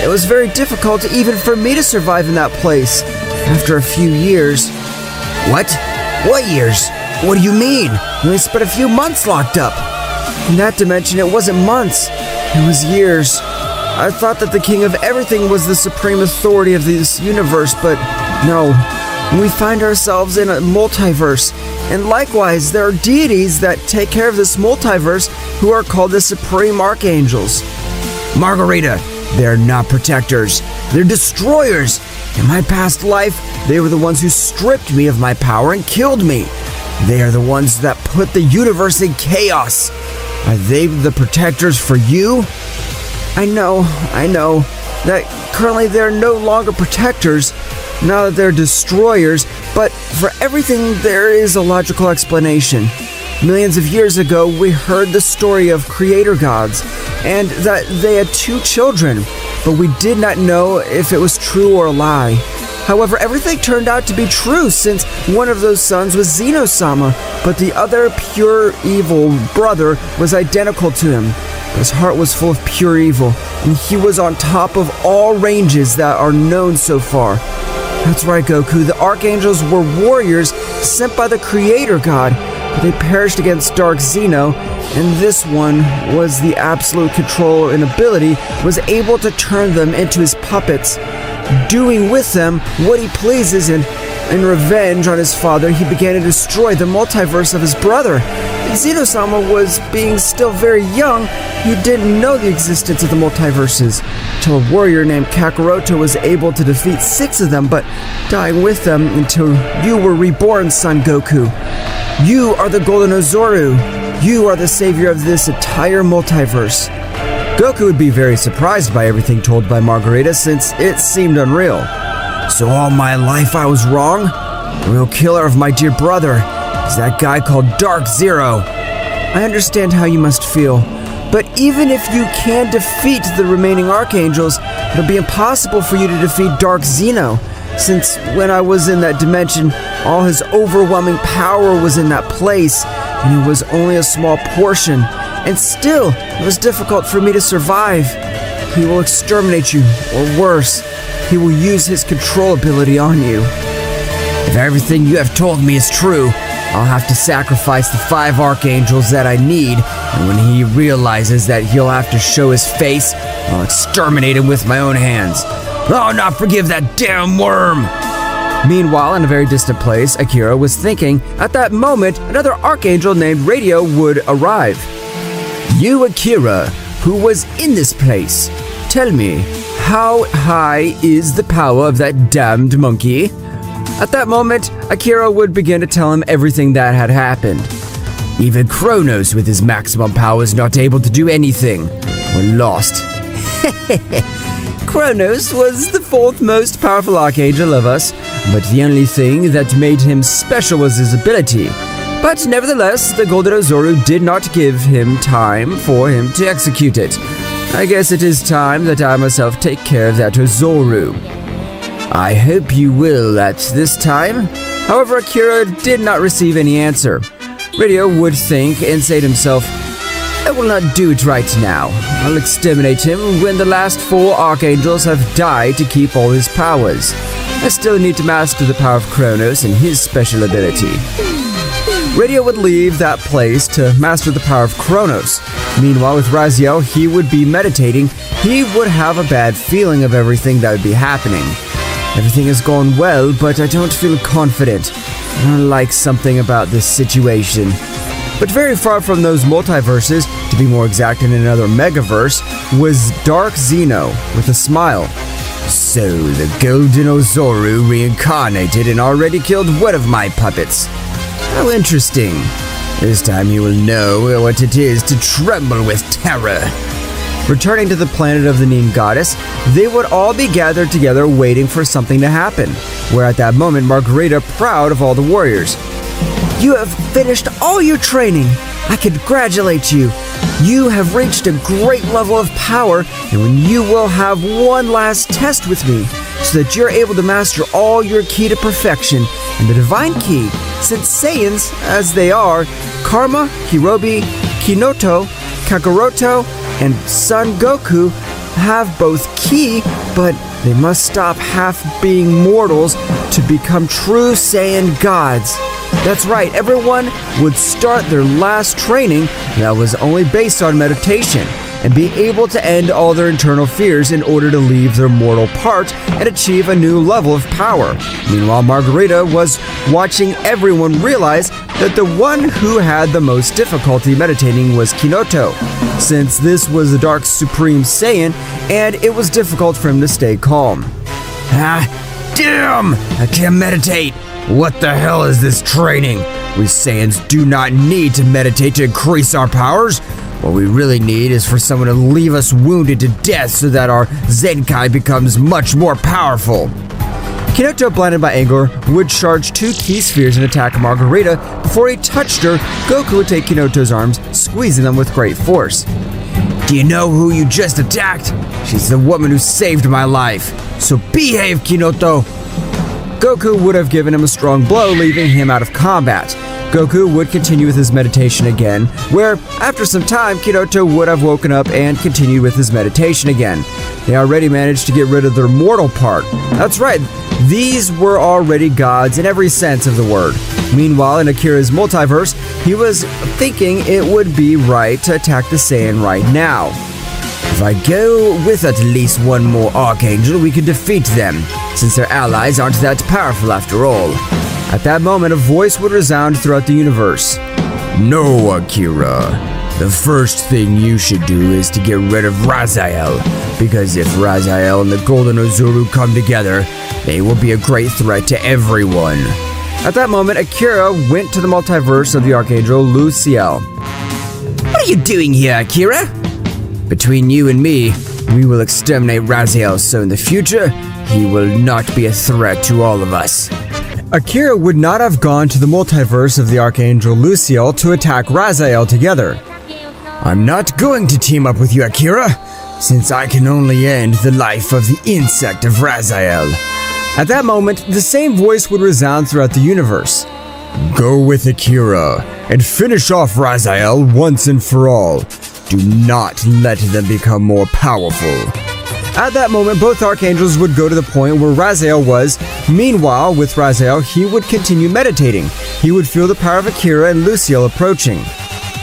It was very difficult even for me to survive in that place. After a few years... What? What years? What do you mean? You only spent a few months locked up. In that dimension, it wasn't months. It was years. I thought that the king of everything was the supreme authority of this universe, but no. We find ourselves in a multiverse, and likewise, there are deities that take care of this multiverse who are called the Supreme Archangels. Margarita, they're not protectors, they're destroyers. In my past life, they were the ones who stripped me of my power and killed me. They are the ones that put the universe in chaos. Are they the protectors for you? I know, that currently they're no longer protectors, now that they're destroyers, but for everything there is a logical explanation. Millions of years ago, we heard the story of creator gods, and that they had 2 children, but we did not know if it was true or a lie. However, everything turned out to be true, since one of those sons was Zeno-sama, but the other pure evil brother was identical to him. His heart was full of pure evil, and he was on top of all ranges that are known so far. That's right, Goku, the Archangels were warriors sent by the Creator God, but they perished against Dark Zeno, and this one was the absolute control and ability, was able to turn them into his puppets, doing with them what he pleases, and in revenge on his father, he began to destroy the multiverse of his brother. Zeno-sama was being still very young. He didn't know the existence of the multiverses, until a warrior named Kakaroto was able to defeat 6 of them, but dying with them until you were reborn, Son Goku. You are the Golden Ozoru. You are the savior of this entire multiverse. Goku would be very surprised by everything told by Margarita since it seemed unreal. So all my life I was wrong? The real killer of my dear brother is that guy called Dark Zero. I understand how you must feel, but even if you can defeat the remaining Archangels, it'll be impossible for you to defeat Dark Zeno, since when I was in that dimension, all his overwhelming power was in that place, and it was only a small portion, and still, it was difficult for me to survive. He will exterminate you, or worse, he will use his control ability on you. If everything you have told me is true, I'll have to sacrifice the 5 Archangels that I need, and when he realizes that he'll have to show his face, I'll exterminate him with my own hands. I'll not forgive that damn worm! Meanwhile, in a very distant place, Akira was thinking, at that moment, another Archangel named Radio would arrive. You, Akira, who was in this place, tell me, how high is the power of that damned monkey? At that moment, Akira would begin to tell him everything that had happened. Even Kronos with his maximum power is not able to do anything. We're lost. Kronos was the 4th most powerful Archangel of us, but the only thing that made him special was his ability. But nevertheless, the Golden Ozoru did not give him time for him to execute it. I guess it is time that I myself take care of that Ozoru. I hope you will at this time. However, Akira did not receive any answer. Radio would think and say to himself, I will not do it right now. I'll exterminate him when the last 4 Archangels have died to keep all his powers. I still need to master the power of Kronos and his special ability. Radio would leave that place to master the power of Kronos. Meanwhile, with Raziel, he would be meditating. He would have a bad feeling of everything that would be happening. Everything has gone well, but I don't feel confident. I don't like something about this situation. But very far from those multiverses, to be more exact in another megaverse, was Dark Zeno with a smile. So the Golden Ozoru reincarnated and already killed one of my puppets. How interesting. This time you will know what it is to tremble with terror. Returning to the planet of the Nin Goddess, they would all be gathered together waiting for something to happen, where at that moment Margarita, proud of all the warriors. You have finished all your training. I congratulate you. You have reached a great level of power, and when you will have one last test with me, so that you're able to master all your ki to perfection, and the divine ki, since Saiyans, as they are, Karma, Hirobi, Kinoto, Kakaroto, and Son Goku have both ki, but they must stop half being mortals to become true Saiyan gods. That's right, everyone would start their last training that was only based on meditation and be able to end all their internal fears in order to leave their mortal part and achieve a new level of power. Meanwhile, Margarita was watching everyone realize that the one who had the most difficulty meditating was Kinoto, since this was the Dark Supreme Saiyan and it was difficult for him to stay calm. Damn! I can't meditate! What the hell is this training? We Saiyans do not need to meditate to increase our powers. What we really need is for someone to leave us wounded to death so that our Zenkai becomes much more powerful. Kinoto, blinded by anger, would charge 2 ki spheres and attack Margarita. Before he touched her, Goku would take Kinoto's arms, squeezing them with great force. Do you know who you just attacked? She's the woman who saved my life. So behave, Kinoto! Goku would have given him a strong blow, leaving him out of combat. Goku would continue with his meditation again, where, after some time, Kinoto would have woken up and continued with his meditation again. They already managed to get rid of their mortal part. That's right, these were already gods in every sense of the word. Meanwhile, in Akira's multiverse, he was thinking it would be right to attack the Saiyan right now. If I go with at least one more Archangel, we can defeat them, since their allies aren't that powerful after all. At that moment, a voice would resound throughout the universe. No, Akira. The first thing you should do is to get rid of Raziel, because if Raziel and the Golden Ozoru come together, they will be a great threat to everyone. At that moment, Akira went to the multiverse of the Archangel Luciel. What are you doing here, Akira? Between you and me, we will exterminate Raziel, so in the future, he will not be a threat to all of us. Akira would not have gone to the multiverse of the Archangel Luciel to attack Raziel together. I'm not going to team up with you, Akira, since I can only end the life of the insect of Raziel. At that moment, the same voice would resound throughout the universe. Go with Akira and finish off Raziel once and for all. Do not let them become more powerful. At that moment, both archangels would go to the point where Raziel was. Meanwhile, with Raziel, he would continue meditating. He would feel the power of Akira and Luciel approaching.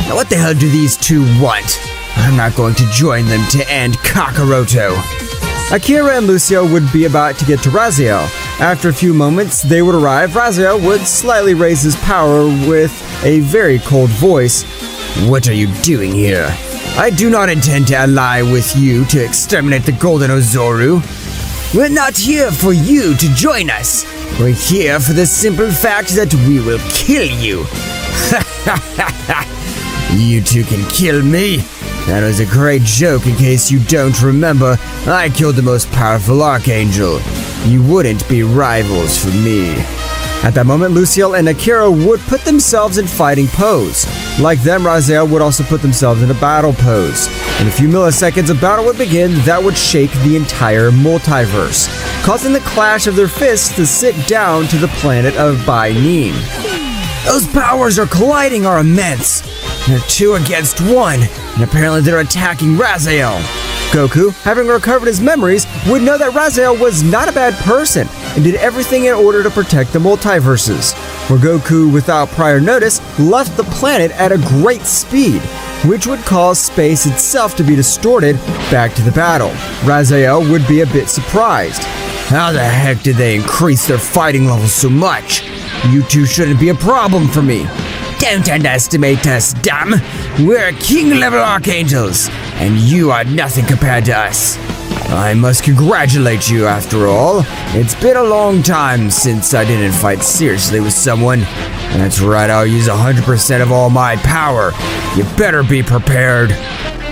Now what the hell do these two want? I'm not going to join them to end Kakaroto. Akira and Luciel would be about to get to Raziel. After a few moments, they would arrive. Raziel would slightly raise his power with a very cold voice. What are you doing here? I do not intend to ally with you to exterminate the Golden Ozoru. We're not here for you to join us. We're here for the simple fact that we will kill you. You two can kill me. That was a great joke in case you don't remember. I killed the most powerful Archangel. You wouldn't be rivals for me. At that moment, Luciel and Akira would put themselves in fighting pose. Like them, Raziel would also put themselves in a battle pose. In a few milliseconds, a battle would begin that would shake the entire multiverse, causing the clash of their fists to sit down to the planet of Bai Nin. Those powers are colliding are immense. They're 2 against 1, and apparently they're attacking Raziel. Goku, having recovered his memories, would know that Raziel was not a bad person and did everything in order to protect the multiverses. Where Goku, without prior notice, left the planet at a great speed, which would cause space itself to be distorted back to the battle. Raziel would be a bit surprised. How the heck did they increase their fighting levels so much? You two shouldn't be a problem for me. Don't underestimate us, dumb. We're king-level archangels, and you are nothing compared to us. I must congratulate you, after all. It's been a long time since I didn't fight seriously with someone. That's right, I'll use 100% of all my power. You better be prepared.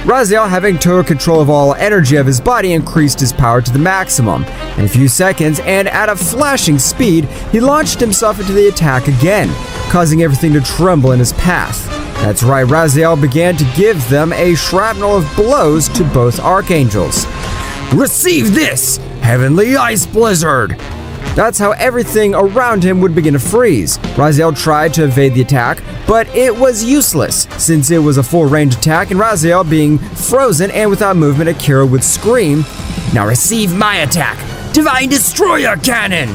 Raziel, having total control of all energy of his body, increased his power to the maximum. In a few seconds, and at a flashing speed, he launched himself into the attack again, causing everything to tremble in his path. That's right, Raziel began to give them a shrapnel of blows to both archangels. Receive this, Heavenly Ice Blizzard! That's how everything around him would begin to freeze. Raziel tried to evade the attack, but it was useless, since it was a full-range attack, and Raziel being frozen and without movement, Akira would scream, "Now receive my attack, Divine Destroyer Cannon!"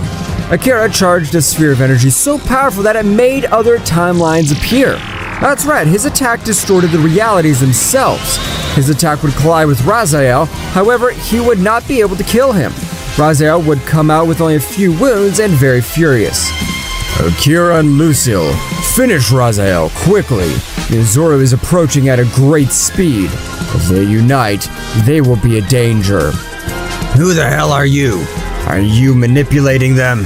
Akira charged a sphere of energy so powerful that it made other timelines appear. That's right, his attack distorted the realities themselves. His attack would collide with Raziel, however, he would not be able to kill him. Raziel would come out with only a few wounds and very furious. Akira and Luciel, finish Raziel quickly. The Ozoru is approaching at a great speed. If they unite, they will be a danger. Who the hell are you? Are you manipulating them?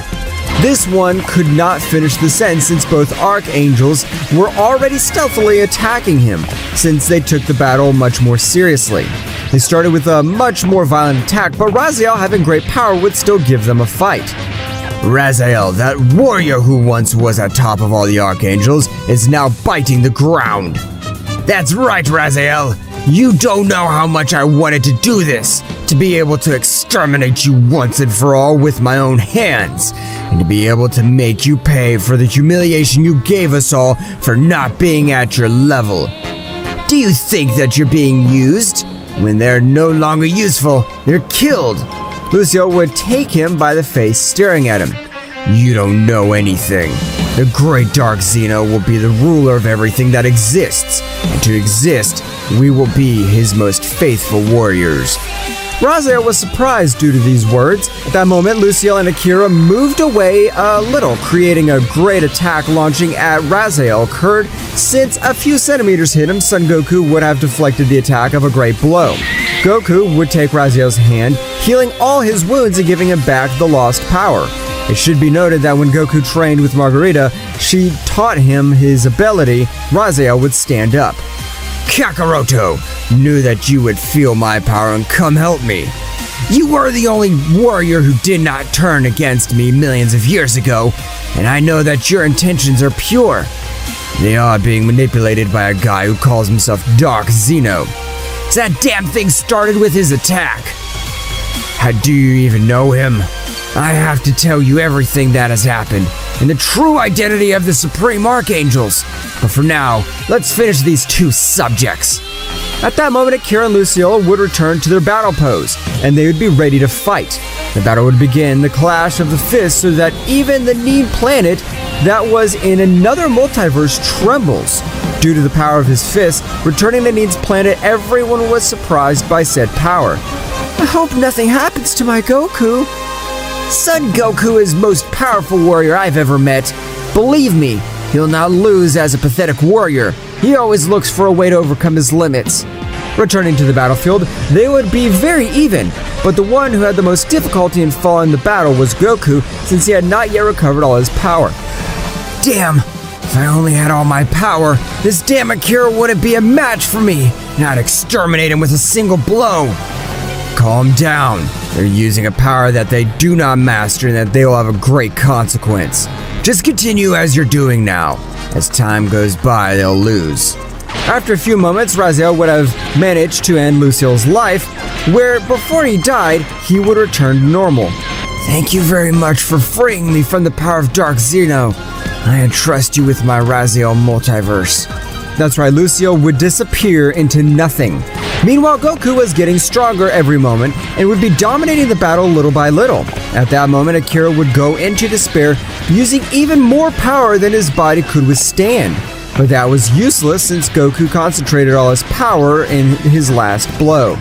This one could not finish the sentence since both archangels were already stealthily attacking him, since they took the battle much more seriously. They started with a much more violent attack, but Raziel, having great power, would still give them a fight. Raziel, that warrior who once was at top of all the archangels, is now biting the ground. That's right, Raziel. You don't know how much I wanted to do this, to be able to exterminate you once and for all with my own hands, and to be able to make you pay for the humiliation you gave us all for not being at your level. Do you think that you're being used? When they're no longer useful, they're killed. Luciel would take him by the face, staring at him. You don't know anything. The great Dark Xeno will be the ruler of everything that exists, and to exist, we will be his most faithful warriors. Raziel was surprised due to these words. At that moment, Luciel and Akira moved away a little, creating a great attack launching at Raziel occurred. Since a few centimeters hit him, Son Goku would have deflected the attack of a great blow. Goku would take Raziel's hand, healing all his wounds and giving him back the lost power. It should be noted that when Goku trained with Margarita, she taught him his ability. Raziel would stand up. Kakaroto knew that you would feel my power and come help me. You were the only warrior who did not turn against me millions of years ago, and I know that your intentions are pure. They are being manipulated by a guy who calls himself Dark Zeno. That damn thing started with his attack. How do you even know him? I have to tell you everything that has happened and the true identity of the Supreme Archangels. But for now, let's finish these two subjects. At that moment, Akira and Lucille would return to their battle pose, and they would be ready to fight. The battle would begin, the clash of the fists, so that even the Need planet that was in another multiverse trembles. Due to the power of his fist, returning to Need's planet, everyone was surprised by said power. I hope nothing happens to my Goku. Son Goku is the most powerful warrior I've ever met. Believe me, he'll not lose as a pathetic warrior. He always looks for a way to overcome his limits. Returning to the battlefield, they would be very even, but the one who had the most difficulty in following the battle was Goku, since he had not yet recovered all his power. Damn, if I only had all my power, this damn Akira wouldn't be a match for me, and I'd exterminate him with a single blow. Calm down. They're using a power that they do not master and that they will have a great consequence. Just continue as you're doing now. As time goes by, they'll lose. After a few moments, Raziel would have managed to end Lucille's life, where before he died, he would return to normal. Thank you very much for freeing me from the power of Dark Zeno. I entrust you with my Raziel multiverse. That's right, Lucille would disappear into nothing. Meanwhile, Goku was getting stronger every moment and would be dominating the battle little by little. At that moment, Akira would go into despair, using even more power than his body could withstand. But that was useless since Goku concentrated all his power in his last blow.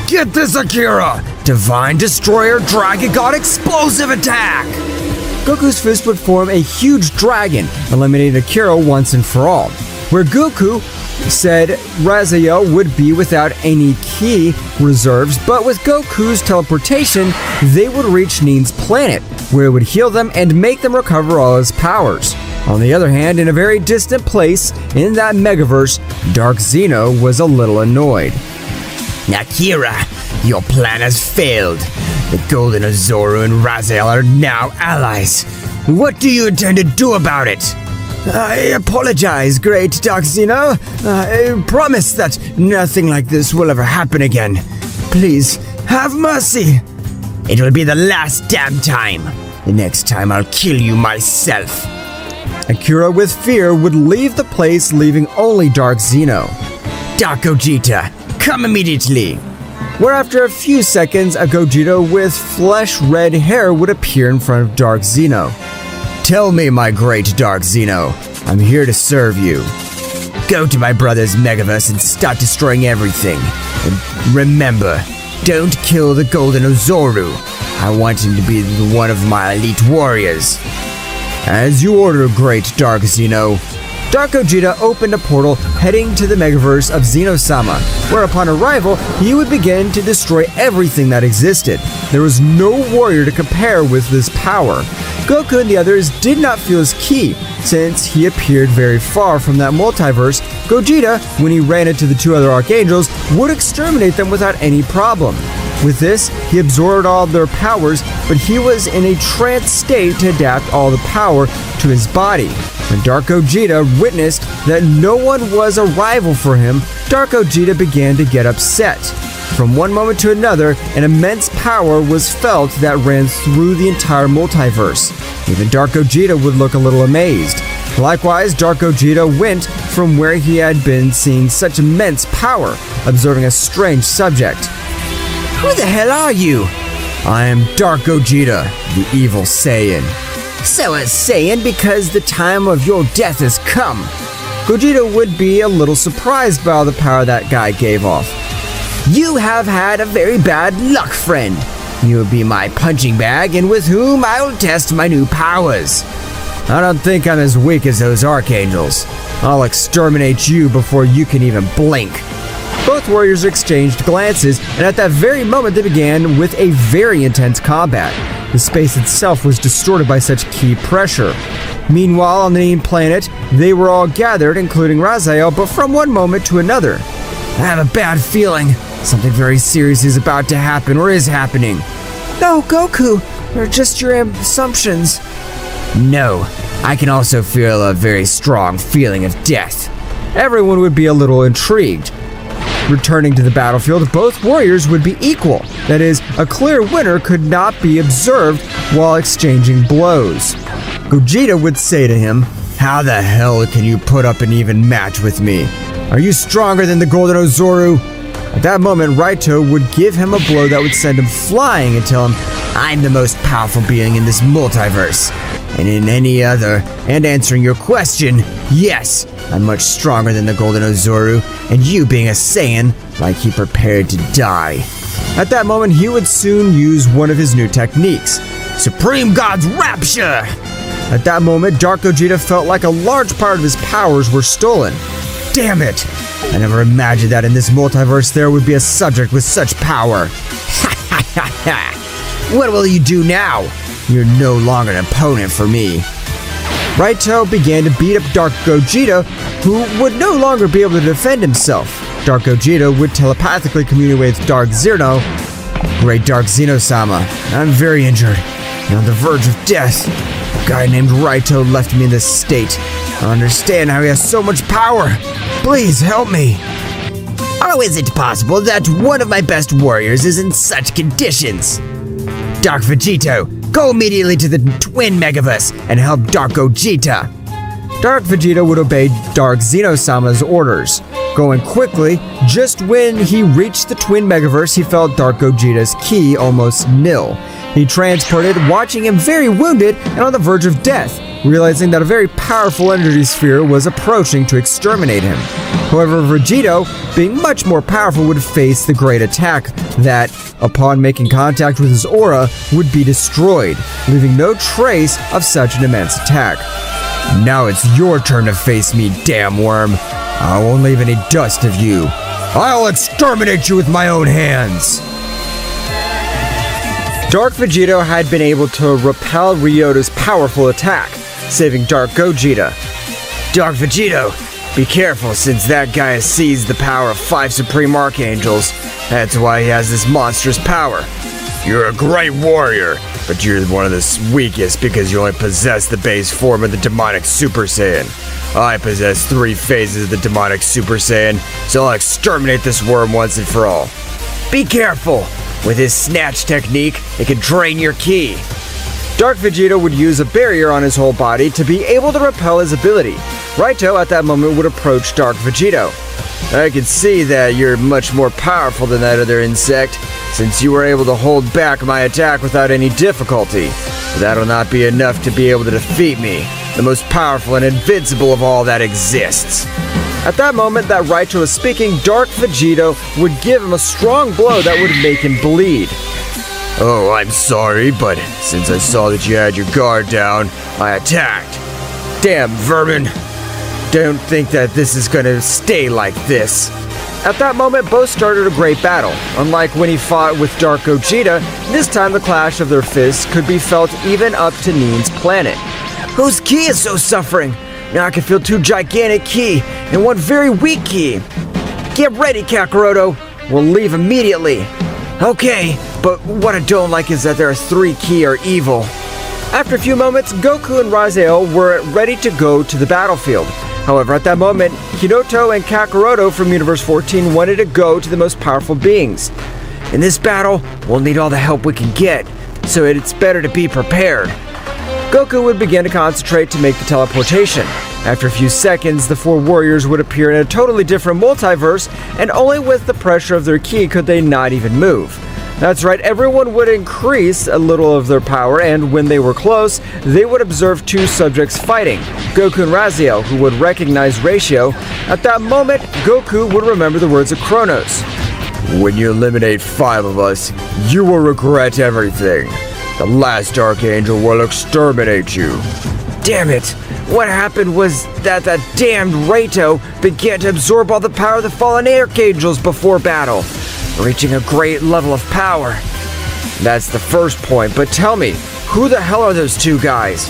Get this, Akira! Divine Destroyer Dragon God Explosive Attack! Goku's fist would form a huge dragon, eliminating Akira once and for all. Where Goku said Raziel would be without any ki reserves, but with Goku's teleportation, they would reach Need's planet, where it would heal them and make them recover all his powers. On the other hand, in a very distant place in that megaverse, Dark Zeno was a little annoyed. Akira, your plan has failed. The Golden Azoru and Raziel are now allies. What do you intend to do about it? I apologize, great Dark Zeno. I promise that nothing like this will ever happen again. Please, have mercy. It will be the last damn time. The next time I'll kill you myself. Akira, with fear, would leave the place, leaving only Dark Zeno. Dark Gogeta, come immediately. Where after a few seconds, a Gogeta with flesh-red hair would appear in front of Dark Zeno. Tell me, my great Dark Zeno, I'm here to serve you. Go to my brother's Megaverse and start destroying everything. And remember, don't kill the Golden Azoru. I want him to be one of my elite warriors. As you order, great Dark Zeno. Dark Gogeta opened a portal heading to the Megaverse of Zeno-sama, where upon arrival, he would begin to destroy everything that existed. There was no warrior to compare with this power. Goku and the others did not feel his ki, since he appeared very far from that multiverse. Gogeta, when he ran into the two other Archangels, would exterminate them without any problem. With this, he absorbed all of their powers, but he was in a trance state to adapt all the power to his body. When Dark Gogeta witnessed that no one was a rival for him, Dark Gogeta began to get upset. From one moment to another, an immense power was felt that ran through the entire multiverse. Even Dark Gogeta would look a little amazed. Likewise, Dark Gogeta went from where he had been seeing such immense power, observing a strange subject. Who the hell are you? I am Dark Gogeta, the evil Saiyan. So a Saiyan because the time of your death has come. Gogeta would be a little surprised by all the power that guy gave off. You have had a very bad luck, friend. You will be my punching bag and with whom I will test my new powers. I don't think I'm as weak as those Archangels. I'll exterminate you before you can even blink. Both warriors exchanged glances, and at that very moment they began with a very intense combat. The space itself was distorted by such ki pressure. Meanwhile, on the Need planet, they were all gathered, including Raziel, but from one moment to another, I have a bad feeling. Something very serious is about to happen or is happening. No, Goku, they're just your assumptions. No, I can also feel a very strong feeling of death. Everyone would be a little intrigued. Returning to the battlefield, both warriors would be equal. That is, a clear winner could not be observed while exchanging blows. Gogeta would say to him, "How the hell can you put up an even match with me? Are you stronger than the Golden Ozoru?" At that moment, Raito would give him a blow that would send him flying and tell him, "I'm the most powerful being in this multiverse. And in any other, and answering your question, yes, I'm much stronger than the Golden Ozoru, and you being a Saiyan, like he prepared to die." At that moment, he would soon use one of his new techniques, Supreme God's Rapture! At that moment, Dark Gogeta felt like a large part of his powers were stolen. Damn it! I never imagined that in this multiverse there would be a subject with such power. Ha ha ha ha! What will you do now? You're no longer an opponent for me. Raito began to beat up Dark Gogeta, who would no longer be able to defend himself. Dark Gogeta would telepathically communicate with Dark Zeno. Great Dark Zeno-sama, I'm very injured and on the verge of death. A guy named Raito left me in this state. I don't understand how he has so much power. Please help me. How is it possible that one of my best warriors is in such conditions? Dark Vegito, go immediately to the Twin Megaverse and help Dark Gogeta. Dark Vegeta would obey Dark Zeno-sama's orders. Going quickly, just when he reached the Twin Megaverse, he felt Dark Gogeta's ki almost nil. He transported, watching him very wounded and on the verge of death, realizing that a very powerful energy sphere was approaching to exterminate him. However, Vegito, being much more powerful, would face the great attack that, upon making contact with his aura, would be destroyed, leaving no trace of such an immense attack. Now it's your turn to face me, damn worm. I won't leave any dust of you. I'll exterminate you with my own hands. Dark Vegito had been able to repel Ryota's powerful attack, saving Dark Gogeta. Dark Vegito, be careful since that guy has seized the power of 5 Supreme Archangels. That's why he has this monstrous power. You're a great warrior, but you're one of the weakest because you only possess the base form of the demonic Super Saiyan. I possess 3 phases of the demonic Super Saiyan, so I'll exterminate this worm once and for all. Be careful! With his snatch technique, it can drain your ki. Dark Vegeta would use a barrier on his whole body to be able to repel his ability. Raito at that moment would approach Dark Vegito. I can see that you're much more powerful than that other insect, since you were able to hold back my attack without any difficulty. But that'll not be enough to be able to defeat me, the most powerful and invincible of all that exists. At that moment that Raito was speaking, Dark Vegito would give him a strong blow that would make him bleed. Oh, I'm sorry, but since I saw that you had your guard down, I attacked. Damn vermin. Don't think that this is gonna stay like this. At that moment, both started a great battle. Unlike when he fought with Dark Gogeta, this time the clash of their fists could be felt even up to Neen's planet. Whose ki is so suffering? Now I can feel 2 gigantic ki and 1 very weak ki. Get ready, Kakaroto. We'll leave immediately. Okay, but what I don't like is that there are 3 ki are evil. After a few moments, Goku and Raziel were ready to go to the battlefield. However, at that moment, Hinoto and Kakaroto from Universe 14 wanted to go to the most powerful beings. In this battle, we'll need all the help we can get, so it's better to be prepared. Goku would begin to concentrate to make the teleportation. After a few seconds, the 4 warriors would appear in a totally different multiverse, and only with the pressure of their ki could they not even move. That's right, everyone would increase a little of their power, and when they were close, they would observe 2 subjects fighting, Goku and Raziel, who would recognize Ratio. At that moment, Goku would remember the words of Kronos. When you eliminate 5 of us, you will regret everything. The last Archangel will exterminate you. Damn it! What happened was that damned Raito began to absorb all the power of the fallen Archangels before battle, reaching a great level of power. That's the first point, but tell me, who the hell are those 2 guys?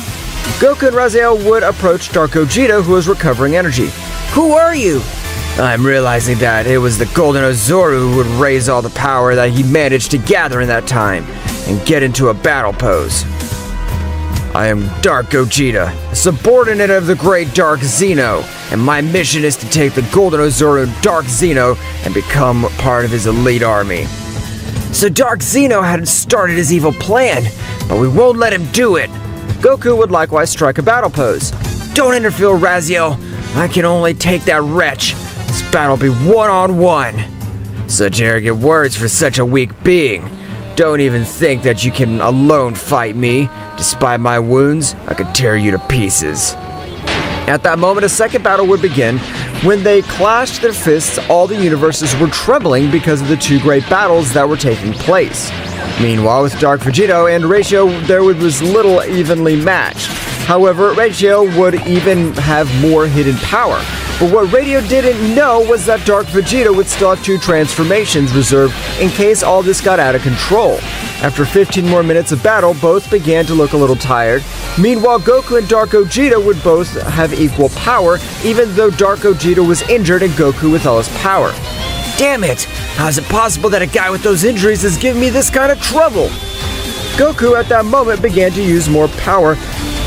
Goku and Raziel would approach Dark Gogeta, who was recovering energy. "Who are you?" "I'm realizing that it was the Golden Ozoru who would raise all the power that he managed to gather in that time and get into a battle pose. I am Dark Gogeta, a subordinate of the great Dark Zeno, and my mission is to take the Golden Ozoru Dark Zeno and become part of his elite army." "So Dark Zeno had started his evil plan, but we won't let him do it." Goku would likewise strike a battle pose. "Don't interfere, Raziel. I can only take that wretch. This battle will be one-on-one." "Such arrogant words for such a weak being. Don't even think that you can alone fight me. Despite my wounds, I could tear you to pieces." At that moment, a second battle would begin. When they clashed their fists, all the universes were trembling because of the two great battles that were taking place. Meanwhile, with Dark Vegito and Ratio, there was little evenly matched. However, Ratio would even have more hidden power. But what Radio didn't know was that Dark Vegeta would still have two transformations reserved in case all this got out of control. After 15 more minutes of battle, both began to look a little tired. Meanwhile, Goku and Dark Gogeta would both have equal power, even though Dark Gogeta was injured and Goku with all his power. "Damn it! How is it possible that a guy with those injuries is giving me this kind of trouble?" Goku at that moment began to use more power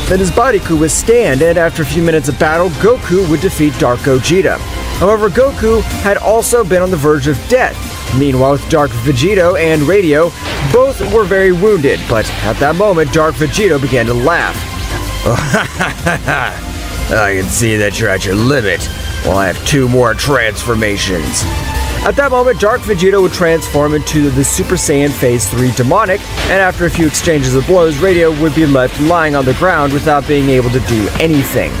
than his body could withstand, and after a few minutes of battle, Goku would defeat Dark Gogeta. However, Goku had also been on the verge of death. Meanwhile, with Dark Vegito and Radio, both were very wounded, but at that moment, Dark Vegito began to laugh. "I can see that you're at your limit. Well, I have two more transformations." At that moment, Dark Vegeta would transform into the Super Saiyan Phase 3 Demonic, and after a few exchanges of blows, Radio would be left lying on the ground without being able to do anything.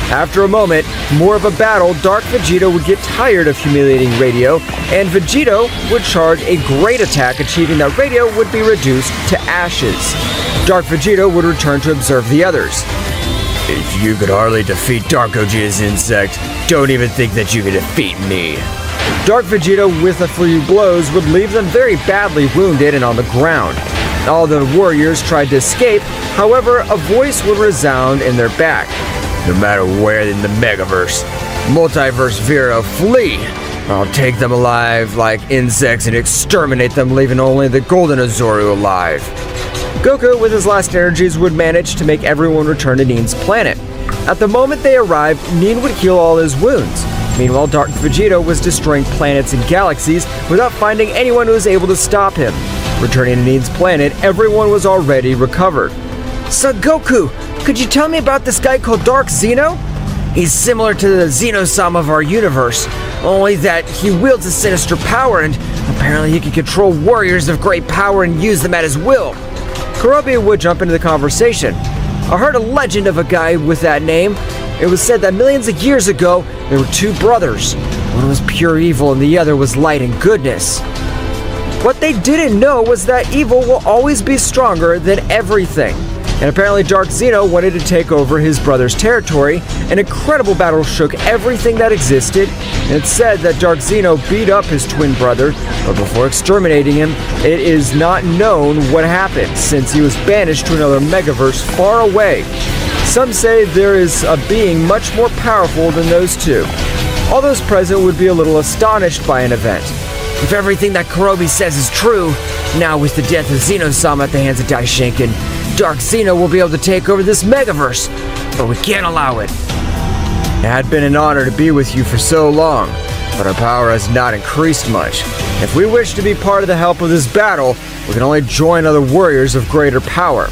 After a moment, more of a battle, Dark Vegeta would get tired of humiliating Radio, and Vegito would charge a great attack, achieving that Radio would be reduced to ashes. Dark Vegeta would return to observe the others. "If you could hardly defeat Dark Gogeta's insect, don't even think that you can defeat me." Dark Vegeta, with a few blows, would leave them very badly wounded and on the ground. All the warriors tried to escape, however, a voice would resound in their back. "No matter where in the Megaverse, Multiverse Vero, flee! I'll take them alive like insects and exterminate them, leaving only the Golden Ozoru alive." Goku, with his last energies, would manage to make everyone return to Neen's planet. At the moment they arrived, Neen would heal all his wounds. Meanwhile, Dark Vegito was destroying planets and galaxies without finding anyone who was able to stop him. Returning to Neen's planet, everyone was already recovered. "So Goku, could you tell me about this guy called Dark Zeno?" "He's similar to the Zeno-sama of our universe, only that he wields a sinister power and apparently he can control warriors of great power and use them at his will." Kurobe would jump into the conversation. "I heard a legend of a guy with that name. It was said that millions of years ago, there were two brothers. One was pure evil and the other was light and goodness." What they didn't know was that evil will always be stronger than everything. And apparently Dark Zeno wanted to take over his brother's territory. An incredible battle shook everything that existed, and it's said that Dark Zeno beat up his twin brother, but before exterminating him, it is not known what happened, since he was banished to another megaverse far away. Some say there is a being much more powerful than those two. All those present would be a little astonished by an event. If everything that Kurobe says is true, now with the death of Zeno-sama at the hands of Daishinken, Dark Zeno will be able to take over this megaverse, but we can't allow it. It had been an honor to be with you for so long, but our power has not increased much. If we wish to be part of the help of this battle, we can only join other warriors of greater power.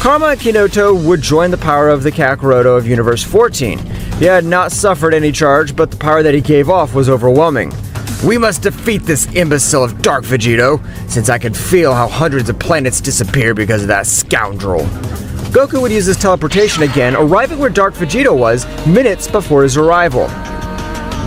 Karma and Kinoto would join the power of the Kakaroto of Universe 14. He had not suffered any charge, but the power that he gave off was overwhelming. "We must defeat this imbecile of Dark Vegito, since I can feel how hundreds of planets disappear because of that scoundrel." Goku would use his teleportation again, arriving where Dark Vegito was minutes before his arrival.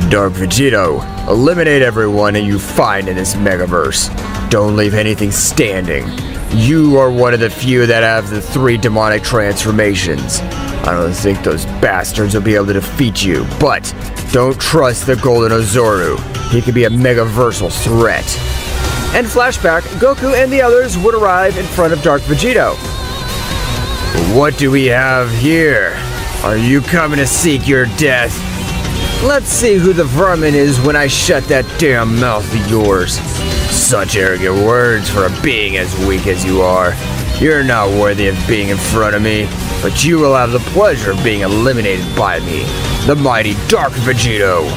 "Dark Vegito, eliminate everyone you find in this megaverse. Don't leave anything standing. You are one of the few that have the 3 demonic transformations. I don't think those bastards will be able to defeat you, but don't trust the Golden Ozoru. He could be a megaversal threat." And flashback, Goku and the others would arrive in front of Dark Vegito. What do we have here? Are you coming to seek your death? Let's see who the vermin is when I shut that damn mouth of yours. Such arrogant words for a being as weak as you are. You're not worthy of being in front of me, but you will have the pleasure of being eliminated by me, the mighty Dark Vegito.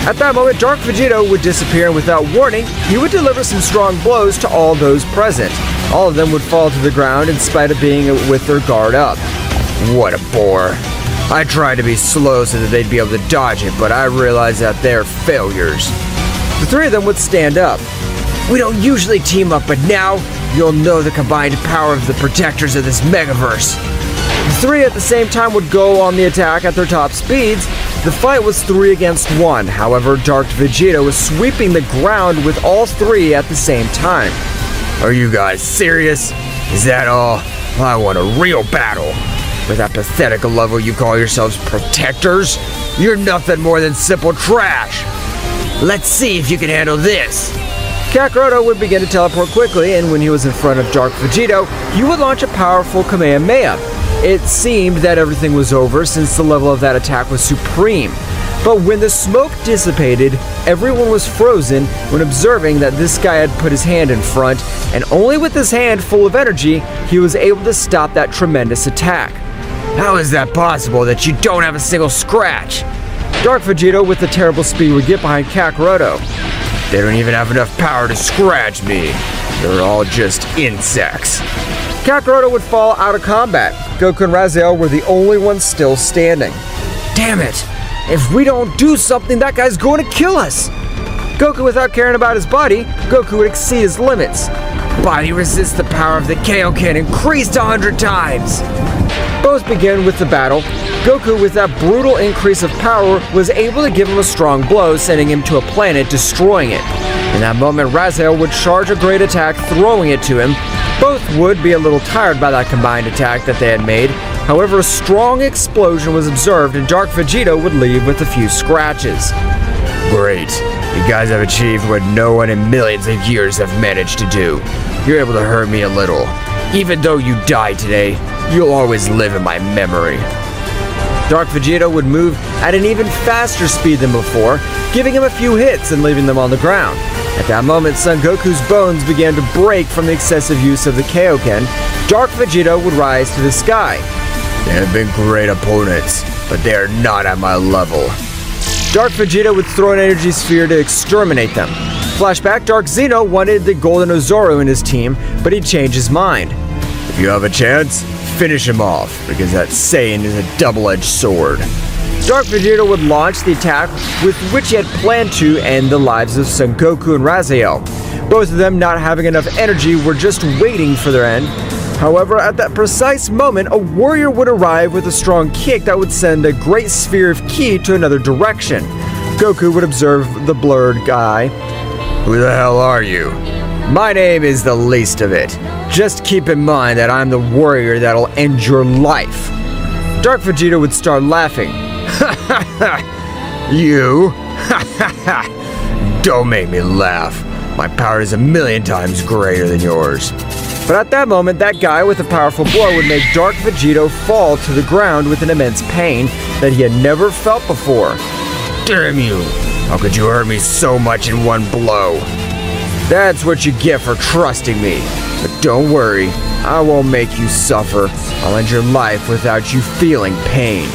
At that moment, Dark Vegito would disappear, and without warning, he would deliver some strong blows to all those present. All of them would fall to the ground in spite of being with their guard up. What a bore. I tried to be slow so that they'd be able to dodge it, but I realized that they're failures. The three of them would stand up. We don't usually team up, but now you'll know the combined power of the protectors of this megaverse. The three at the same time would go on the attack at their top speeds. The fight was 3 against 1. However, Dark Vegito was sweeping the ground with all three at the same time. Are you guys serious? Is that all? I want a real battle. With that pathetic level you call yourselves protectors? You're nothing more than simple trash. Let's see if you can handle this. Kakaroto would begin to teleport quickly, and when he was in front of Dark Vegito, he would launch a powerful Kamehameha. It seemed that everything was over since the level of that attack was supreme. But when the smoke dissipated, everyone was frozen when observing that this guy had put his hand in front, and only with his hand full of energy, he was able to stop that tremendous attack. How is that possible that you don't have a single scratch? Dark Vegito with the terrible speed would get behind Kakaroto. They don't even have enough power to scratch me. They're all just insects. Kakaroto would fall out of combat. Goku and Raziel were the only ones still standing. Damn it! If we don't do something, that guy's going to kill us! Goku, without caring about his body, Goku would exceed his limits. Body resists the power of the Kaioken increased 100 times! Both began with the battle. Goku, with that brutal increase of power, was able to give him a strong blow, sending him to a planet, destroying it. In that moment, Raziel would charge a great attack, throwing it to him. Both would be a little tired by that combined attack that they had made. However, a strong explosion was observed, and Dark Vegito would leave with a few scratches. Great. You guys have achieved what no one in millions of years have managed to do. You're able to hurt me a little. Even though you died today, you'll always live in my memory. Dark Vegito would move at an even faster speed than before, giving him a few hits and leaving them on the ground. At that moment, Son Goku's bones began to break from the excessive use of the Kaioken. Dark Vegito would rise to the sky. They have been great opponents, but they are not at my level. Dark Vegito would throw an energy sphere to exterminate them. Flashback, Dark Zeno wanted the Golden Ozoru in his team, but he changed his mind. If you have a chance, finish him off, because that Saiyan is a double-edged sword. Dark Vegito would launch the attack with which he had planned to end the lives of Son Goku and Raziel. Both of them, not having enough energy, were just waiting for their end. However, at that precise moment, a warrior would arrive with a strong kick that would send a great sphere of ki to another direction. Goku would observe the blurred guy. Who the hell are you? My name is the least of it. Just keep in mind that I'm the warrior that'll end your life. Dark Vegito would start laughing. Ha ha ha! You? Ha ha ha! Don't make me laugh. My power is 1,000,000 times greater than yours. But at that moment, that guy with a powerful blow would make Dark Vegito fall to the ground with an immense pain that he had never felt before. Damn you! How could you hurt me so much in one blow? That's what you get for trusting me. But don't worry, I won't make you suffer. I'll end your life without you feeling pain.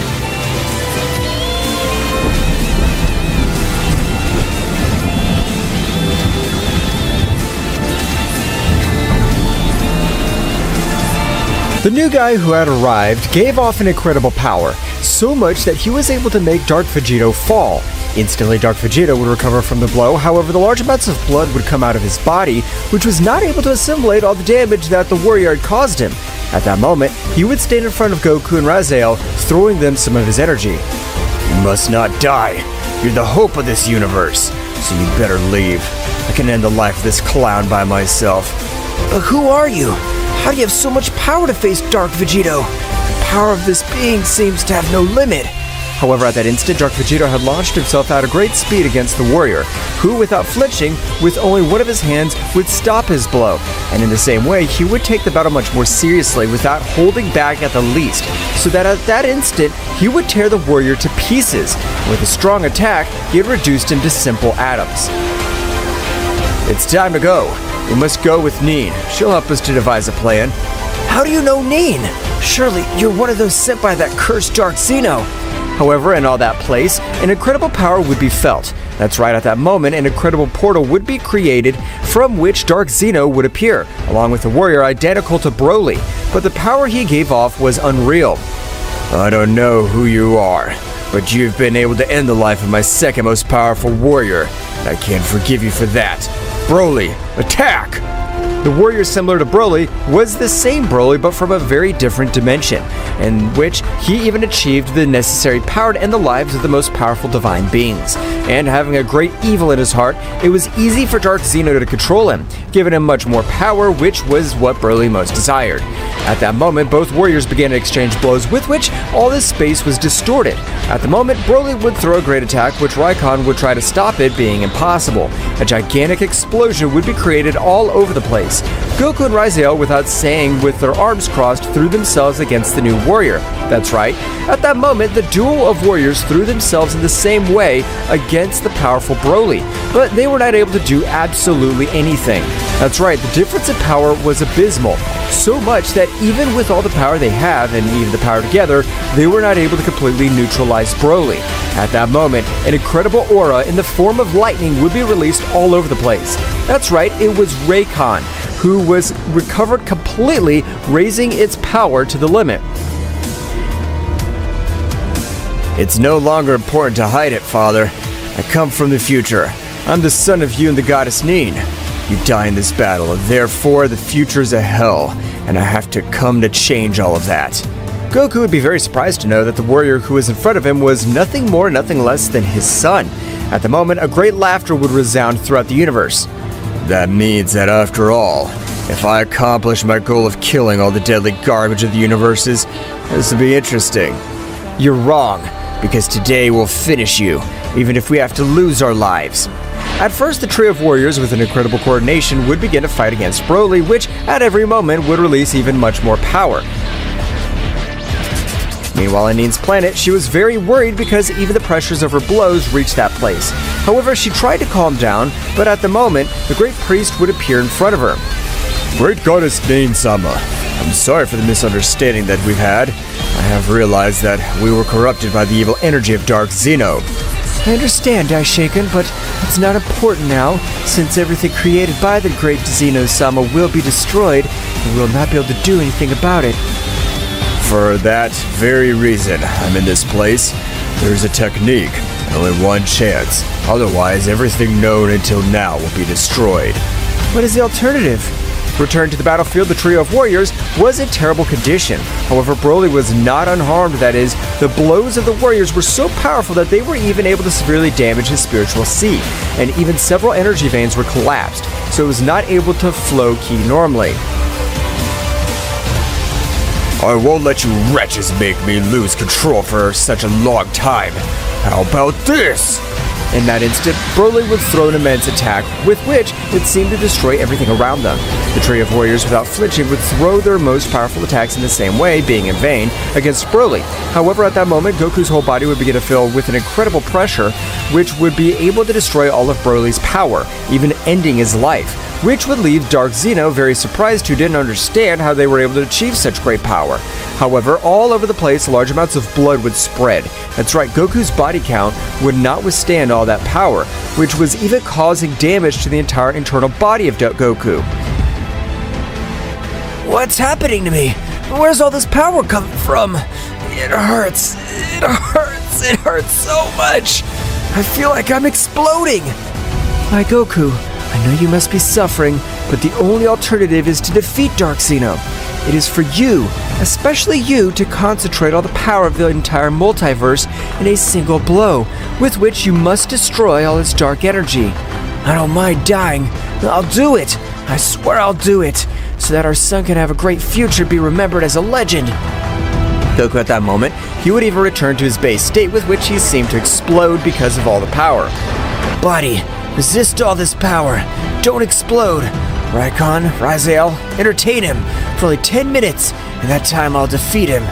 The new guy who had arrived gave off an incredible power, so much that he was able to make Dark Vegito fall. Instantly, Dark Vegito would recover from the blow, however the large amounts of blood would come out of his body, which was not able to assimilate all the damage that the warrior had caused him. At that moment, he would stand in front of Goku and Raziel, throwing them some of his energy. You must not die. You're the hope of this universe, so you better leave. I can end the life of this clown by myself. But who are you? How do you have so much power to face Dark Vegito? The power of this being seems to have no limit. However, at that instant, Dark Vegito had launched himself at a great speed against the warrior, who, without flinching, with only one of his hands, would stop his blow. And in the same way, he would take the battle much more seriously without holding back at the least, so that at that instant, he would tear the warrior to pieces. With a strong attack, he had reduced him to simple atoms. It's time to go. We must go with Neen. She'll help us to devise a plan. How do you know Neen? Surely you're one of those sent by that cursed Dark Xeno. However, in all that place, an incredible power would be felt. That's right, at that moment, an incredible portal would be created from which Dark Xeno would appear, along with a warrior identical to Broly. But the power he gave off was unreal. I don't know who you are, but you've been able to end the life of my second most powerful warrior, and I can't forgive you for that. Broly, attack! The warrior similar to Broly was the same Broly but from a very different dimension, in which he even achieved the necessary power to end the lives of the most powerful divine beings. And having a great evil in his heart, it was easy for Dark Xeno to control him, giving him much more power, which was what Broly most desired. At that moment, both warriors began to exchange blows, with which all this space was distorted. At the moment, Broly would throw a great attack, which Raikon would try to stop it, being impossible. A gigantic explosion would be created all over the place. Goku and Rizal, without saying, with their arms crossed, threw themselves against the new warrior. That's right. At that moment, the duo of warriors threw themselves in the same way against the powerful Broly, but they were not able to do absolutely anything. That's right, the difference in power was abysmal. So much that even with all the power they have, and even the power together, they were not able to completely neutralize Broly. At that moment, an incredible aura in the form of lightning would be released all over the place. That's right, it was Raikon, who was recovered completely, raising its power to the limit. It's no longer important to hide it, Father. I come from the future. I'm the son of you and the goddess Neen. You die in this battle, and therefore the future's a hell, and I have to come to change all of that. Goku would be very surprised to know that the warrior who was in front of him was nothing more, nothing less than his son. At the moment, a great laughter would resound throughout the universe. That means that after all, if I accomplish my goal of killing all the deadly garbage of the universes, this will be interesting. You're wrong, because today we'll finish you, even if we have to lose our lives. At first, the trio of warriors with an incredible coordination would begin to fight against Broly, which at every moment would release even much more power. Meanwhile, on Neen's planet, she was very worried because even the pressures of her blows reached that place. However, she tried to calm down, but at the moment, the Great Priest would appear in front of her. Great Goddess Neen-sama, I'm sorry for the misunderstanding that we've had. I have realized that we were corrupted by the evil energy of Dark Xeno. I understand, Daishaken, but it's not important now, since everything created by the Great Xeno-sama will be destroyed, and we will not be able to do anything about it. For that very reason, I'm in this place. There's a technique, and only one chance. Otherwise, everything known until now will be destroyed. What is the alternative? Returned to the battlefield, the trio of warriors was in terrible condition. However, Broly was not unharmed, that is, the blows of the warriors were so powerful that they were even able to severely damage his spiritual seed, and even several energy veins were collapsed, so it was not able to flow ki normally. I won't let you wretches make me lose control for such a long time. How about this? In that instant, Broly would throw an immense attack, with which it seemed to destroy everything around them. The trio of warriors, without flinching, would throw their most powerful attacks in the same way, being in vain, against Broly. However, at that moment, Goku's whole body would begin to fill with an incredible pressure, which would be able to destroy all of Broly's power, even ending his life, which would leave Dark Xeno very surprised, who didn't understand how they were able to achieve such great power. However, all over the place, large amounts of blood would spread. That's right, Goku's body count would not withstand all that power, which was even causing damage to the entire internal body of Goku. What's happening to me? Where's all this power coming from? It hurts. It hurts. It hurts so much. I feel like I'm exploding. My Goku, I know you must be suffering, but the only alternative is to defeat Dark Xeno. It is for you, especially you, to concentrate all the power of the entire multiverse in a single blow, with which you must destroy all its dark energy. I don't mind dying. I'll do it. I swear I'll do it, so that our son can have a great future, be remembered as a legend. Goku at that moment, he would even return to his base state with which he seemed to explode because of all the power. Body, resist all this power. Don't explode. Raikon, Raziel, entertain him for only 10 minutes. In that time, I'll defeat him.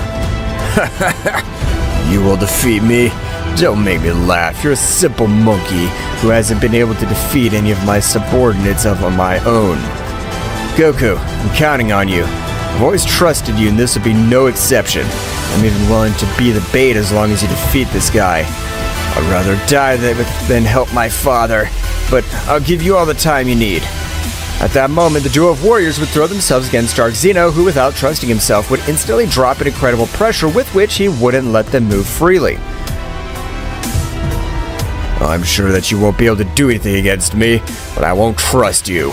You will defeat me? Don't make me laugh. You're a simple monkey who hasn't been able to defeat any of my subordinates of my own. Goku, I'm counting on you. I've always trusted you, and this will be no exception. I'm even willing to be the bait as long as you defeat this guy. I'd rather die than help my father, but I'll give you all the time you need. At that moment, the duo of warriors would throw themselves against Dark Zeno, who, without trusting himself, would instantly drop an incredible pressure with which he wouldn't let them move freely. I'm sure that you won't be able to do anything against me, but I won't trust you.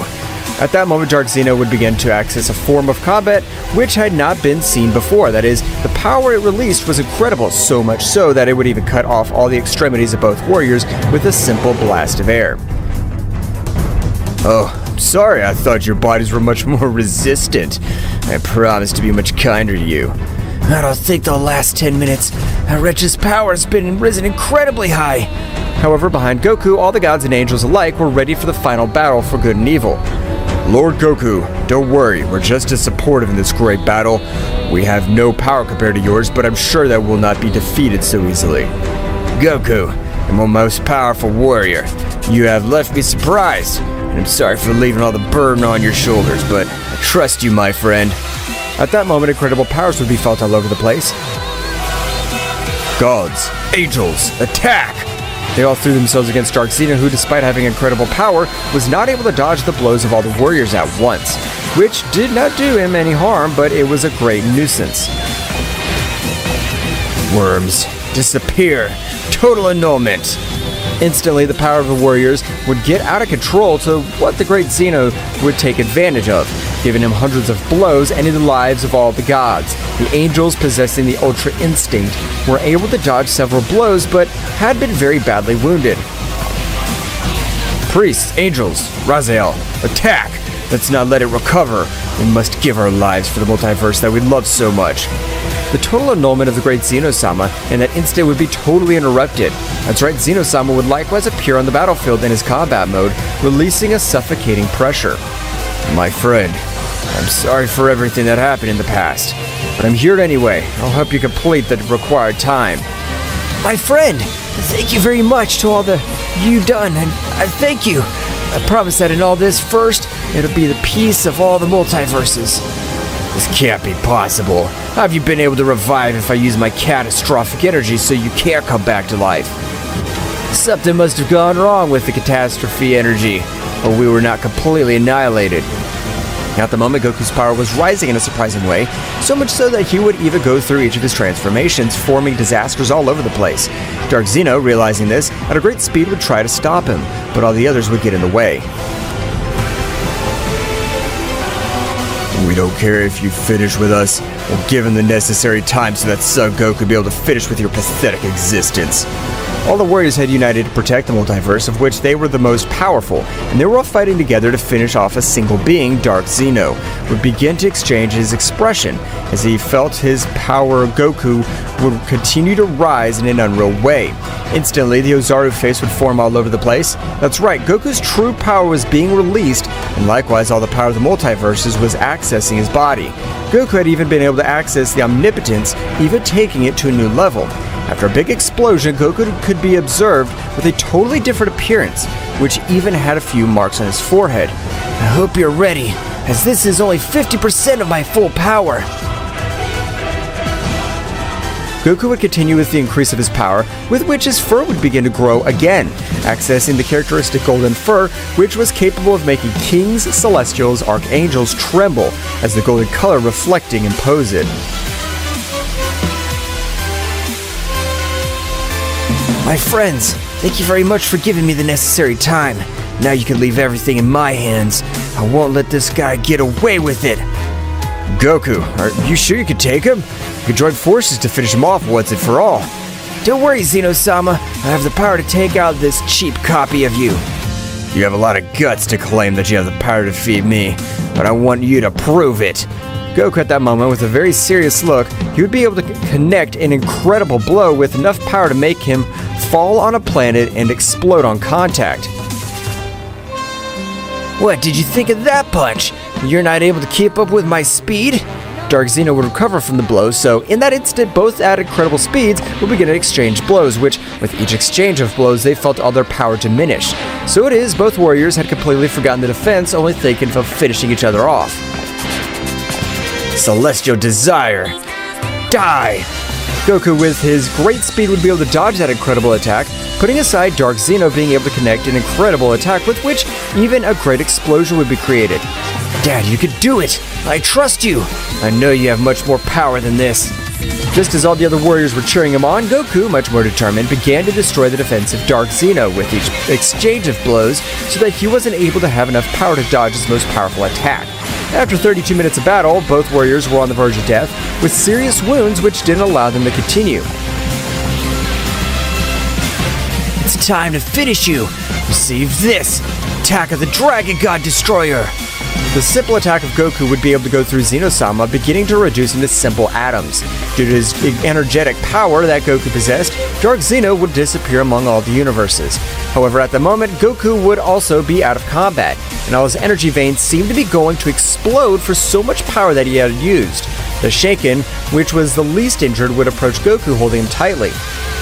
At that moment, Dark Zeno would begin to access a form of combat which had not been seen before. That is, the power it released was incredible, so much so that it would even cut off all the extremities of both warriors with a simple blast of air. Oh, I'm sorry, I thought your bodies were much more resistant. I promised to be much kinder to you. I don't think they'll last 10 minutes. That wretch's power has been risen incredibly high. However, behind Goku, all the gods and angels alike were ready for the final battle for good and evil. Lord Goku, don't worry, we're just as supportive in this great battle. We have no power compared to yours, but I'm sure that we'll not be defeated so easily. Goku, I'm my most powerful warrior. You have left me surprised, and I'm sorry for leaving all the burden on your shoulders, but I trust you, my friend. At that moment, incredible powers would be felt all over the place. Gods, angels, attack! They all threw themselves against Dark Zeno, who, despite having incredible power, was not able to dodge the blows of all the warriors at once, which did not do him any harm, but it was a great nuisance. Worms, disappear, total annulment. Instantly, the power of the warriors would get out of control to what the great Zeno would take advantage of, giving him hundreds of blows ending the lives of all the gods. The angels, possessing the Ultra Instinct, were able to dodge several blows, but had been very badly wounded. Priests, angels, Raziel, attack! Let's not let it recover. We must give our lives for the multiverse that we love so much. The total annulment of the great Zeno-sama in that instant would be totally interrupted. That's right, Zeno-sama would likewise appear on the battlefield in his combat mode, releasing a suffocating pressure. My friend, I'm sorry for everything that happened in the past, but I'm here anyway. I'll help you complete the required time. My friend, thank you very much to all the you've done, and I thank you. I promise that in all this, first, it'll be the peace of all the multiverses. This can't be possible. How have you been able to revive if I use my catastrophic energy so you can't come back to life? Something must have gone wrong with the catastrophe energy, or we were not completely annihilated. At the moment, Goku's power was rising in a surprising way, so much so that he would even go through each of his transformations, forming disasters all over the place. Dark Zeno, realizing this, at a great speed would try to stop him, but all the others would get in the way. We don't care if you finish with us. We'll give him the necessary time so that Son Goku could be able to finish with your pathetic existence. All the warriors had united to protect the multiverse, of which they were the most powerful, and they were all fighting together to finish off a single being. Dark Zeno would begin to exchange his expression as he felt his power. Goku would continue to rise in an unreal way. Instantly, the Ozaru face would form all over the place. That's right, Goku's true power was being released, and likewise all the power of the multiverses was accessing his body. Goku had even been able to access the omnipotence, even taking it to a new level. After a big explosion, Goku could be observed with a totally different appearance, which even had a few marks on his forehead. I hope you're ready, as this is only 50% of my full power. Goku would continue with the increase of his power, with which his fur would begin to grow again, accessing the characteristic golden fur, which was capable of making kings, celestials, archangels tremble, as the golden color reflecting impose it. My friends, thank you very much for giving me the necessary time. Now you can leave everything in my hands. I won't let this guy get away with it. Goku, are you sure you could take him? You could join forces to finish him off once and for all. Don't worry, Zeno-sama. I have the power to take out this cheap copy of you. You have a lot of guts to claim that you have the power to defeat me, but I want you to prove it. Goku at that moment, with a very serious look, he would be able to connect an incredible blow with enough power to make him fall on a planet and explode on contact. What did you think of that punch? You're not able to keep up with my speed? Dark Xeno would recover from the blow, so in that instant, both at incredible speeds would begin to exchange blows, which, with each exchange of blows, they felt all their power diminish. So it is, both warriors had completely forgotten the defense, only thinking of finishing each other off. Celestial Desire. Die! Goku, with his great speed, would be able to dodge that incredible attack, putting aside Dark Xeno being able to connect an incredible attack with which even a great explosion would be created. Dad, you could do it! I trust you! I know you have much more power than this. Just as all the other warriors were cheering him on, Goku, much more determined, began to destroy the defense of Dark Xeno with each exchange of blows so that he wasn't able to have enough power to dodge his most powerful attack. After 32 minutes of battle, both warriors were on the verge of death, with serious wounds which didn't allow them to continue. It's time to finish you! Receive this! Attack of the Dragon God Destroyer! The simple attack of Goku would be able to go through Xeno-sama, beginning to reduce him to simple atoms. Due to his energetic power that Goku possessed, Dark Xeno would disappear among all the universes. However, at the moment, Goku would also be out of combat, and all his energy veins seemed to be going to explode for so much power that he had used. The Shaken, which was the least injured, would approach Goku, holding him tightly.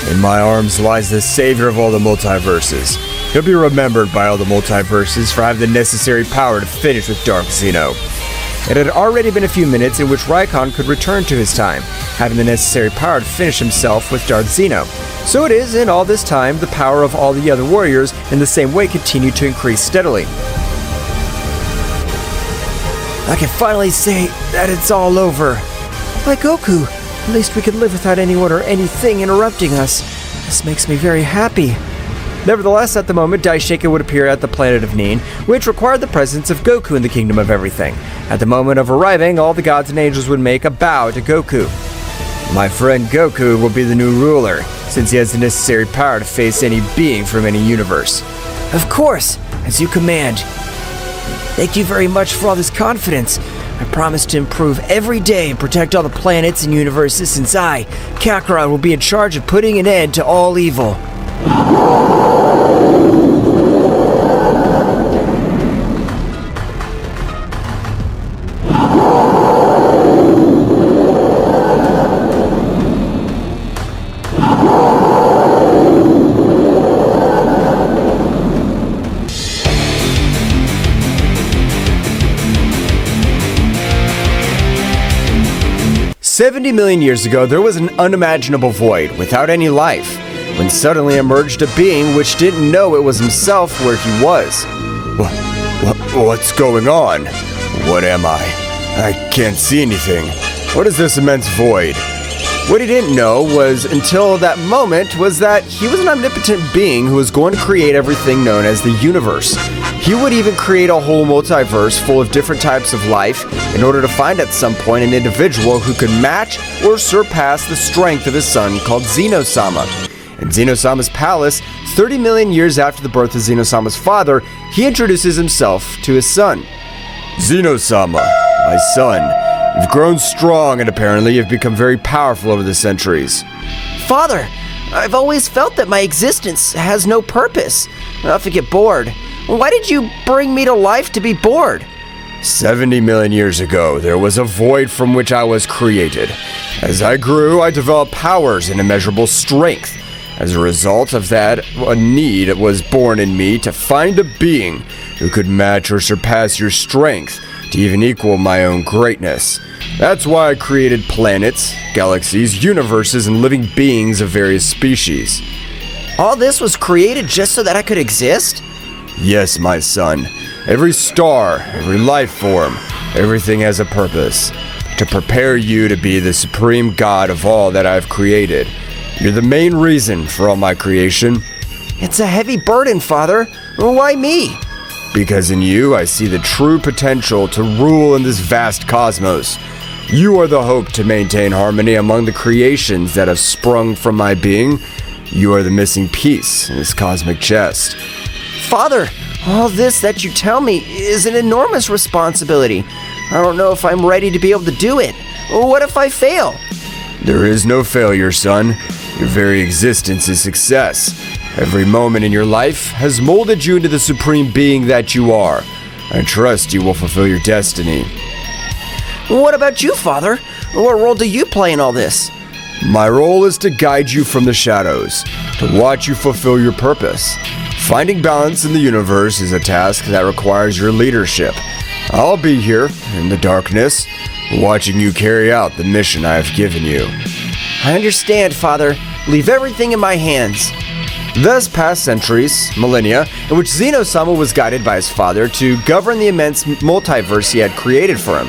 In my arms lies the savior of all the multiverses. He'll be remembered by all the multiverses for having the necessary power to finish with Dark Xeno. It had already been a few minutes in which Raikon could return to his time, having the necessary power to finish himself with Dark Xeno. So it is, in all this time, the power of all the other warriors in the same way continued to increase steadily. I can finally say that it's all over. Like Goku, at least we can live without anyone or anything interrupting us. This makes me very happy. Nevertheless, at the moment, Daishaka would appear at the planet of Nin, which required the presence of Goku in the Kingdom of Everything. At the moment of arriving, all the gods and angels would make a bow to Goku. My friend Goku will be the new ruler, since he has the necessary power to face any being from any universe. Of course, as you command. Thank you very much for all this confidence. I promise to improve every day and protect all the planets and universes, since I, Kakarot, will be in charge of putting an end to all evil. 70 million years ago, there was an unimaginable void without any life, when suddenly emerged a being which didn't know it was himself where he was. What's going on? What am I? I can't see anything. What is this immense void? What he didn't know was, until that moment, was that he was an omnipotent being who was going to create everything known as the universe. He would even create a whole multiverse full of different types of life in order to find at some point an individual who could match or surpass the strength of his son called Xeno-sama. In Xeno-sama's palace, 30 million years after the birth of Xeno-sama's father, he introduces himself to his son. Xeno-sama, my son, you've grown strong and apparently you've become very powerful over the centuries. Father, I've always felt that my existence has no purpose. I often get bored. Why did you bring me to life to be bored? 70 million years ago, there was a void from which I was created. As I grew, I developed powers and immeasurable strength. As a result of that, a need was born in me to find a being who could match or surpass your strength, to even equal my own greatness. That's why I created planets, galaxies, universes, and living beings of various species. All this was created just so that I could exist? Yes, my son. Every star, every life form, everything has a purpose. To prepare you to be the supreme god of all that I've created. You're the main reason for all my creation. It's a heavy burden, Father. Why me? Because in you, I see the true potential to rule in this vast cosmos. You are the hope to maintain harmony among the creations that have sprung from my being. You are the missing piece in this cosmic chest. Father, All this that you tell me is an enormous responsibility. I don't know if I'm ready to be able to do it. What if I fail? There is no failure, son. Your very existence is success. Every moment in your life has molded you into the supreme being that you are. I trust you will fulfill your destiny. What about you, Father? What role do you play in all this? My role is to guide you from the shadows, to watch you fulfill your purpose. Finding balance in the universe is a task that requires your leadership. I'll be here, in the darkness, watching you carry out the mission I have given you. I understand, Father. Leave everything in my hands. Thus passed centuries, millennia, in which Xeno-sama was guided by his father to govern the immense multiverse he had created for him,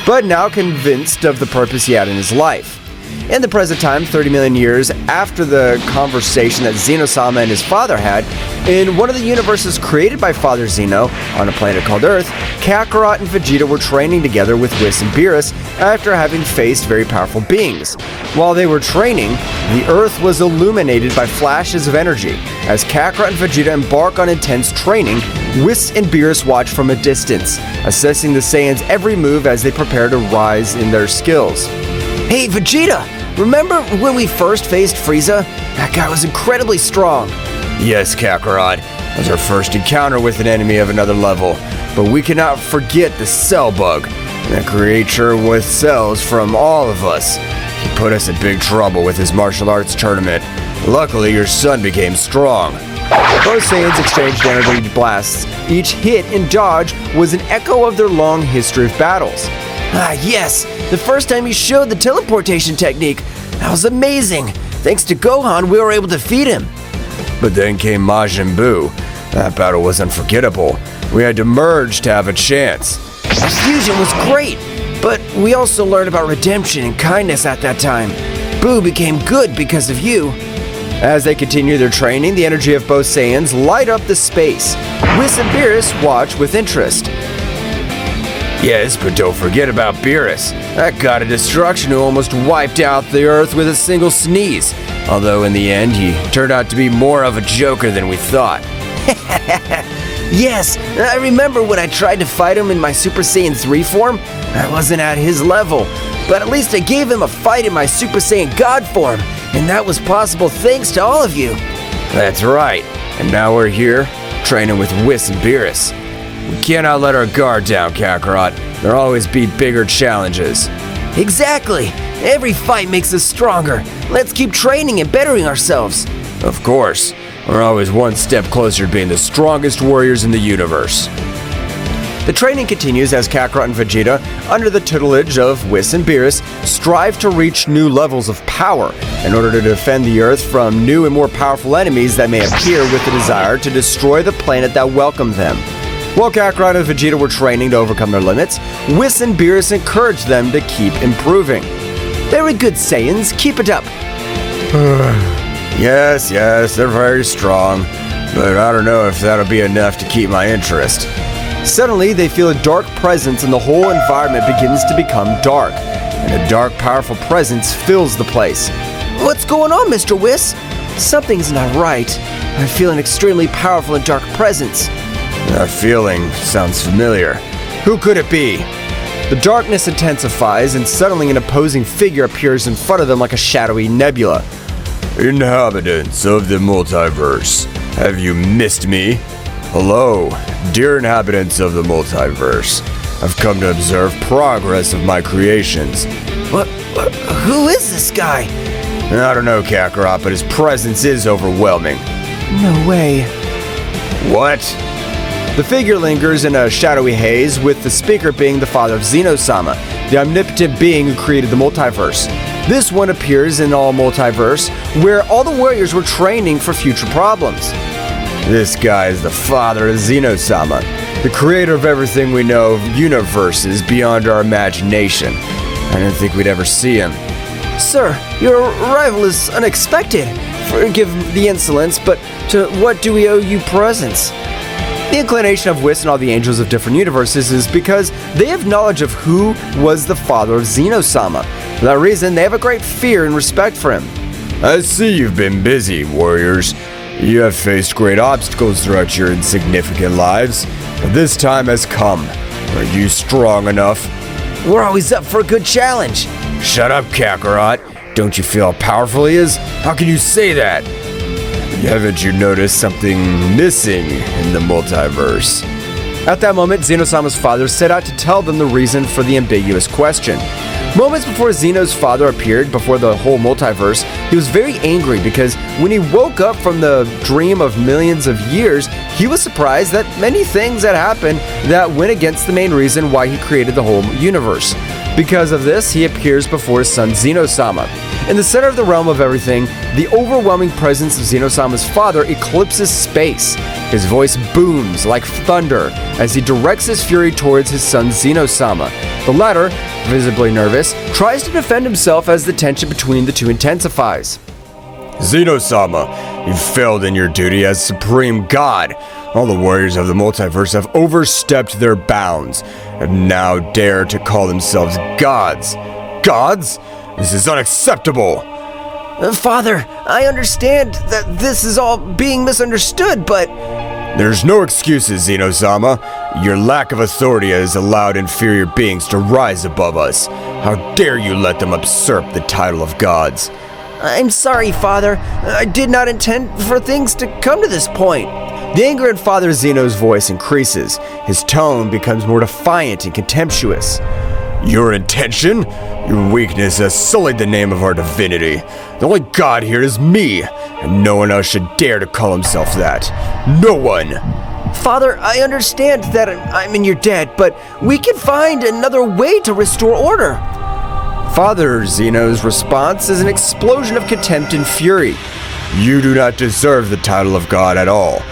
but now convinced of the purpose he had in his life. In the present time, 30 million years after the conversation that Xeno-sama and his father had, in one of the universes created by Father Xeno, on a planet called Earth, Kakarot and Vegeta were training together with Whis and Beerus after having faced very powerful beings. While they were training, the Earth was illuminated by flashes of energy. As Kakarot and Vegeta embark on intense training, Whis and Beerus watch from a distance, assessing the Saiyans' every move as they prepare to rise in their skills. Hey, Vegeta! Remember when we first faced Frieza? That guy was incredibly strong. Yes, Kakarot. It was our first encounter with an enemy of another level, but we cannot forget the Cell Bug, a creature with cells from all of us. He put us in big trouble with his martial arts tournament. Luckily, your son became strong. Both Saiyans exchanged energy blasts. Each hit and dodge was an echo of their long history of battles. Ah, yes! The first time he showed the teleportation technique. That was amazing! Thanks to Gohan, we were able to defeat him. But then came Majin Buu. That battle was unforgettable. We had to merge to have a chance. The fusion was great, but we also learned about redemption and kindness at that time. Buu became good because of you. As they continue their training, the energy of both Saiyans light up the space. Whis and Beerus watch with interest. Yes, but don't forget about Beerus, that god of destruction who almost wiped out the Earth with a single sneeze. Although in the end, he turned out to be more of a joker than we thought. Yes, I remember when I tried to fight him in my Super Saiyan 3 form. I wasn't at his level, but at least I gave him a fight in my Super Saiyan God form, and that was possible thanks to all of you. That's right, and now we're here, training with Whis and Beerus. We cannot let our guard down, Kakarot. There'll always be bigger challenges. Exactly! Every fight makes us stronger. Let's keep training and bettering ourselves. Of course. We're always one step closer to being the strongest warriors in the universe. The training continues as Kakarot and Vegeta, under the tutelage of Whis and Beerus, strive to reach new levels of power in order to defend the Earth from new and more powerful enemies that may appear with the desire to destroy the planet that welcomed them. While Kakarot and Vegeta were training to overcome their limits, Whis and Beerus encouraged them to keep improving. Very good, Saiyans. Keep it up. Yes, they're very strong, but I don't know if that'll be enough to keep my interest. Suddenly, they feel a dark presence and the whole environment begins to become dark, and a dark, powerful presence fills the place. What's going on, Mr. Whis? Something's not right. I feel an extremely powerful and dark presence. That feeling sounds familiar. Who could it be? The darkness intensifies, and suddenly an opposing figure appears in front of them like a shadowy nebula. Inhabitants of the multiverse, have you missed me? Hello, dear inhabitants of the multiverse. I've come to observe progress of my creations. What? Who is this guy? I don't know, Kakarot, but his presence is overwhelming. No way. What? The figure lingers in a shadowy haze, with the speaker being the father of Xeno-sama, the omnipotent being who created the multiverse. This one appears in all multiverse, where all the warriors were training for future problems. This guy is the father of Xeno-sama, the creator of everything we know of universes beyond our imagination. I didn't think we'd ever see him. Sir, your arrival is unexpected. Forgive the insolence, but to what do we owe you presents? The inclination of Whis and all the angels of different universes is because they have knowledge of who was the father of Xeno-sama. For that reason, they have a great fear and respect for him. I see you've been busy, warriors. You have faced great obstacles throughout your insignificant lives, but this time has come. Are you strong enough? We're always up for a good challenge. Shut up, Kakarot. Don't you feel how powerful he is? How can you say that? Haven't you noticed something missing in the multiverse? At that moment, Xenosama's father set out to tell them the reason for the ambiguous question. Moments before Xeno's father appeared before the whole multiverse, he was very angry because when he woke up from the dream of millions of years, he was surprised that many things had happened that went against the main reason why he created the whole universe. Because of this, he appears before his son Xenosama. In the center of the realm of everything, the overwhelming presence of Xenosama's father eclipses space. His voice booms like thunder as he directs his fury towards his son Xenosama. The latter, visibly nervous, tries to defend himself as the tension between the two intensifies. Xenosama, you failed in your duty as Supreme God. All the warriors of the multiverse have overstepped their bounds and now dare to call themselves gods. Gods? This is unacceptable! Father, I understand that this is all being misunderstood, but... There's no excuses, Xenosama. Your lack of authority has allowed inferior beings to rise above us. How dare you let them usurp the title of gods? I'm sorry, Father. I did not intend for things to come to this point. The anger in Father Xeno's voice increases. His tone becomes more defiant and contemptuous. Your intention? Your weakness has sullied the name of our divinity. The only god here is me, and no one else should dare to call himself that. No one! Father, I understand that I'm in your debt, but we can find another way to restore order. Father Xeno's response is an explosion of contempt and fury. You do not deserve the title of God at all.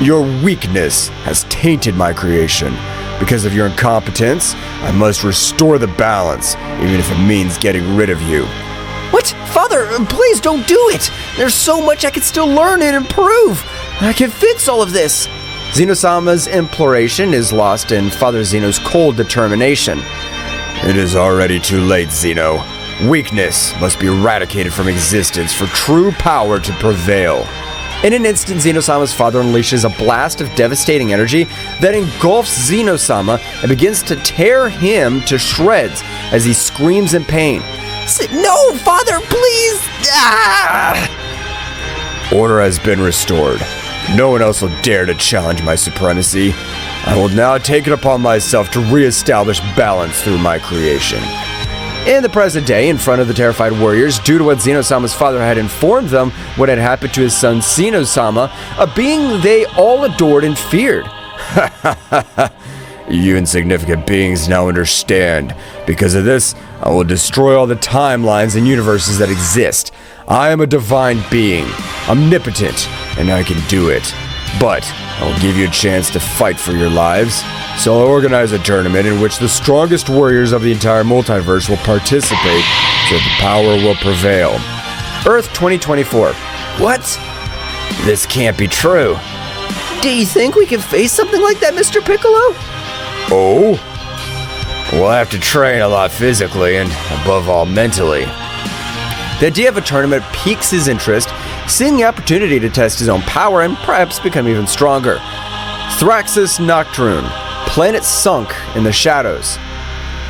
Your weakness has tainted my creation. Because of your incompetence, I must restore the balance, even if it means getting rid of you. What? Father, please don't do it! There's so much I can still learn and improve! I can fix all of this! Xenosama's imploration is lost in Father Xeno's cold determination. It is already too late, Xeno. Weakness must be eradicated from existence for true power to prevail. In an instant, Xenosama's father unleashes a blast of devastating energy that engulfs Xenosama and begins to tear him to shreds as he screams in pain. No, Father, please! Ah! Order has been restored. No one else will dare to challenge my supremacy. I will now take it upon myself to re-establish balance through my creation. In the present day, in front of the terrified warriors, due to what Xenosama's father had informed them what had happened to his son Xenosama, a being they all adored and feared. You insignificant beings now understand. Because of this, I will destroy all the timelines and universes that exist. I am a divine being, omnipotent, and I can do it. But I will give you a chance to fight for your lives. So I'll organize a tournament in which the strongest warriors of the entire multiverse will participate so that the power will prevail. Earth 2024. What? This can't be true. Do you think we can face something like that, Mr. Piccolo? Oh? We'll have to train a lot physically and, above all, mentally. The idea of a tournament piques his interest, seeing the opportunity to test his own power and perhaps become even stronger. Thraxus Nocturne. Planet sunk in the shadows.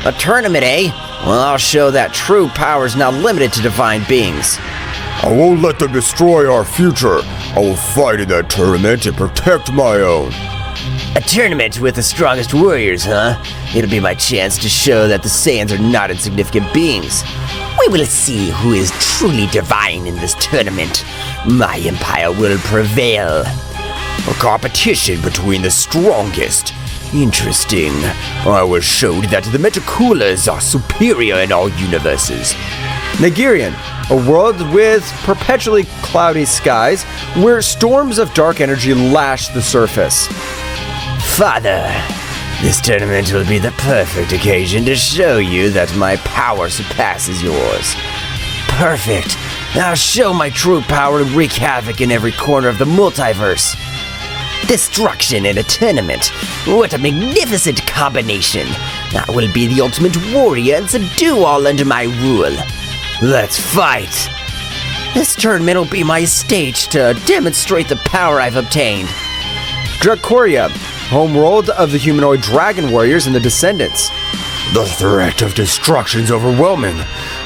A tournament, eh? Well, I'll show that true power is not limited to divine beings. I won't let them destroy our future. I will fight in that tournament and protect my own. A tournament with the strongest warriors, huh? It'll be my chance to show that the Saiyans are not insignificant beings. We will see who is truly divine in this tournament. My empire will prevail. A competition between the strongest. Interesting. I was showed that the Metacoolers are superior in all universes. Nigerian, a world with perpetually cloudy skies where storms of dark energy lash the surface. Father, this tournament will be the perfect occasion to show you that my power surpasses yours. Perfect. I'll show my true power and wreak havoc in every corner of the multiverse. Destruction in a tournament. What a magnificent combination. I will be the ultimate warrior and subdue all under my rule. Let's fight. This tournament will be my stage to demonstrate the power I've obtained. Dracoria, homeworld of the humanoid dragon warriors and the descendants. The threat of destruction is overwhelming.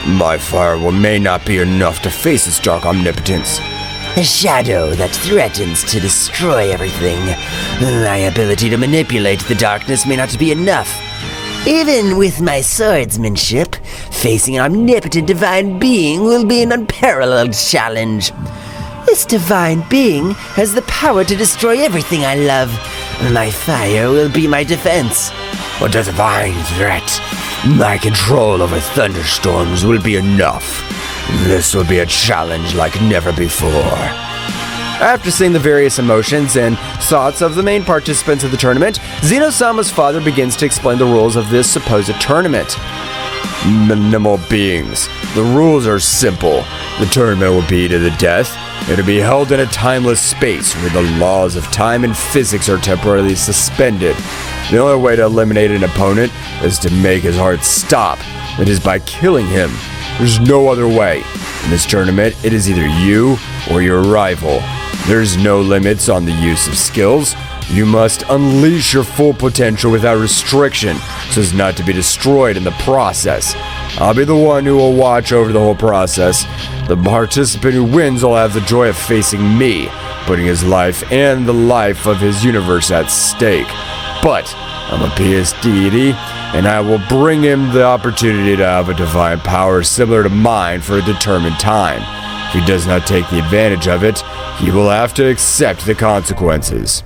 My fire may not be enough to face its dark omnipotence. A shadow that threatens to destroy everything. My ability to manipulate the darkness may not be enough. Even with my swordsmanship, facing an omnipotent divine being will be an unparalleled challenge. This divine being has the power to destroy everything I love. My fire will be my defense. A divine threat. My control over thunderstorms will be enough. This will be a challenge like never before. After seeing the various emotions and thoughts of the main participants of the tournament, Xeno-sama's father begins to explain the rules of this supposed tournament. Minimal beings. The rules are simple. The tournament will be to the death. It will be held in a timeless space where the laws of time and physics are temporarily suspended. The only way to eliminate an opponent is to make his heart stop. That is by killing him. There's no other way. In this tournament, it is either you or your rival. There's no limits on the use of skills. You must unleash your full potential without restriction, so as not to be destroyed in the process. I'll be the one who will watch over the whole process. The participant who wins will have the joy of facing me, putting his life and the life of his universe at stake. But I'm a PS deity, and I will bring him the opportunity to have a divine power similar to mine for a determined time. If he does not take the advantage of it, he will have to accept the consequences.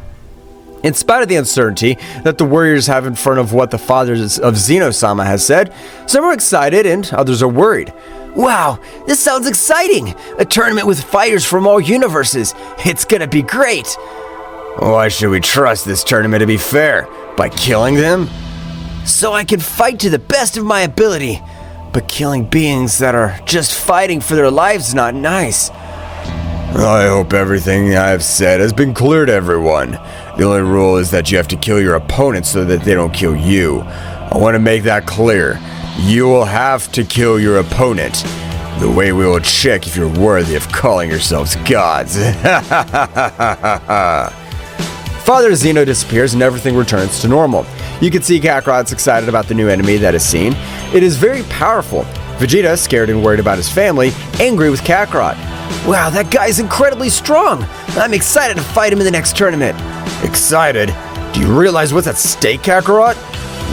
In spite of the uncertainty that the warriors have in front of what the father of Xeno-sama has said, some are excited and others are worried. Wow, this sounds exciting! A tournament with fighters from all universes. It's gonna be great! Why should we trust this tournament to be fair? By killing them? So I can fight to the best of my ability. But killing beings that are just fighting for their lives is not nice. I hope everything I've said has been clear to everyone. The only rule is that you have to kill your opponent so that they don't kill you. I want to make that clear. You will have to kill your opponent. The way we will check if you're worthy of calling yourselves gods. Father Xeno disappears and everything returns to normal. You can see Kakarot's excited about the new enemy that is seen. It is very powerful. Vegeta, scared and worried about his family, angry with Kakarot. Wow, that guy's incredibly strong. I'm excited to fight him in the next tournament. Excited? Do you realize what's at stake, Kakarot?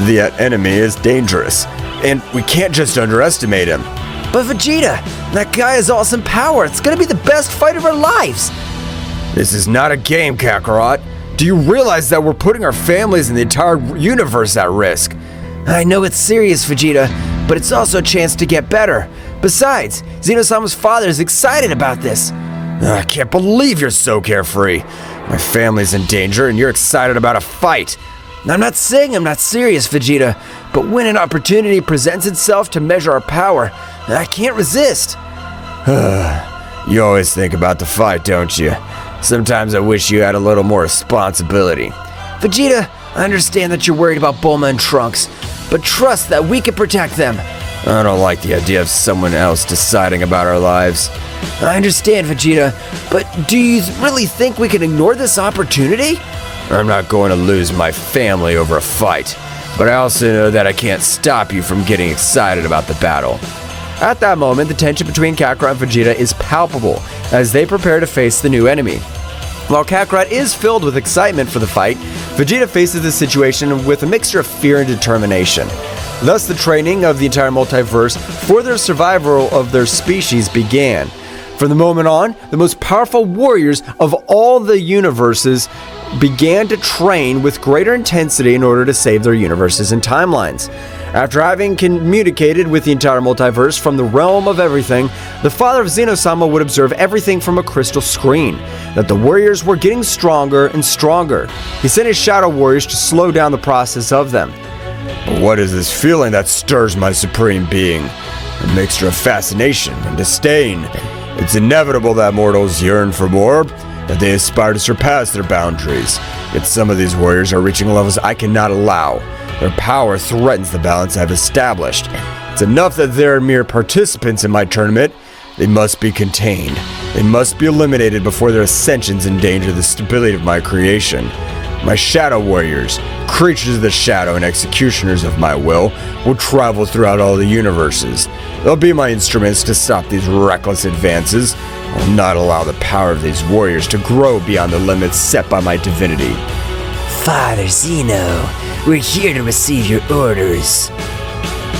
The enemy is dangerous, and we can't just underestimate him. But Vegeta, that guy has awesome power. It's gonna be the best fight of our lives. This is not a game, Kakarot. Do you realize that we're putting our families and the entire universe at risk? I know it's serious, Vegeta, but it's also a chance to get better. Besides, Xeno-sama's father is excited about this. I can't believe you're so carefree. My family's in danger and you're excited about a fight. I'm not saying I'm not serious, Vegeta, but when an opportunity presents itself to measure our power, I can't resist. You always think about the fight, don't you? Sometimes I wish you had a little more responsibility. Vegeta, I understand that you're worried about Bulma and Trunks, but trust that we can protect them. I don't like the idea of someone else deciding about our lives. I understand, Vegeta, but do you really think we can ignore this opportunity? I'm not going to lose my family over a fight, but I also know that I can't stop you from getting excited about the battle. At that moment, the tension between Kakarot and Vegeta is palpable as they prepare to face the new enemy. While Kakarot is filled with excitement for the fight, Vegeta faces the situation with a mixture of fear and determination. Thus, the training of the entire multiverse for the survival of their species began. From the moment on, the most powerful warriors of all the universes began to train with greater intensity in order to save their universes and timelines. After having communicated with the entire multiverse from the realm of everything, the father of Xeno-sama would observe everything from a crystal screen, that the warriors were getting stronger and stronger. He sent his shadow warriors to slow down the process of them. But what is this feeling that stirs my supreme being? A mixture of fascination and disdain. It's inevitable that mortals yearn for more, that they aspire to surpass their boundaries. Yet some of these warriors are reaching levels I cannot allow. Their power threatens the balance I've established. It's enough that they're mere participants in my tournament. They must be contained. They must be eliminated before their ascensions endanger the stability of my creation. My Shadow Warriors, creatures of the shadow and executioners of my will travel throughout all the universes. They'll be my instruments to stop these reckless advances. I will not allow the power of these warriors to grow beyond the limits set by my divinity. Father Zeno, we're here to receive your orders.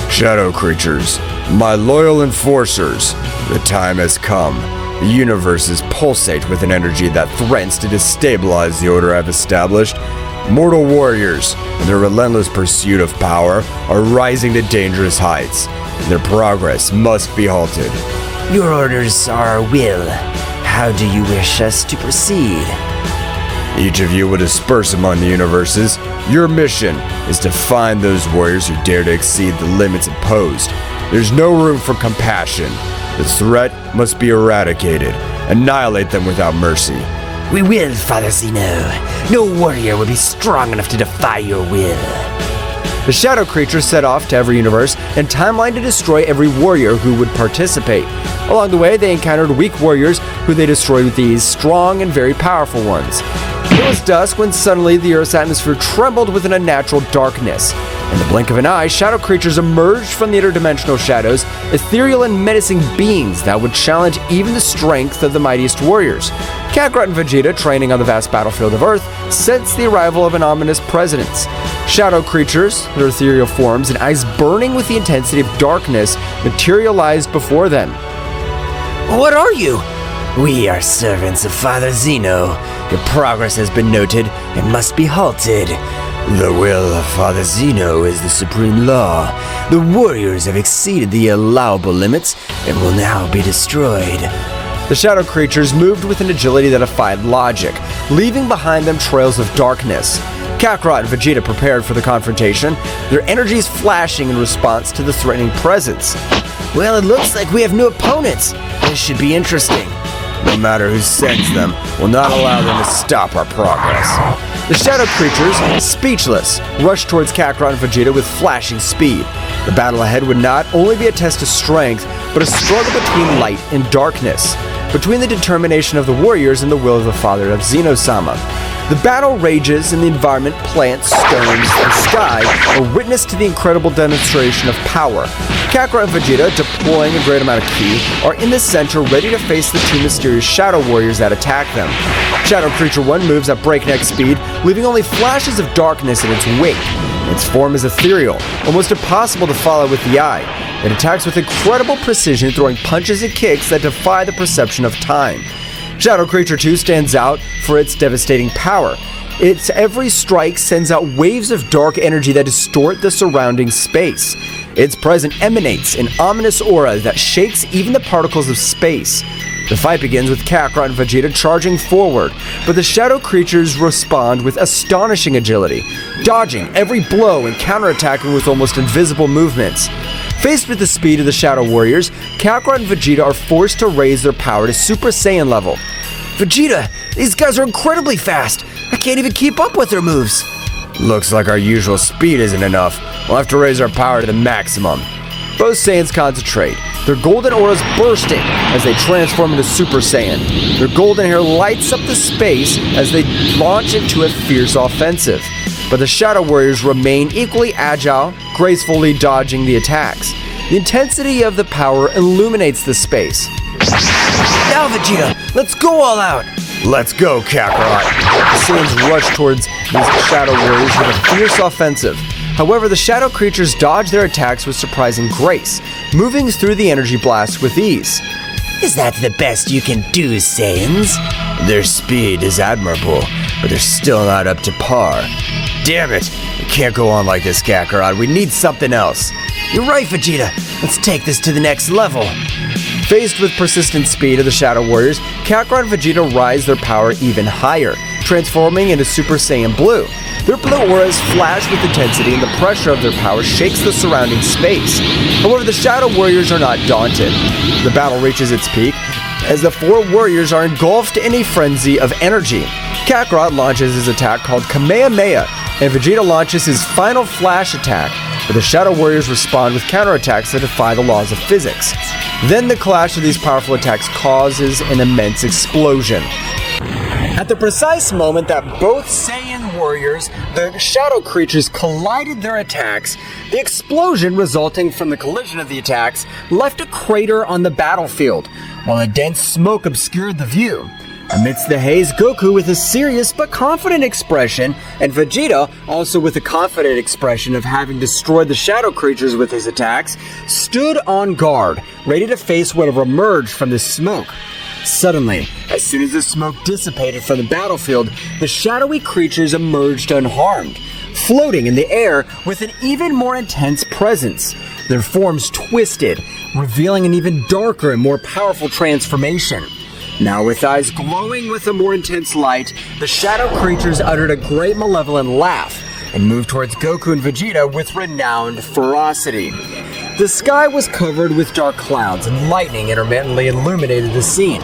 Shadow creatures, my loyal enforcers, the time has come. The universes pulsate with an energy that threatens to destabilize the order I've established. Mortal warriors, in their relentless pursuit of power, are rising to dangerous heights. Their progress must be halted. Your orders are our will. How do you wish us to proceed? Each of you will disperse among the universes. Your mission is to find those warriors who dare to exceed the limits imposed. There's no room for compassion. The threat must be eradicated. Annihilate them without mercy. We will, Father Zeno. No warrior will be strong enough to defy your will. The shadow creatures set off to every universe and timeline to destroy every warrior who would participate. Along the way, they encountered weak warriors who they destroyed with these strong and very powerful ones. It was dusk when suddenly the Earth's atmosphere trembled with an unnatural darkness. In the blink of an eye, shadow creatures emerged from the interdimensional shadows, ethereal and menacing beings that would challenge even the strength of the mightiest warriors. Kakarot and Vegeta, training on the vast battlefield of Earth, sensed the arrival of an ominous presence. Shadow creatures, their ethereal forms and eyes burning with the intensity of darkness, materialized before them. What are you? We are servants of Father Zeno. Your progress has been noted and must be halted. The will of Father Zeno is the supreme law. The warriors have exceeded the allowable limits and will now be destroyed. The shadow creatures moved with an agility that defied logic, leaving behind them trails of darkness. Kakarot and Vegeta prepared for the confrontation, their energies flashing in response to the threatening presence. Well, it looks like we have new opponents. This should be interesting. No matter who sends them, will not allow them to stop our progress. The shadow creatures, speechless, rushed towards Kakarot and Vegeta with flashing speed. The battle ahead would not only be a test of strength, but a struggle between light and darkness, between the determination of the warriors and the will of the father of Zeno-sama. The battle rages and the environment, plants, stones, and sky are witness to the incredible demonstration of power. Kakarot and Vegeta, deploying a great amount of ki, are in the center ready to face the two mysterious shadow warriors that attack them. Shadow Creature 1 moves at breakneck speed, leaving only flashes of darkness in its wake. Its form is ethereal, almost impossible to follow with the eye. It attacks with incredible precision, throwing punches and kicks that defy the perception of time. Shadow Creature 2 stands out for its devastating power. Its every strike sends out waves of dark energy that distort the surrounding space. Its presence emanates an ominous aura that shakes even the particles of space. The fight begins with Kakarot and Vegeta charging forward, but the shadow creatures respond with astonishing agility, dodging every blow and counterattacking with almost invisible movements. Faced with the speed of the Shadow Warriors, Kakarot and Vegeta are forced to raise their power to Super Saiyan level. Vegeta, these guys are incredibly fast. I can't even keep up with their moves. Looks like our usual speed isn't enough. We'll have to raise our power to the maximum. Both Saiyans concentrate, their golden auras bursting as they transform into Super Saiyan. Their golden hair lights up the space as they launch into a fierce offensive. But the Shadow Warriors remain equally agile, gracefully dodging the attacks. The intensity of the power illuminates the space. Now, Vegeta, let's go all out! Let's go, Kakarot! The Saiyans rush towards these Shadow Warriors with a fierce offensive. However, the Shadow creatures dodge their attacks with surprising grace, moving through the energy blast with ease. Is that the best you can do, Saiyans? Their speed is admirable, but they're still not up to par. Damn it! We can't go on like this, Kakarot. We need something else. You're right, Vegeta. Let's take this to the next level. Faced with persistent speed of the Shadow Warriors, Kakarot and Vegeta rise their power even higher, transforming into Super Saiyan Blue. Their blue auras flash with intensity and the pressure of their power shakes the surrounding space. However, the Shadow Warriors are not daunted. The battle reaches its peak as the four warriors are engulfed in a frenzy of energy. Kakarot launches his attack called Kamehameha, and Vegeta launches his final flash attack. but the Shadow Warriors respond with counterattacks that defy the laws of physics. Then the clash of these powerful attacks causes an immense explosion. At the precise moment that both Saiyan warriors, the shadow creatures, collided their attacks, the explosion resulting from the collision of the attacks left a crater on the battlefield, while a dense smoke obscured the view. Amidst the haze, Goku, with a serious but confident expression, and Vegeta, also with a confident expression of having destroyed the shadow creatures with his attacks, stood on guard, ready to face whatever emerged from the smoke. Suddenly, as soon as the smoke dissipated from the battlefield, the shadowy creatures emerged unharmed, floating in the air with an even more intense presence. Their forms twisted, revealing an even darker and more powerful transformation. Now, with eyes glowing with a more intense light, the shadow creatures uttered a great malevolent laugh and moved towards Goku and Vegeta with renowned ferocity. The sky was covered with dark clouds, and lightning intermittently illuminated the scene.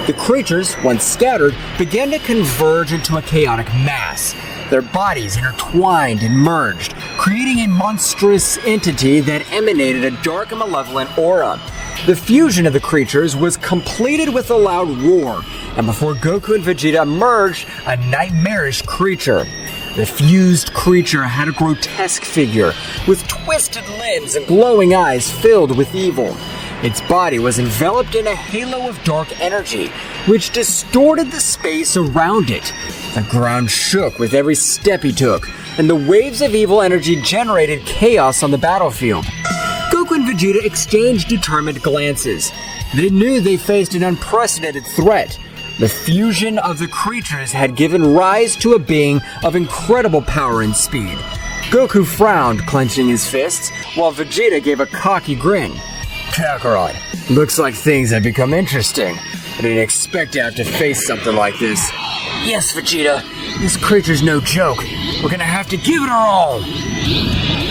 The creatures, once scattered, began to converge into a chaotic mass. Their bodies intertwined and merged, creating a monstrous entity that emanated a dark and malevolent aura. The fusion of the creatures was completed with a loud roar, and before Goku and Vegeta emerged, a nightmarish creature. The fused creature had a grotesque figure, with twisted limbs and glowing eyes filled with evil. Its body was enveloped in a halo of dark energy, which distorted the space around it. The ground shook with every step he took, and the waves of evil energy generated chaos on the battlefield. Goku and Vegeta exchanged determined glances. They knew they faced an unprecedented threat. The fusion of the creatures had given rise to a being of incredible power and speed. Goku frowned, clenching his fists, while Vegeta gave a cocky grin. Kakarot, looks like things have become interesting. I didn't expect to have to face something like this. Yes, Vegeta, this creature's no joke. We're gonna have to give it our all.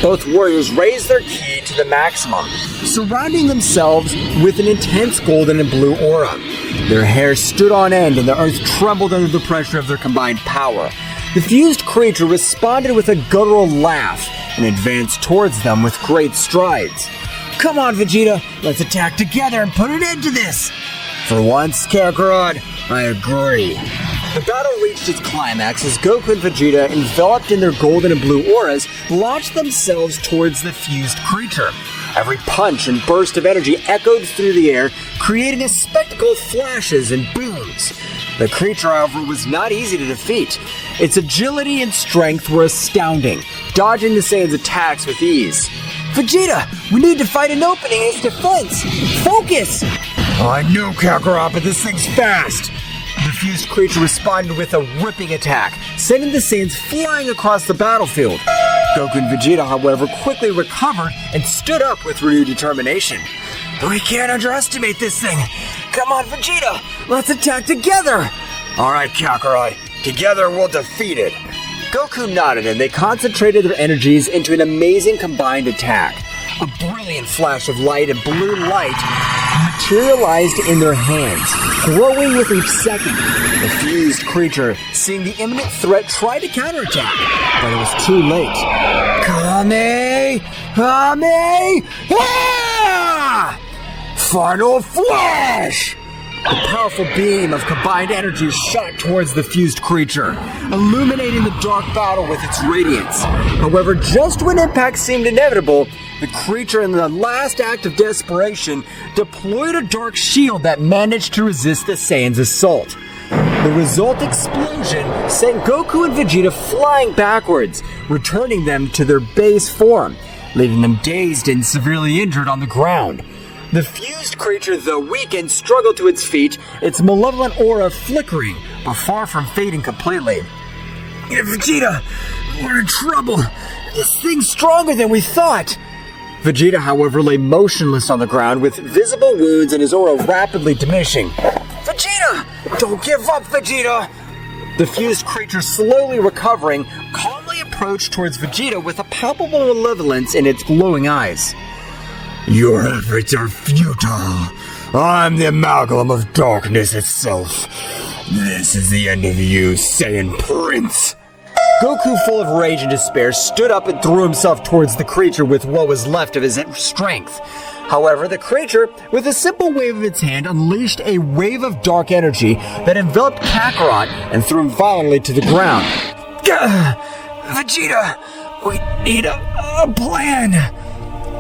Both warriors raised their ki to the maximum, surrounding themselves with an intense golden and blue aura. Their hair stood on end and the earth trembled under the pressure of their combined power. The fused creature responded with a guttural laugh and advanced towards them with great strides. Come on, Vegeta, let's attack together and put an end to this. For once, Kakarot, I agree. The battle reached its climax as Goku and Vegeta, enveloped in their golden and blue auras, launched themselves towards the fused creature. Every punch and burst of energy echoed through the air, creating a spectacle of flashes and booms. The creature, however, was not easy to defeat. Its agility and strength were astounding, dodging the Saiyan's attacks with ease. Vegeta, we need to find an opening in its defense. Focus! I know, Kakarot, but this thing's fast. The fused creature responded with a ripping attack, sending the Saiyans flying across the battlefield. Goku and Vegeta, however, quickly recovered and stood up with renewed determination. We can't underestimate this thing. Come on, Vegeta, let's attack together. All right, Kakarot, together we'll defeat it. Goku nodded and they concentrated their energies into an amazing combined attack. A brilliant flash of light and blue light materialized in their hands, growing with each second. The fused creature, seeing the imminent threat, tried to counterattack, but it was too late. Kame! Ah! Final Flash! The powerful beam of combined energy shot towards the fused creature, illuminating the dark battle with its radiance. However, just when impact seemed inevitable, the creature, in the last act of desperation, deployed a dark shield that managed to resist the Saiyan's assault. The result explosion sent Goku and Vegeta flying backwards, returning them to their base form, leaving them dazed and severely injured on the ground. The fused creature, though weakened, struggled to its feet, its malevolent aura flickering, but far from fading completely. Vegeta, we're in trouble. This thing's stronger than we thought. Vegeta, however, lay motionless on the ground with visible wounds and his aura rapidly diminishing. Vegeta! Don't give up, Vegeta! The fused creature, slowly recovering, calmly approached towards Vegeta with a palpable malevolence in its glowing eyes. Your efforts are futile. I'm the amalgam of darkness itself. This is the end of you, Saiyan Prince. Goku, full of rage and despair, stood up and threw himself towards the creature with what was left of his strength. However, the creature, with a simple wave of its hand, unleashed a wave of dark energy that enveloped Kakarot and threw him violently to the ground. Vegeta, we need a plan.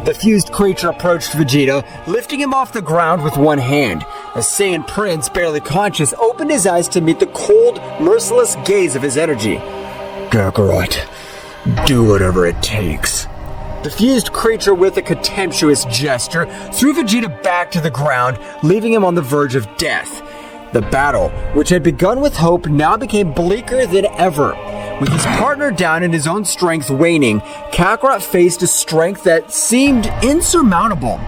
The fused creature approached Vegeta, lifting him off the ground with one hand. The Saiyan Prince, barely conscious, opened his eyes to meet the cold, merciless gaze of his energy. Kakarot, do whatever it takes. The fused creature, with a contemptuous gesture, threw Vegeta back to the ground, leaving him on the verge of death. The battle, which had begun with hope, now became bleaker than ever. With his partner down and his own strength waning, Kakarot faced a strength that seemed insurmountable.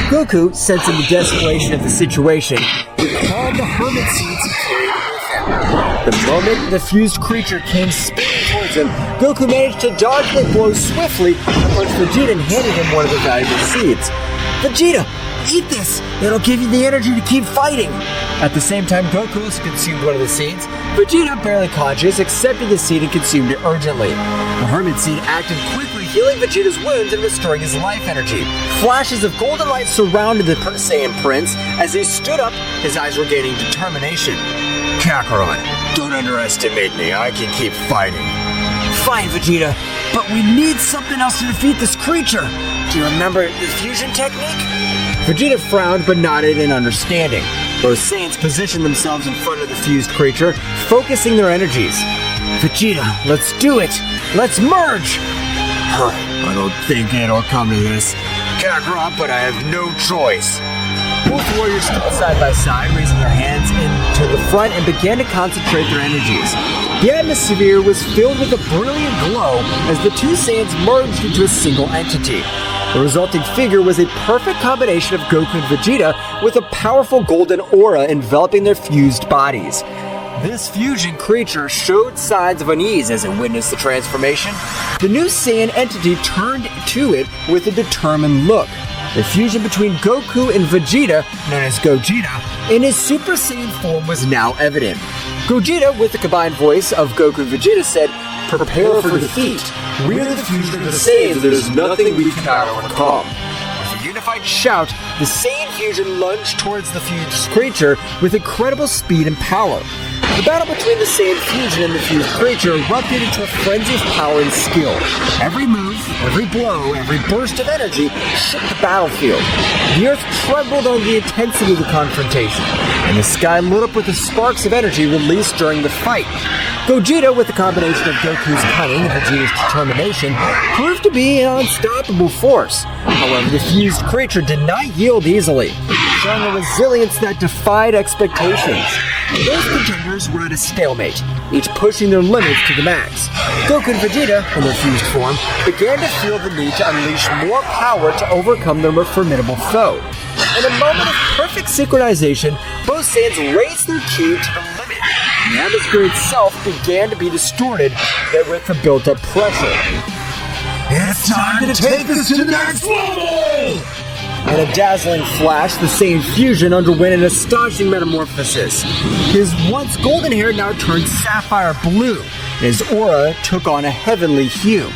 Goku, sensing the desperation of the situation, recalled the hermit seeds he carried with him. The moment the fused creature came spinning towards him, Goku managed to dodge the blow swiftly, punched Vegeta and handed him one of the valuable seeds. Vegeta, eat this! It'll give you the energy to keep fighting! At the same time, Goku also consumed one of the seeds. Vegeta, barely conscious, accepted the seed and consumed it urgently. The hermit seed acted quickly, healing Vegeta's wounds and restoring his life energy. Flashes of golden light surrounded the Saiyan Prince. As he stood up, his eyes were gaining determination. Kakarot, don't underestimate me. I can keep fighting. Fine, Vegeta, but we need something else to defeat this creature. Do you remember the fusion technique? Vegeta frowned but nodded in understanding. Both Saiyans positioned themselves in front of the fused creature, focusing their energies. Vegeta, let's do it! Let's merge! I don't think it'll come to this, Kakarot, but I have no choice. Both warriors stood side by side, raising their hands into the front and began to concentrate their energies. The atmosphere was filled with a brilliant glow as the two Saiyans merged into a single entity. The resulting figure was a perfect combination of Goku and Vegeta, with a powerful golden aura enveloping their fused bodies. This fusion creature showed signs of unease as it witnessed the transformation. The new Saiyan entity turned to it with a determined look. The fusion between Goku and Vegeta, known as Gogeta, in his Super Saiyan form was now evident. Gogeta, with the combined voice of Goku and Vegeta, said, "Prepare for defeat. We are the fusion of the Saiyans, there is nothing we cannot overcome." With a unified shout, the Saiyan fusion lunged towards the fused creature with incredible speed and power. The battle between the Saiyan fusion and the fused creature erupted into a frenzy of power and skill. Every move, every blow, every burst of energy shook the battlefield. The earth trembled on the intensity of the confrontation, and the sky lit up with the sparks of energy released during the fight. Gogeta, with the combination of Goku's cunning and Vegeta's determination, proved to be an unstoppable force. However, the fused creature did not yield easily, showing a resilience that defied expectations. Those contenders were at a stalemate, each pushing their limits to the max. Goku and Vegeta, in their fused form, began to feel the need to unleash more power to overcome their more formidable foe. In a moment of perfect synchronization, both Saiyans raised their ki to the limit. The atmosphere itself began to be distorted with the built-up pressure. It's time to take this to the next level! In a dazzling flash, the Saiyan fusion underwent an astonishing metamorphosis. His once golden hair now turned sapphire blue, and his aura took on a heavenly hue.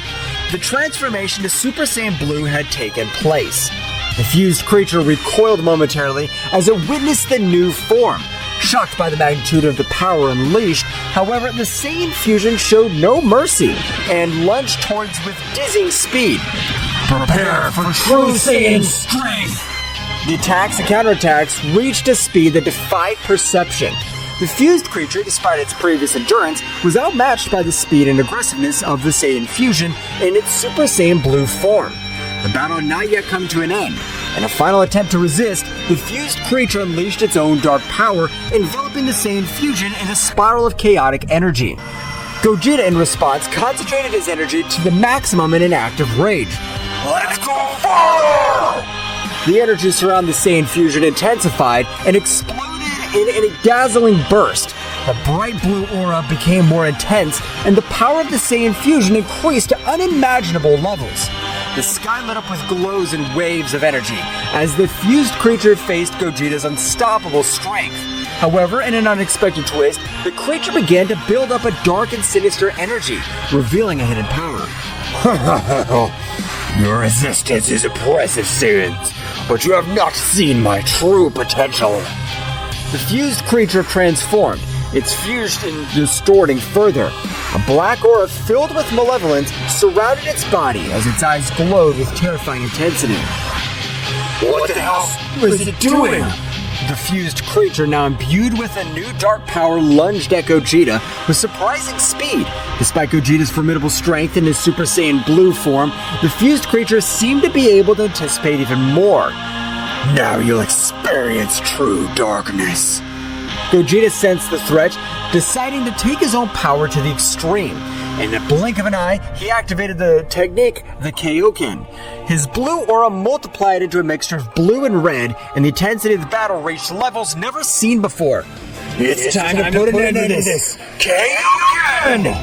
The transformation to Super Saiyan Blue had taken place. The fused creature recoiled momentarily as it witnessed the new form. Shocked by the magnitude of the power unleashed, however, the Saiyan fusion showed no mercy and lunged towards with dizzying speed. Prepare for true Saiyan strength! The attacks and counterattacks reached a speed that defied perception. The fused creature, despite its previous endurance, was outmatched by the speed and aggressiveness of the Saiyan fusion in its Super Saiyan Blue form. The battle had not yet come to an end. In a final attempt to resist, the fused creature unleashed its own dark power, enveloping the Saiyan fusion in a spiral of chaotic energy. Gogeta, in response, concentrated his energy to the maximum in an act of rage. Let's go further! The energy surrounding the Saiyan fusion intensified and exploded in a dazzling burst. The bright blue aura became more intense, and the power of the Saiyan fusion increased to unimaginable levels. The sky lit up with glows and waves of energy as the fused creature faced Gogeta's unstoppable strength. However, in an unexpected twist, the creature began to build up a dark and sinister energy, revealing a hidden power. Your resistance is impressive, Saiyans, but you have not seen my true potential. The fused creature transformed. It's fused and distorting further. A black aura filled with malevolence surrounded its body as its eyes glowed with terrifying intensity. What the hell was it doing? The fused creature, now imbued with a new dark power, lunged at Gogeta with surprising speed. Despite Gogeta's formidable strength in his Super Saiyan Blue form, the fused creature seemed to be able to anticipate even more. Now you'll experience true darkness. Gogeta sensed the threat, deciding to take his own power to the extreme. In a blink of an eye, he activated the technique, the Kaioken. His blue aura multiplied into a mixture of blue and red, and the intensity of the battle reached levels never seen before. It's time to put an end to this. Kaioken!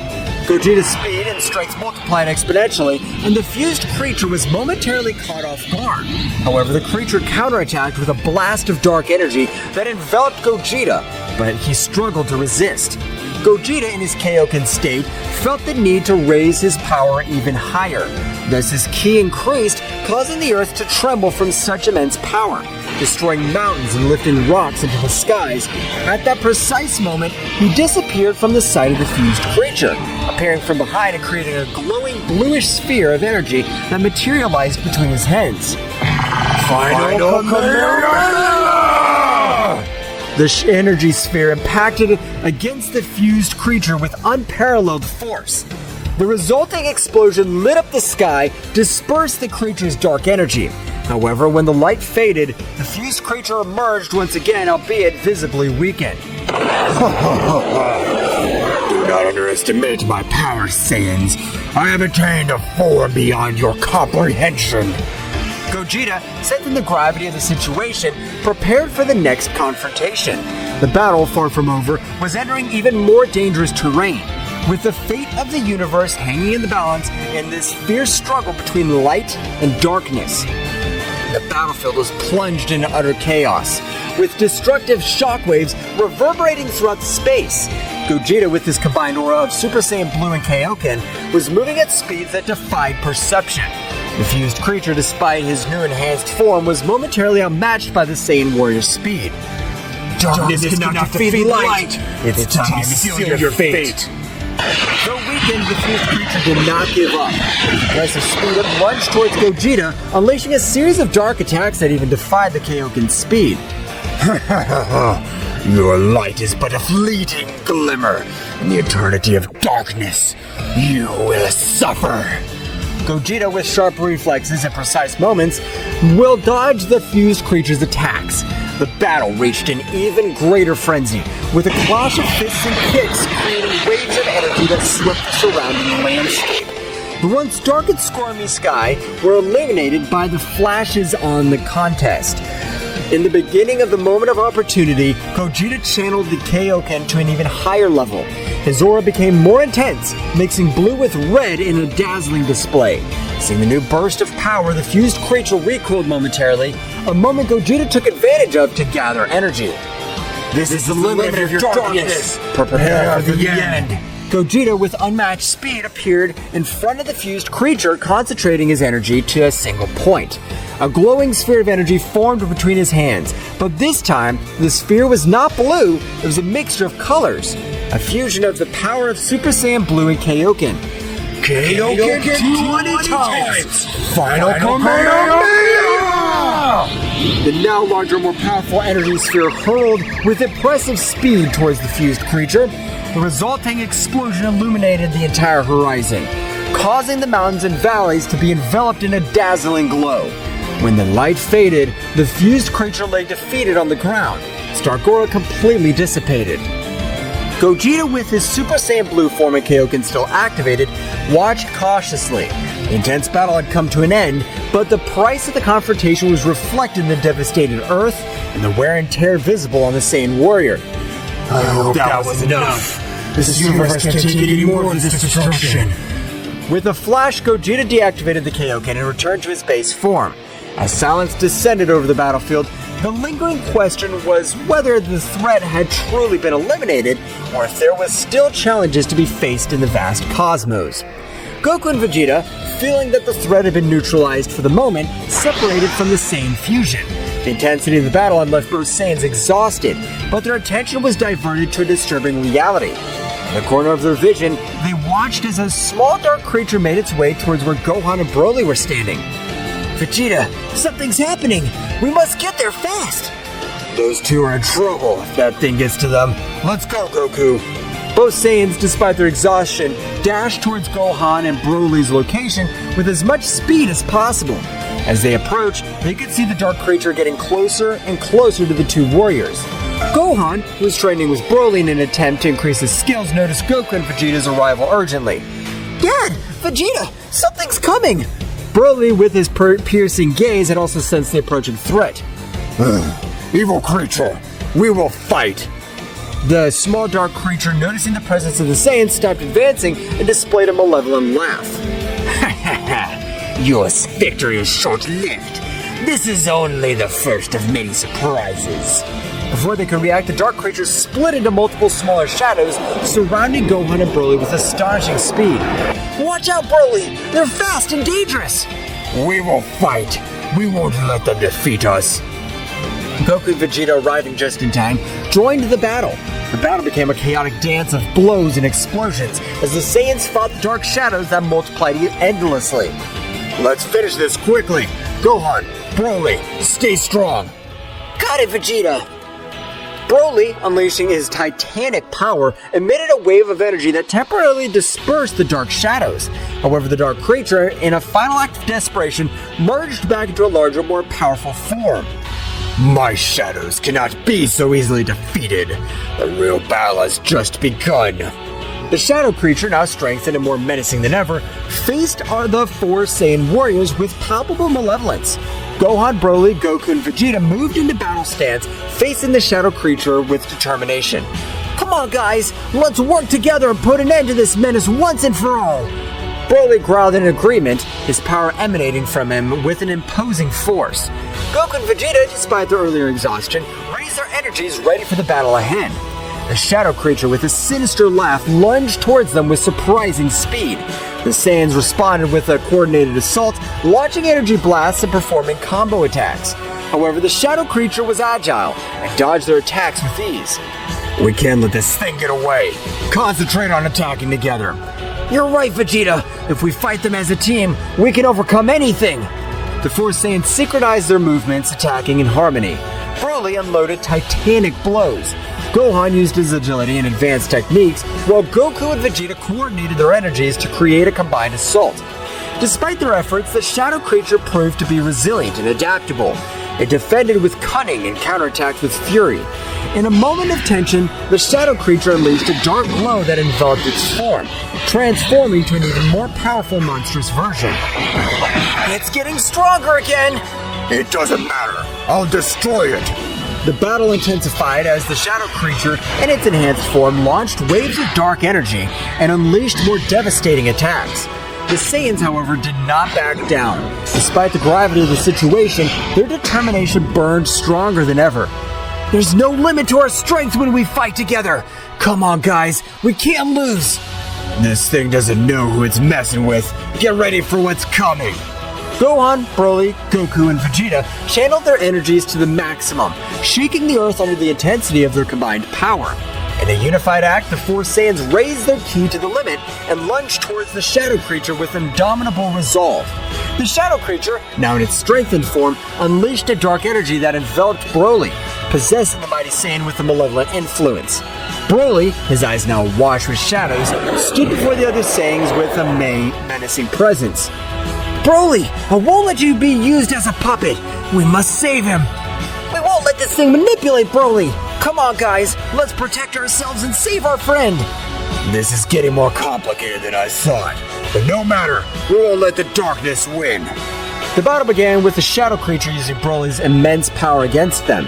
Gogeta's speed and strength multiplied exponentially, and the fused creature was momentarily caught off guard. However, the creature counterattacked with a blast of dark energy that enveloped Gogeta, but he struggled to resist. Gogeta, in his Kaioken state, felt the need to raise his power even higher. Thus, his ki increased, causing the earth to tremble from such immense power, destroying mountains and lifting rocks into the skies. At that precise moment, he disappeared from the sight of the fused creature, appearing from behind and creating a glowing bluish sphere of energy that materialized between his hands. Final Kamehameha! The energy sphere impacted against the fused creature with unparalleled force. The resulting explosion lit up the sky, dispersed the creature's dark energy. However, when the light faded, the fused creature emerged once again, albeit visibly weakened. Do not underestimate my power, Saiyans. I have attained a form beyond your comprehension. Gogeta, sensing the gravity of the situation, prepared for the next confrontation. The battle, far from over, was entering even more dangerous terrain, with the fate of the universe hanging in the balance in this fierce struggle between light and darkness. The battlefield was plunged into utter chaos, with destructive shockwaves reverberating throughout space. Gogeta, with his combined aura of Super Saiyan Blue and Kaioken, was moving at speeds that defied perception. The fused creature, despite his new enhanced form, was momentarily outmatched by the Saiyan warrior's speed. Darkness cannot defeat light. It's time to seal your fate. Though weakened, the fused creature did not give up. With aggressive speed, it lunged towards Gogeta, unleashing a series of dark attacks that even defied the Kaioken's speed. Your light is but a fleeting glimmer. In the eternity of darkness, you will suffer. Gogeta, with sharp reflexes and precise moments, will dodge the fused creature's attacks. The battle reached an even greater frenzy, with a clash of fists and kicks creating waves of energy that swept the surrounding landscape. The once dark and stormy sky were illuminated by the flashes on the contest. In the beginning of the moment of opportunity, Gogeta channeled the Kaioken to an even higher level. His aura became more intense, mixing blue with red in a dazzling display. Seeing the new burst of power, the fused creature recoiled momentarily, a moment Gogeta took advantage of to gather energy. This is the limit of your darkness. Prepare for the end. Gogeta, with unmatched speed, appeared in front of the fused creature, concentrating his energy to a single point. A glowing sphere of energy formed between his hands, but this time, the sphere was not blue, it was a mixture of colors. A fusion of the power of Super Saiyan Blue and Kaioken. Kaioken 20 times! Final Kamehameha! The now larger, more powerful energy sphere hurled with impressive speed towards the fused creature. The resulting explosion illuminated the entire horizon, causing the mountains and valleys to be enveloped in a dazzling glow. When the light faded, the fused creature lay defeated on the ground. Its dark aura completely dissipated. Gogeta, with his Super Saiyan Blue form and Kaioken still activated, watched cautiously. The intense battle had come to an end, but the price of the confrontation was reflected in the devastated earth and the wear and tear visible on the Saiyan warrior. I hope that was enough. This universe can't take any more of this destruction. With a flash, Gogeta deactivated the Kaioken and returned to his base form. As silence descended over the battlefield, the lingering question was whether the threat had truly been eliminated or if there was still challenges to be faced in the vast cosmos. Goku and Vegeta, feeling that the threat had been neutralized for the moment, separated from the Saiyan fusion. The intensity of the battle had left both Saiyans exhausted, but their attention was diverted to a disturbing reality. In the corner of their vision, they watched as a small dark creature made its way towards where Gohan and Broly were standing. Vegeta, something's happening! We must get there fast! Those two are in trouble if that thing gets to them. Let's go, Goku! Both Saiyans, despite their exhaustion, dashed towards Gohan and Broly's location with as much speed as possible. As they approached, they could see the dark creature getting closer and closer to the two warriors. Gohan, who was training with Broly in an attempt to increase his skills, noticed Goku and Vegeta's arrival urgently. Dad! Vegeta! Something's coming! Broly, with his piercing gaze, had also sensed the approaching threat. Evil creature! We will fight! The small dark creature, noticing the presence of the Saiyans, stopped advancing and displayed a malevolent laugh. Ha ha ha! Your victory is short-lived. This is only the first of many surprises. Before they could react, the dark creature split into multiple smaller shadows, surrounding Gohan and Broly with astonishing speed. Watch out, Broly! They're fast and dangerous! We will fight. We won't let them defeat us. Goku and Vegeta, arriving just in time, joined the battle. The battle became a chaotic dance of blows and explosions as the Saiyans fought the dark shadows that multiplied endlessly. Let's finish this quickly. Gohan, Broly, stay strong. Got it, Vegeta. Broly, unleashing his titanic power, emitted a wave of energy that temporarily dispersed the dark shadows. However, the dark creature, in a final act of desperation, merged back into a larger, more powerful form. My shadows cannot be so easily defeated. The real battle has just begun. The shadow creature, now strengthened and more menacing than ever, faced the four Saiyan warriors with palpable malevolence. Gohan, Broly, Goku, and Vegeta moved into battle stance, facing the shadow creature with determination. Come on, guys, let's work together and put an end to this menace once and for all. Broly growled in agreement, his power emanating from him with an imposing force. Goku and Vegeta, despite their earlier exhaustion, raised their energies ready for the battle ahead. The shadow creature, with a sinister laugh, lunged towards them with surprising speed. The Saiyans responded with a coordinated assault, launching energy blasts and performing combo attacks. However, the shadow creature was agile and dodged their attacks with ease. We can't let this thing get away. Concentrate on attacking together. You're right, Vegeta. If we fight them as a team, we can overcome anything. The four Saiyans synchronized their movements, attacking in harmony. Broly unloaded titanic blows. Gohan used his agility and advanced techniques, while Goku and Vegeta coordinated their energies to create a combined assault. Despite their efforts, the shadow creature proved to be resilient and adaptable. It defended with cunning and counterattacked with fury. In a moment of tension, the shadow creature unleashed a dark glow that enveloped its form, transforming to an even more powerful monstrous version. It's getting stronger again! It doesn't matter. I'll destroy it! The battle intensified as the shadow creature in its enhanced form launched waves of dark energy and unleashed more devastating attacks. The Saiyans, however, did not back down. Despite the gravity of the situation, their determination burned stronger than ever. There's no limit to our strength when we fight together. Come on, guys, we can't lose. This thing doesn't know who it's messing with. Get ready for what's coming. Gohan, Broly, Goku, and Vegeta channeled their energies to the maximum, shaking the earth under the intensity of their combined power. In a unified act, the four Saiyans raised their ki to the limit and lunged towards the shadow creature with indomitable resolve. The shadow creature, now in its strengthened form, unleashed a dark energy that enveloped Broly, possessing the mighty Saiyan with a malevolent influence. Broly, his eyes now awash with shadows, stood before the other Saiyans with a menacing presence. Broly, I won't let you be used as a puppet. We must save him. We won't let this thing manipulate Broly. Come on, guys, let's protect ourselves and save our friend. This is getting more complicated than I thought. But no matter, we won't let the darkness win. The battle began with the Shadow Creature using Broly's immense power against them.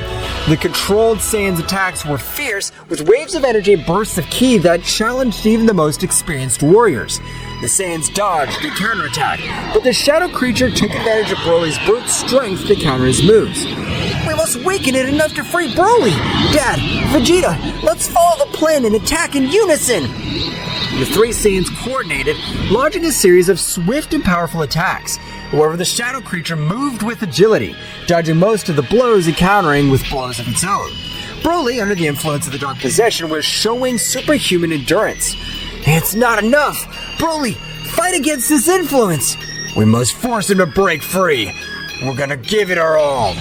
The controlled Saiyan's attacks were fierce, with waves of energy and bursts of ki that challenged even the most experienced warriors. The Saiyans dodged and counterattacked, but the Shadow Creature took advantage of Broly's brute strength to counter his moves. We must weaken it enough to free Broly! Dad, Vegeta, let's follow the plan and attack in unison! The three Saiyans coordinated, launching a series of swift and powerful attacks. However, the Shadow Creature moved with agility, dodging most of the blows and countering with blows of its own. Broly, under the influence of the Dark Possession, was showing superhuman endurance. It's not enough! Broly, fight against this influence! We must force him to break free! We're gonna give it our all!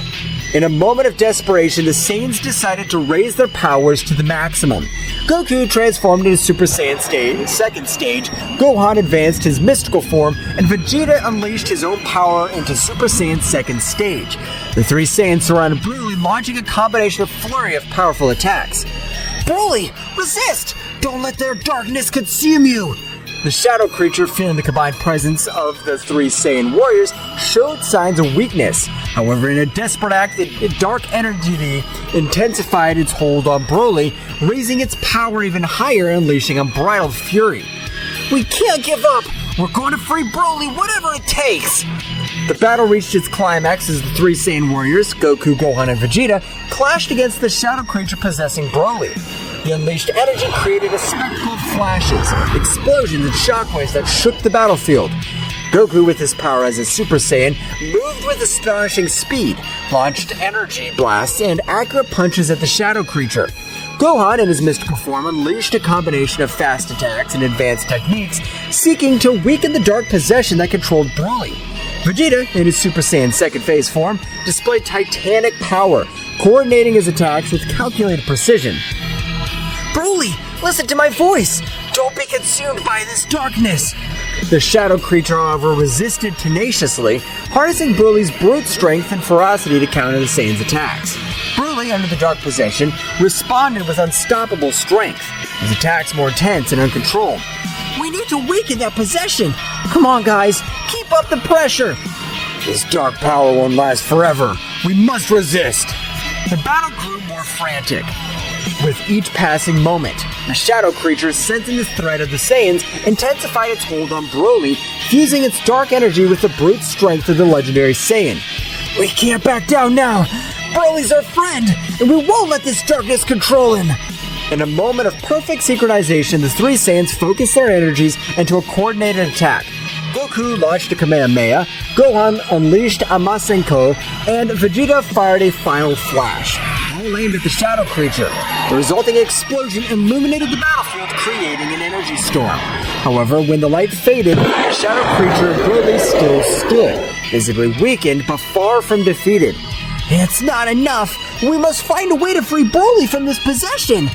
In a moment of desperation, the Saiyans decided to raise their powers to the maximum. Goku transformed into Super Saiyan second stage, Gohan advanced his mystical form, and Vegeta unleashed his own power into Super Saiyan second stage. The three Saiyans surrounded Broly, launching a combination of flurry of powerful attacks. Broly, resist! Don't let their darkness consume you! The Shadow Creature, feeling the combined presence of the three Saiyan warriors, showed signs of weakness. However, in a desperate act, dark energy intensified its hold on Broly, raising its power even higher and unleashing unbridled fury. We can't give up! We're going to free Broly, whatever it takes! The battle reached its climax as the three Saiyan warriors, Goku, Gohan, and Vegeta, clashed against the Shadow Creature possessing Broly. The unleashed energy created a spectacle of flashes, explosions, and shockwaves that shook the battlefield. Goku, with his power as a Super Saiyan, moved with astonishing speed, launched energy blasts and accurate punches at the Shadow Creature. Gohan, in his mystical form, unleashed a combination of fast attacks and advanced techniques, seeking to weaken the Dark Possession that controlled Broly. Vegeta, in his Super Saiyan second phase form, displayed titanic power, coordinating his attacks with calculated precision. Broly, listen to my voice! Don't be consumed by this darkness! The Shadow Creature, however, resisted tenaciously, harnessing Broly's brute strength and ferocity to counter the Saiyan's attacks. Broly, under the Dark Possession, responded with unstoppable strength, his attacks more intense and uncontrolled. We need to weaken that possession! Come on, guys, keep up the pressure! This dark power won't last forever. We must resist! The battle grew more frantic. With each passing moment, the Shadow Creature, sensing the threat of the Saiyans, intensified its hold on Broly, fusing its dark energy with the brute strength of the legendary Saiyan. We can't back down now! Broly's our friend, and we won't let this darkness control him! In a moment of perfect synchronization, the three Saiyans focused their energies into a coordinated attack. Goku launched a Kamehameha, Gohan unleashed a Masenko, and Vegeta fired a final flash, all aimed at the Shadow Creature. The resulting explosion illuminated the battlefield, creating an energy storm. However, when the light faded, the Shadow Creature and Broly still stood, visibly weakened but far from defeated. It's not enough! We must find a way to free Broly from this possession!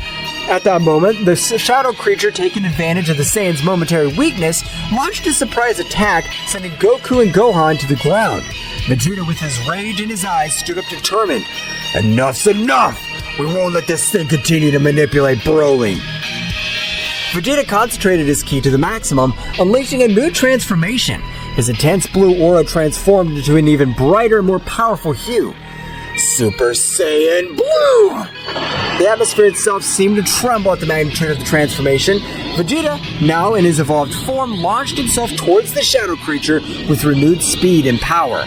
At that moment, the Shadow Creature, taking advantage of the Saiyan's momentary weakness, launched a surprise attack, sending Goku and Gohan to the ground. Vegeta, with his rage in his eyes, stood up determined. Enough's enough! We won't let this thing continue to manipulate Broly. Vegeta concentrated his ki to the maximum, unleashing a new transformation. His intense blue aura transformed into an even brighter, more powerful hue. Super Saiyan Blue! The atmosphere itself seemed to tremble at the magnitude of the transformation. Vegeta, now in his evolved form, launched himself towards the Shadow Creature with renewed speed and power.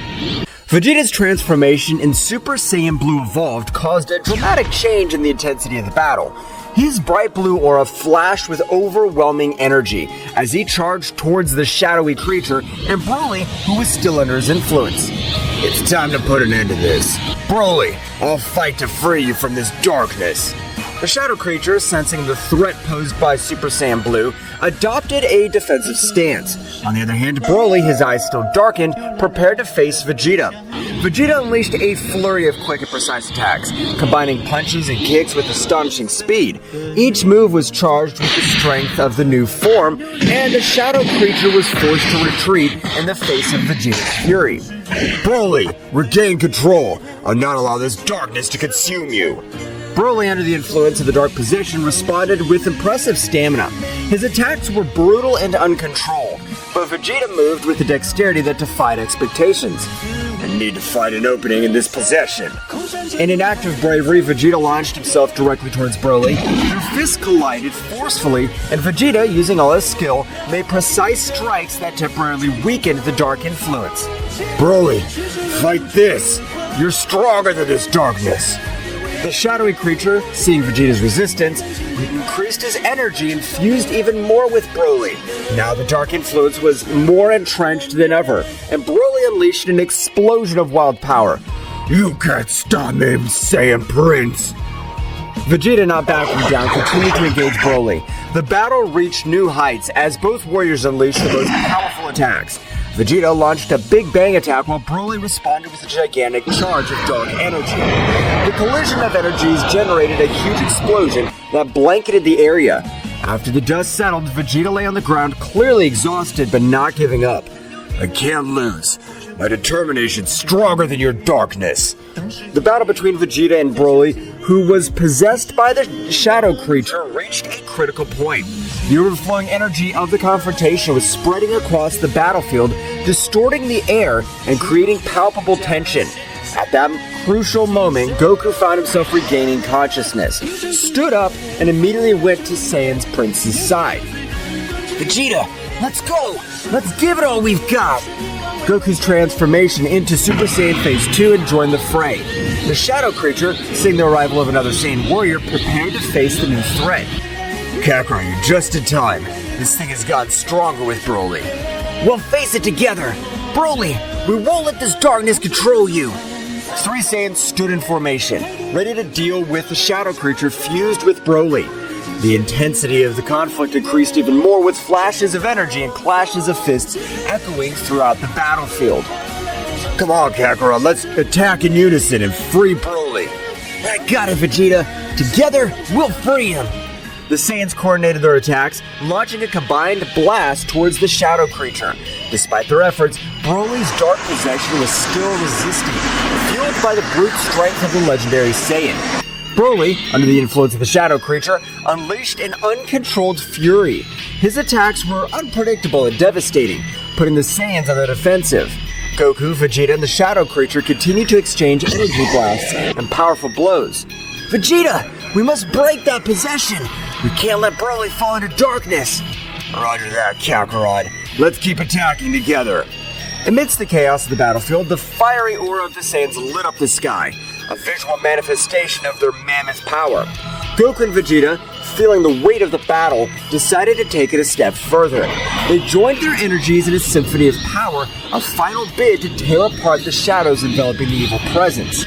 Vegeta's transformation in Super Saiyan Blue Evolved caused a dramatic change in the intensity of the battle. His bright blue aura flashed with overwhelming energy as he charged towards the shadowy creature and Broly, who was still under his influence. It's time to put an end to this. Broly, I'll fight to free you from this darkness. The Shadow Creature, sensing the threat posed by Super Saiyan Blue, adopted a defensive stance. On the other hand, Broly, his eyes still darkened, prepared to face Vegeta. Vegeta unleashed a flurry of quick and precise attacks, combining punches and kicks with astonishing speed. Each move was charged with the strength of the new form, and the Shadow Creature was forced to retreat in the face of Vegeta's fury. Broly, regain control. I'll not allow this darkness to consume you. Broly, under the influence of the Dark Possession, responded with impressive stamina. His attacks were brutal and uncontrolled. but Vegeta moved with a dexterity that defied expectations. I need to find an opening in this possession. In an act of bravery, Vegeta launched himself directly towards Broly. Their fists collided forcefully, and Vegeta, using all his skill, made precise strikes that temporarily weakened the dark influence. Broly, fight this! You're stronger than this darkness! The shadowy creature, seeing Vegeta's resistance, increased his energy and fused even more with Broly. Now the dark influence was more entrenched than ever, and Broly unleashed an explosion of wild power. You can't stop me, Saiyan Prince! Vegeta, not backing down, continued to engage Broly. The battle reached new heights as both warriors unleashed the most powerful attacks. Vegeta launched a Big Bang attack while Broly responded with a gigantic charge of dark energy. The collision of energies generated a huge explosion that blanketed the area. After the dust settled, Vegeta lay on the ground, clearly exhausted but not giving up. I can't lose. My determination's stronger than your darkness. The battle between Vegeta and Broly, who was possessed by the shadow creature, reached a critical point. The overflowing energy of the confrontation was spreading across the battlefield, distorting the air and creating palpable tension. At that crucial moment, Goku found himself regaining consciousness, stood up, and immediately went to Saiyan Prince's side. Vegeta, let's go! Let's give it all we've got! Goku's transformation into Super Saiyan Phase 2 and joined the fray. The shadow creature, seeing the arrival of another Saiyan warrior, prepared to face the new threat. Kakarot, you're just in time. This thing has gotten stronger with Broly. We'll face it together! Broly, we won't let this darkness control you! Three Saiyans stood in formation, ready to deal with the shadow creature fused with Broly. The intensity of the conflict increased even more with flashes of energy and clashes of fists echoing throughout the battlefield. Come on, Kakarot, let's attack in unison and free Broly. I got it, Vegeta. Together, we'll free him. The Saiyans coordinated their attacks, launching a combined blast towards the shadow creature. Despite their efforts, Broly's dark possession was still resisting, fueled by the brute strength of the legendary Saiyan. Broly, under the influence of the shadow creature, unleashed an uncontrolled fury. His attacks were unpredictable and devastating, putting the Saiyans on the defensive. Goku, Vegeta, and the shadow creature continued to exchange energy blasts and powerful blows. Vegeta, we must break that possession. We can't let Broly fall into darkness. Roger that, Kakarot. Let's keep attacking together. Amidst the chaos of the battlefield, the fiery aura of the Saiyans lit up the sky, a visual manifestation of their mammoth power. Goku and Vegeta, feeling the weight of the battle, decided to take it a step further. They joined their energies in a symphony of power, a final bid to tear apart the shadows enveloping the evil presence.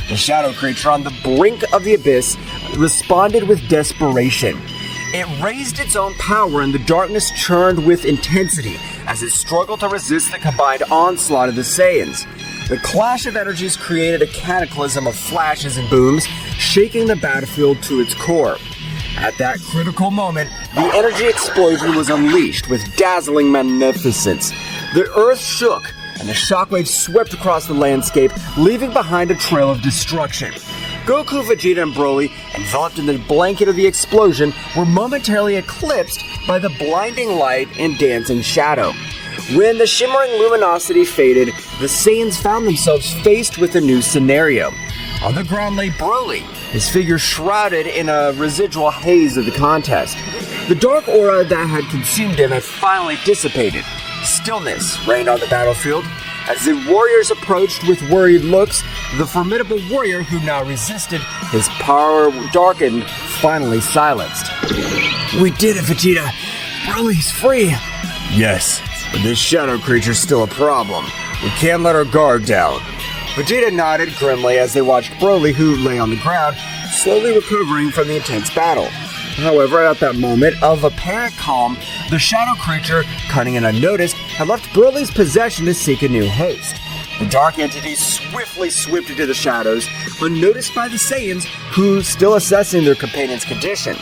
The shadow creature on the brink of the abyss responded with desperation. It raised its own power and the darkness churned with intensity as it struggled to resist the combined onslaught of the Saiyans. The clash of energies created a cataclysm of flashes and booms, shaking the battlefield to its core. At that critical moment, the energy explosion was unleashed with dazzling magnificence. The earth shook, and the shockwave swept across the landscape, leaving behind a trail of destruction. Goku, Vegeta, and Broly, enveloped in the blanket of the explosion, were momentarily eclipsed by the blinding light and dancing shadow. When the shimmering luminosity faded, the Saiyans found themselves faced with a new scenario. On the ground lay Broly, his figure shrouded in a residual haze of the contest. The dark aura that had consumed him had finally dissipated. Stillness reigned on the battlefield. As the warriors approached with worried looks, the formidable warrior who now resisted, his power darkened, finally silenced. We did it, Vegeta. Broly's free. Yes, but this shadow creature's still a problem. We can't let our guard down. Vegeta nodded grimly as they watched Broly, who lay on the ground, slowly recovering from the intense battle. However, at that moment of apparent calm, the shadow creature, cunning and unnoticed, had left Broly's possession to seek a new host. The dark entity swiftly swept into the shadows, unnoticed by the Saiyans, who still assessing their companion's condition.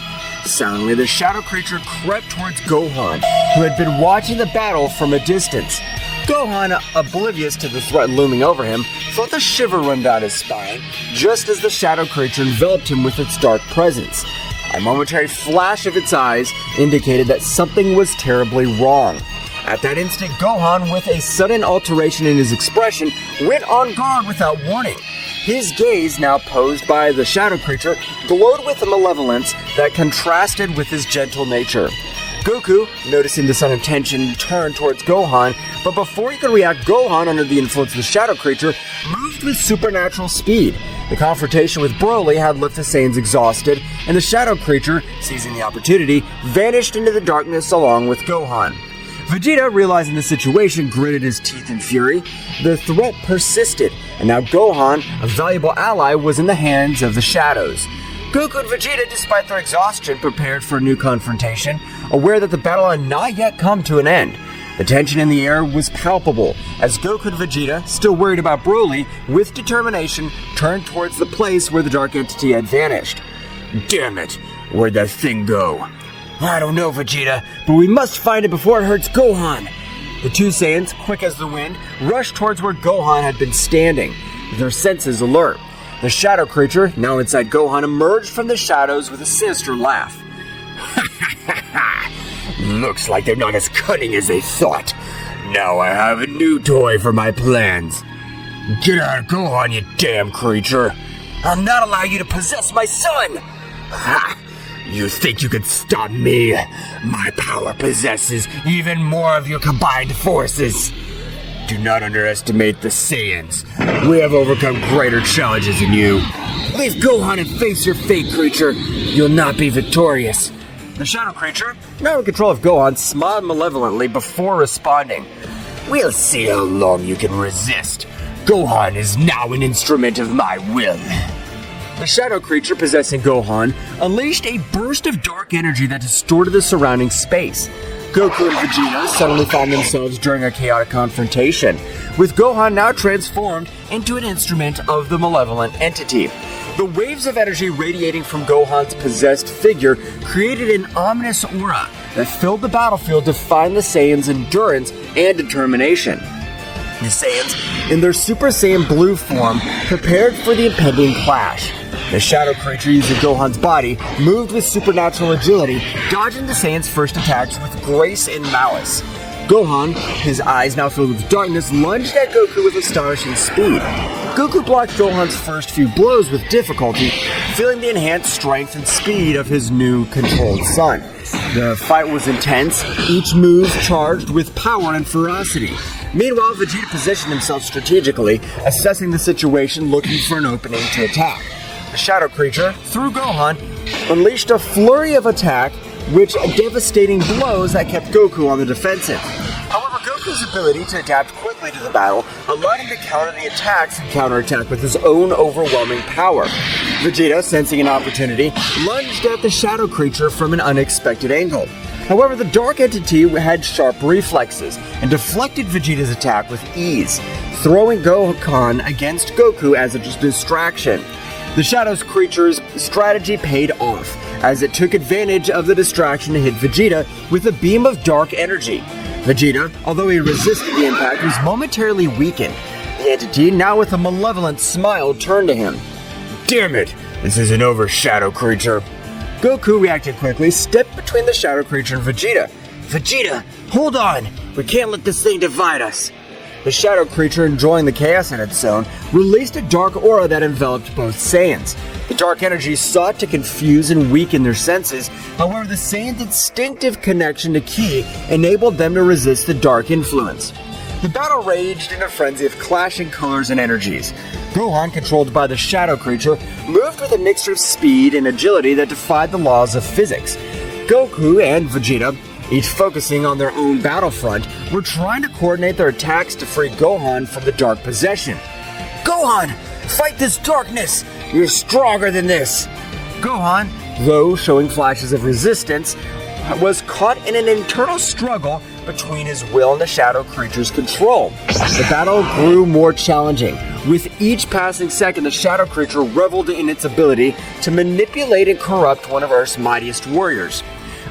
Silently, the shadow creature crept towards Gohan, who had been watching the battle from a distance. Gohan, oblivious to the threat looming over him, felt a shiver run down his spine, just as the shadow creature enveloped him with its dark presence. A momentary flash of its eyes indicated that something was terribly wrong. At that instant, Gohan, with a sudden alteration in his expression, went on guard without warning. His gaze, now posed by the shadow creature, glowed with a malevolence that contrasted with his gentle nature. Goku, noticing the sudden tension, turned towards Gohan, but before he could react, Gohan, under the influence of the shadow creature, moved with supernatural speed. The confrontation with Broly had left the Saiyans exhausted, and the shadow creature, seizing the opportunity, vanished into the darkness along with Gohan. Vegeta, realizing the situation, gritted his teeth in fury. The threat persisted, and now Gohan, a valuable ally, was in the hands of the shadows. Goku and Vegeta, despite their exhaustion, prepared for a new confrontation, aware that the battle had not yet come to an end. The tension in the air was palpable, as Goku and Vegeta, still worried about Broly, with determination, turned towards the place where the dark entity had vanished. Damn it! Where'd that thing go? I don't know, Vegeta, but we must find it before it hurts Gohan. The two Saiyans, quick as the wind, rushed towards where Gohan had been standing, their senses alert. The shadow creature, now inside Gohan, emerged from the shadows with a sinister laugh. Looks like they're not as cunning as they thought. Now I have a new toy for my plans. Get out of Gohan, you damn creature. I'll not allow you to possess my son. Ha! You think you could stop me? My power possesses even more of your combined forces. Do not underestimate the Saiyans. We have overcome greater challenges than you. Leave Gohan and face your fate, creature. You'll not be victorious. The shadow creature, now in control of Gohan, smiled malevolently before responding. We'll see how long you can resist. Gohan is now an instrument of my will. The shadow creature possessing Gohan unleashed a burst of dark energy that distorted the surrounding space. Goku and Vegeta suddenly found themselves during a chaotic confrontation, with Gohan now transformed into an instrument of the malevolent entity. The waves of energy radiating from Gohan's possessed figure created an ominous aura that filled the battlefield, defying the Saiyans' endurance and determination. The Saiyans, in their Super Saiyan Blue form, prepared for the impending clash. The shadow creature, using Gohan's body, moved with supernatural agility, dodging the Saiyans' first attacks with grace and malice. Gohan, his eyes now filled with darkness, lunged at Goku with astonishing speed. Goku blocked Gohan's first few blows with difficulty, feeling the enhanced strength and speed of his new controlled son. The fight was intense, each move charged with power and ferocity. Meanwhile, Vegeta positioned himself strategically, assessing the situation, looking for an opening to attack. The shadow creature, through Gohan, unleashed a flurry of attack, which devastating blows that kept Goku on the defensive. However, Goku's ability to adapt quickly to the battle allowed him to counter the attacks and counterattack with his own overwhelming power. Vegeta, sensing an opportunity, lunged at the shadow creature from an unexpected angle. However, the dark entity had sharp reflexes and deflected Vegeta's attack with ease, throwing Gohan against Goku as a distraction. The Shadows creature's strategy paid off, as it took advantage of the distraction to hit Vegeta with a beam of dark energy. Vegeta, although he resisted the impact, was momentarily weakened. The entity, now with a malevolent smile, turned to him. Damn it! This isn't over, Shadow creature. Goku reacted quickly, stepped between the Shadow creature and Vegeta. Vegeta, hold on! We can't let this thing divide us. The shadow creature, enjoying the chaos in its zone, released a dark aura that enveloped both Saiyans. The dark energy sought to confuse and weaken their senses. However, the Saiyans' instinctive connection to Ki enabled them to resist the dark influence. The battle raged in a frenzy of clashing colors and energies. Gohan, controlled by the shadow creature, moved with a mixture of speed and agility that defied the laws of physics. Goku and Vegeta, each focusing on their own battlefront, were trying to coordinate their attacks to free Gohan from the dark possession. Gohan, fight this darkness! You're stronger than this! Gohan, though showing flashes of resistance, was caught in an internal struggle between his will and the shadow creature's control. The battle grew more challenging. With each passing second, the shadow creature reveled in its ability to manipulate and corrupt one of Earth's mightiest warriors.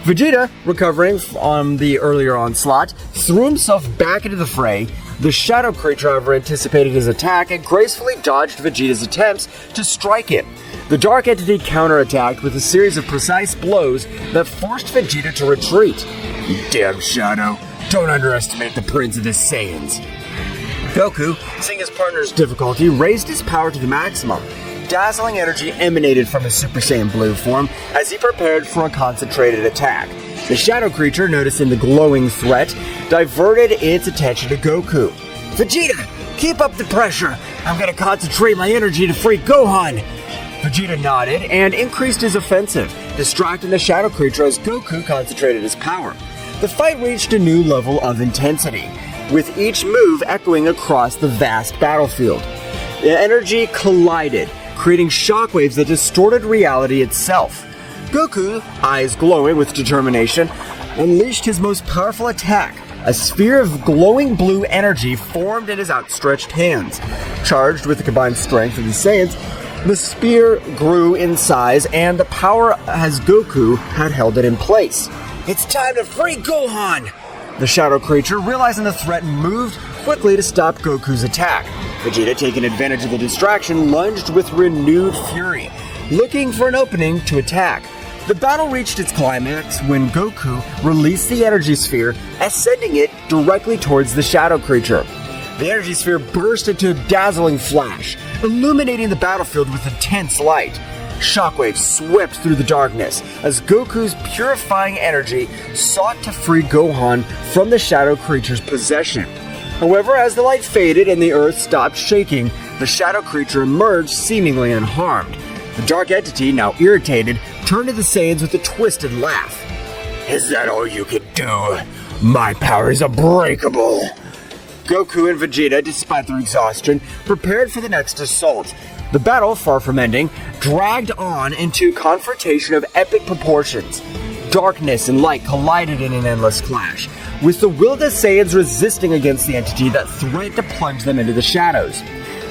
Vegeta, recovering from the earlier onslaught, threw himself back into the fray. The shadow creature, however, anticipated his attack and gracefully dodged Vegeta's attempts to strike it. The dark entity counterattacked with a series of precise blows that forced Vegeta to retreat. You damn shadow, Don't underestimate the Prince of the Saiyans. Goku, seeing his partner's difficulty, raised his power to the maximum. Dazzling energy emanated from his Super Saiyan Blue form as he prepared for a concentrated attack. The shadow creature, noticing the glowing threat, diverted its attention to Goku. Vegeta, keep up the pressure. I'm gonna concentrate my energy to free Gohan. Vegeta nodded and increased his offensive, distracting the shadow creature as Goku concentrated his power. The fight reached a new level of intensity, with each move echoing across the vast battlefield. The energy collided, creating shockwaves that distorted reality itself. Goku, eyes glowing with determination, unleashed his most powerful attack. A sphere of glowing blue energy formed in his outstretched hands. Charged with the combined strength of the Saiyans, the spear grew in size and the power as Goku had held it in place. It's time to free Gohan! The shadow creature, realizing the threat, moved quickly to stop Goku's attack. Vegeta, taking advantage of the distraction, lunged with renewed fury, looking for an opening to attack. The battle reached its climax when Goku released the energy sphere, ascending it directly towards the shadow creature. The energy sphere burst into a dazzling flash, illuminating the battlefield with intense light. Shockwaves swept through the darkness as Goku's purifying energy sought to free Gohan from the shadow creature's possession. However, as the light faded and the earth stopped shaking, the shadow creature emerged seemingly unharmed. The dark entity, now irritated, turned to the Saiyans with a twisted laugh. Is that all you can do? My power is unbreakable. Goku and Vegeta, despite their exhaustion, prepared for the next assault. The battle, far from ending, dragged on into a confrontation of epic proportions. Darkness and light collided in an endless clash, with the will of the Saiyans resisting against the entity that threatened to plunge them into the shadows.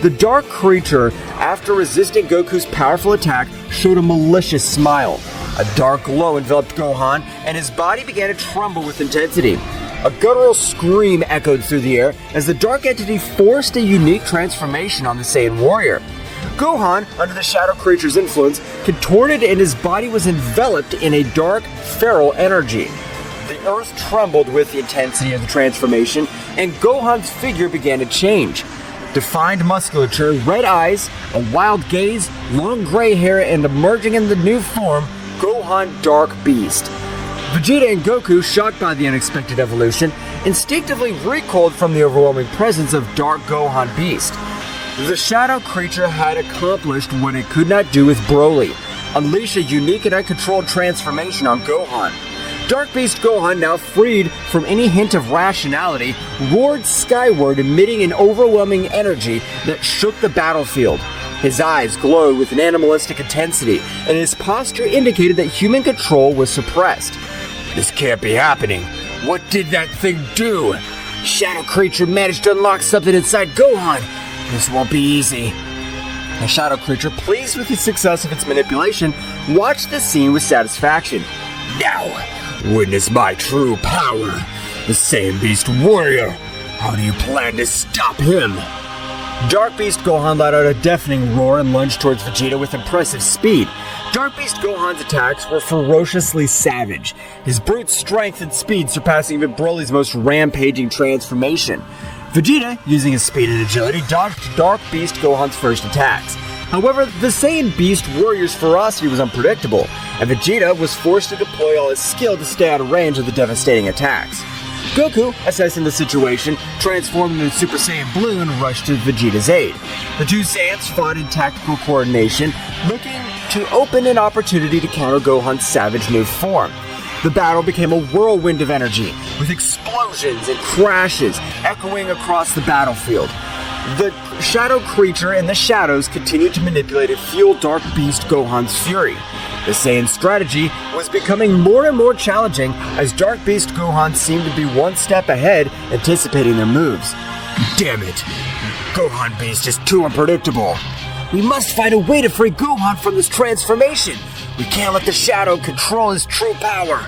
The dark creature, after resisting Goku's powerful attack, showed a malicious smile. A dark glow enveloped Gohan, and his body began to tremble with intensity. A guttural scream echoed through the air as the dark entity forced a unique transformation on the Saiyan warrior. Gohan, under the shadow creature's influence, contorted and his body was enveloped in a dark, feral energy. The earth trembled with the intensity of the transformation, and Gohan's figure began to change. Defined musculature, red eyes, a wild gaze, long gray hair, and emerging in the new form, Gohan Dark Beast. Vegeta and Goku, shocked by the unexpected evolution, instinctively recoiled from the overwhelming presence of Dark Gohan Beast. The shadow creature had accomplished what it could not do with Broly, unleash a unique and uncontrolled transformation on Gohan. Dark Beast Gohan, now freed from any hint of rationality, roared skyward, emitting an overwhelming energy that shook the battlefield. His eyes glowed with an animalistic intensity, and his posture indicated that human control was suppressed. This can't be happening. What did that thing do? Shadow creature managed to unlock something inside Gohan. This won't be easy. The shadow creature, pleased with the success of its manipulation, watched the scene with satisfaction. Now, witness my true power, the Saiyan Beast Warrior. How do you plan to stop him? Dark Beast Gohan let out a deafening roar and lunged towards Vegeta with impressive speed. Dark Beast Gohan's attacks were ferociously savage, his brute strength and speed surpassing even Broly's most rampaging transformation. Vegeta, using his speed and agility, dodged Dark Beast Gohan's first attacks. However, the Saiyan Beast Warrior's ferocity was unpredictable, and Vegeta was forced to deploy all his skill to stay out of range of the devastating attacks. Goku, assessing the situation, transformed into Super Saiyan Blue and rushed to Vegeta's aid. The two Saiyans fought in tactical coordination, looking to open an opportunity to counter Gohan's savage new form. The battle became a whirlwind of energy, with explosions and crashes echoing across the battlefield. The shadow creature in the shadows continued to manipulate and fuel Dark Beast Gohan's fury. The Saiyan strategy was becoming more and more challenging as Dark Beast Gohan seemed to be one step ahead, anticipating their moves. Damn it! Gohan Beast is too unpredictable. We must find a way to free Gohan from this transformation. We can't let the shadow control his true power.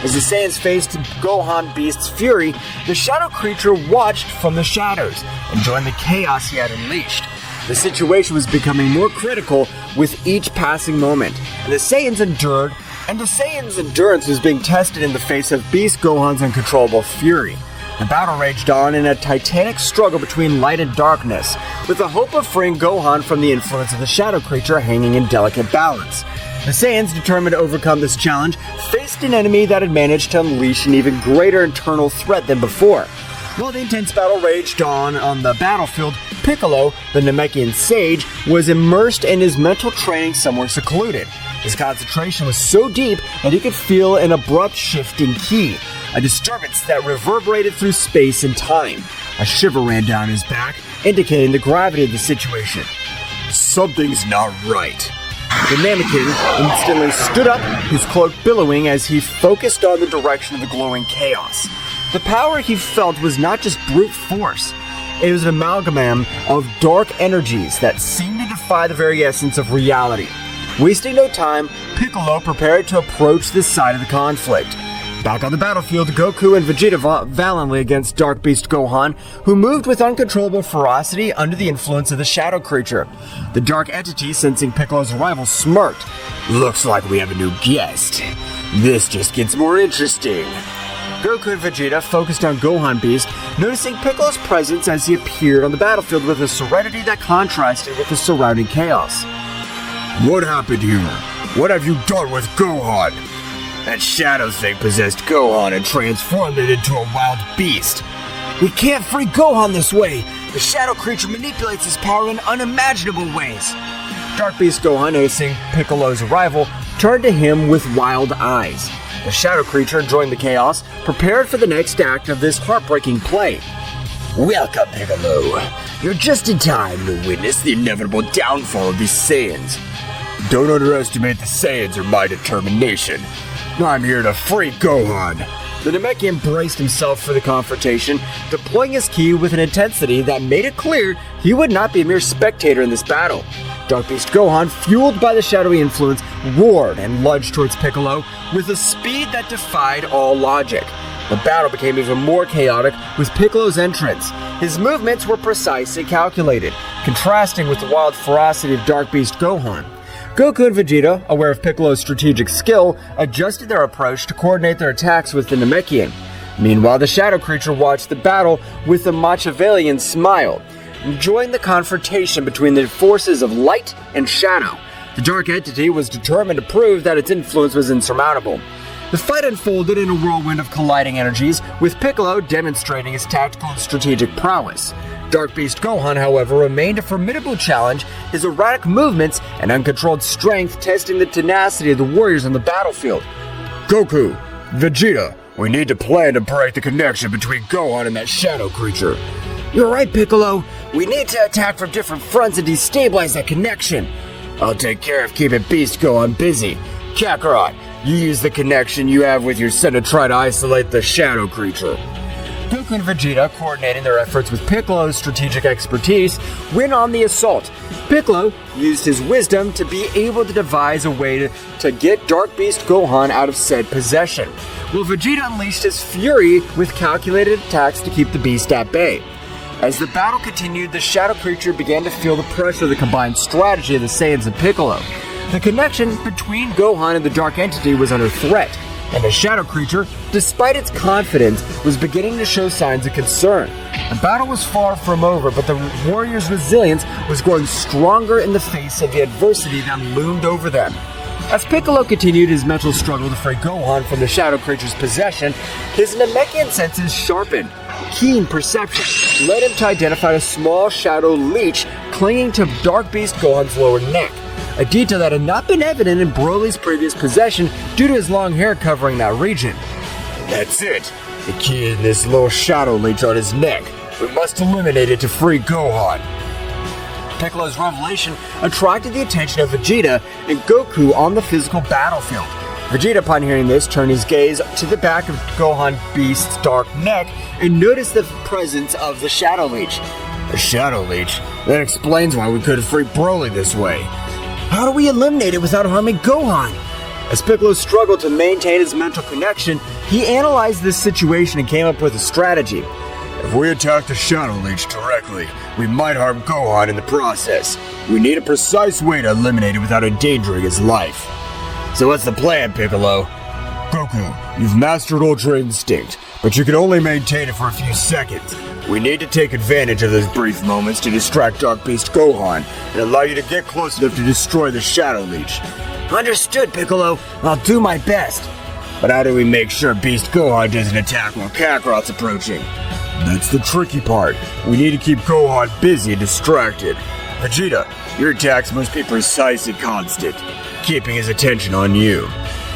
As the Saiyans faced Gohan Beast's fury, the shadow creature watched from the shadows, enjoying the chaos he had unleashed. The situation was becoming more critical with each passing moment, and the Saiyans' endurance was being tested in the face of Beast Gohan's uncontrollable fury. The battle raged on in a titanic struggle between light and darkness, with the hope of freeing Gohan from the influence of the shadow creature hanging in delicate balance. The Saiyans, determined to overcome this challenge, faced an enemy that had managed to unleash an even greater internal threat than before. While the intense battle raged on the battlefield, Piccolo, the Namekian sage, was immersed in his mental training somewhere secluded. His concentration was so deep that he could feel an abrupt shift in ki, a disturbance that reverberated through space and time. A shiver ran down his back, indicating the gravity of the situation. Something's not right. The Namekian instantly stood up, his cloak billowing as he focused on the direction of the glowing chaos. The power he felt was not just brute force. It was an amalgam of dark energies that seemed to defy the very essence of reality. Wasting no time, Piccolo prepared to approach this side of the conflict. Back on the battlefield, Goku and Vegeta fought valiantly against Dark Beast Gohan, who moved with uncontrollable ferocity under the influence of the shadow creature. The dark entity, sensing Piccolo's arrival, smirked. Looks like we have a new guest. This just gets more interesting. Goku and Vegeta focused on Gohan Beast, noticing Piccolo's presence as he appeared on the battlefield with a serenity that contrasted with the surrounding chaos. What happened here? What have you done with Gohan? That shadow thing possessed Gohan and transformed it into a wild beast. We can't free Gohan this way. The shadow creature manipulates his power in unimaginable ways. Dark Beast Gohan, noticing Piccolo's arrival, turned to him with wild eyes. The shadow creature, enjoying the chaos, prepared for the next act of this heartbreaking play. Welcome, Piccolo. You're just in time to witness the inevitable downfall of these Saiyans. Don't underestimate the Saiyans or my determination. I'm here to free Gohan. The Namekian braced himself for the confrontation, deploying his ki with an intensity that made it clear he would not be a mere spectator in this battle. Dark Beast Gohan, fueled by the shadowy influence, roared and lunged towards Piccolo with a speed that defied all logic. The battle became even more chaotic with Piccolo's entrance. His movements were precise and calculated, contrasting with the wild ferocity of Dark Beast Gohan. Goku and Vegeta, aware of Piccolo's strategic skill, adjusted their approach to coordinate their attacks with the Namekian. Meanwhile, the shadow creature watched the battle with a Machiavellian smile, enjoying the confrontation between the forces of light and shadow. The dark entity was determined to prove that its influence was insurmountable. The fight unfolded in a whirlwind of colliding energies, with Piccolo demonstrating his tactical and strategic prowess. Dark Beast Gohan, however, remained a formidable challenge, his erratic movements and uncontrolled strength testing the tenacity of the warriors on the battlefield. Goku, Vegeta, we need to plan to break the connection between Gohan and that shadow creature. You're right, Piccolo. We need to attack from different fronts and destabilize that connection. I'll take care of keeping Beast Gohan busy. Kakarot, you use the connection you have with your son to try to isolate the shadow creature. Goku and Vegeta, coordinating their efforts with Piccolo's strategic expertise, went on the assault. Piccolo used his wisdom to be able to devise a way to get Dark Beast Gohan out of said possession, while Vegeta unleashed his fury with calculated attacks to keep the beast at bay. As the battle continued, the shadow creature began to feel the pressure of the combined strategy of the Saiyans and Piccolo. The connection between Gohan and the dark entity was under threat, and the shadow creature, despite its confidence, was beginning to show signs of concern. The battle was far from over, but the warriors' resilience was growing stronger in the face of the adversity that loomed over them. As Piccolo continued his mental struggle to free Gohan from the shadow creature's possession, his Namekian senses sharpened. Keen perception led him to identify a small shadow leech clinging to Dark Beast Gohan's lower neck, a detail that had not been evident in Broly's previous possession due to his long hair covering that region. That's it. The key in this little shadow leech on his neck. We must eliminate it to free Gohan. Piccolo's revelation attracted the attention of Vegeta and Goku on the physical battlefield. Vegeta, upon hearing this, turned his gaze to the back of Gohan Beast's dark neck and noticed the presence of the Shadow Leech. A Shadow Leech? That explains why we couldn't free Broly this way. How do we eliminate it without harming Gohan? As Piccolo struggled to maintain his mental connection, he analyzed this situation and came up with a strategy. If we attack the Shadow Leech directly, we might harm Gohan in the process. We need a precise way to eliminate it without endangering his life. So what's the plan, Piccolo? Goku, you've mastered Ultra Instinct. but you can only maintain it for a few seconds. We need to take advantage of those brief moments to distract Dark Beast Gohan and allow you to get close enough to destroy the Shadow Leech. Understood, Piccolo. I'll do my best. But how do we make sure Beast Gohan doesn't attack while Kakarot's approaching? That's the tricky part. We need to keep Gohan busy and distracted. Vegeta, your attacks must be precise and constant, keeping his attention on you.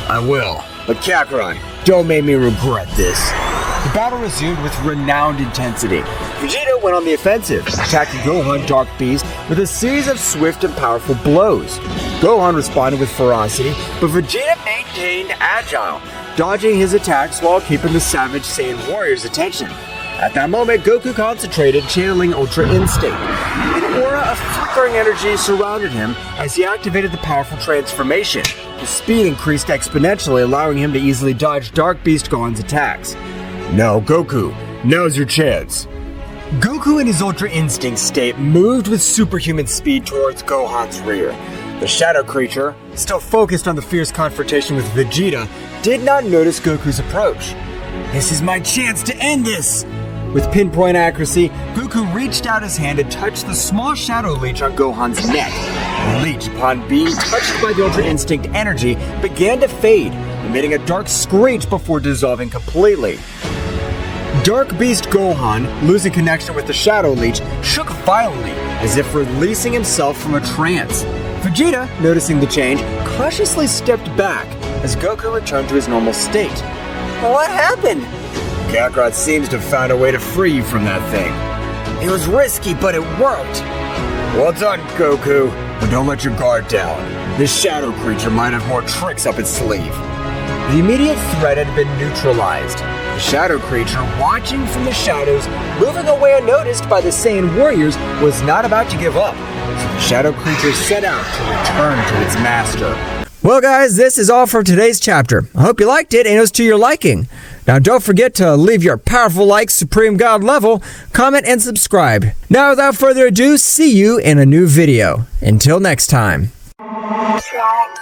I will. But Kakarot, don't make me regret this. The battle resumed with renowned intensity. Vegeta went on the offensive, attacking Gohan Dark Beast with a series of swift and powerful blows. Gohan responded with ferocity, but Vegeta maintained agile, dodging his attacks while keeping the Savage Saiyan warrior's attention. At that moment, Goku concentrated, channeling Ultra Instinct. An aura of flickering energy surrounded him as he activated the powerful transformation. His speed increased exponentially, allowing him to easily dodge Dark Beast Gohan's attacks. Now, Goku, now's your chance. Goku in his Ultra Instinct state moved with superhuman speed towards Gohan's rear. The shadow creature, still focused on the fierce confrontation with Vegeta, did not notice Goku's approach. This is my chance to end this! With pinpoint accuracy, Goku reached out his hand and touched the small Shadow Leech on Gohan's neck. The leech, upon being touched by the Ultra Instinct energy, began to fade, emitting a dark screech before dissolving completely. Dark Beast Gohan, losing connection with the Shadow Leech, shook violently, as if releasing himself from a trance. Vegeta, noticing the change, cautiously stepped back as Goku returned to his normal state. What happened? Kakarot seems to have found a way to free you from that thing. It was risky, but it worked. Well done, Goku. But don't let your guard down. This shadow creature might have more tricks up its sleeve. The immediate threat had been neutralized. The shadow creature, watching from the shadows, moving away unnoticed by the Saiyan warriors, was not about to give up. So the shadow creature set out to return to its master. Well, guys, this is all for today's chapter. I hope you liked it and it was to your liking. Now, don't forget to leave your powerful like, Supreme God level, comment, and subscribe. Now, without further ado, see you in a new video. Until next time. Dragon.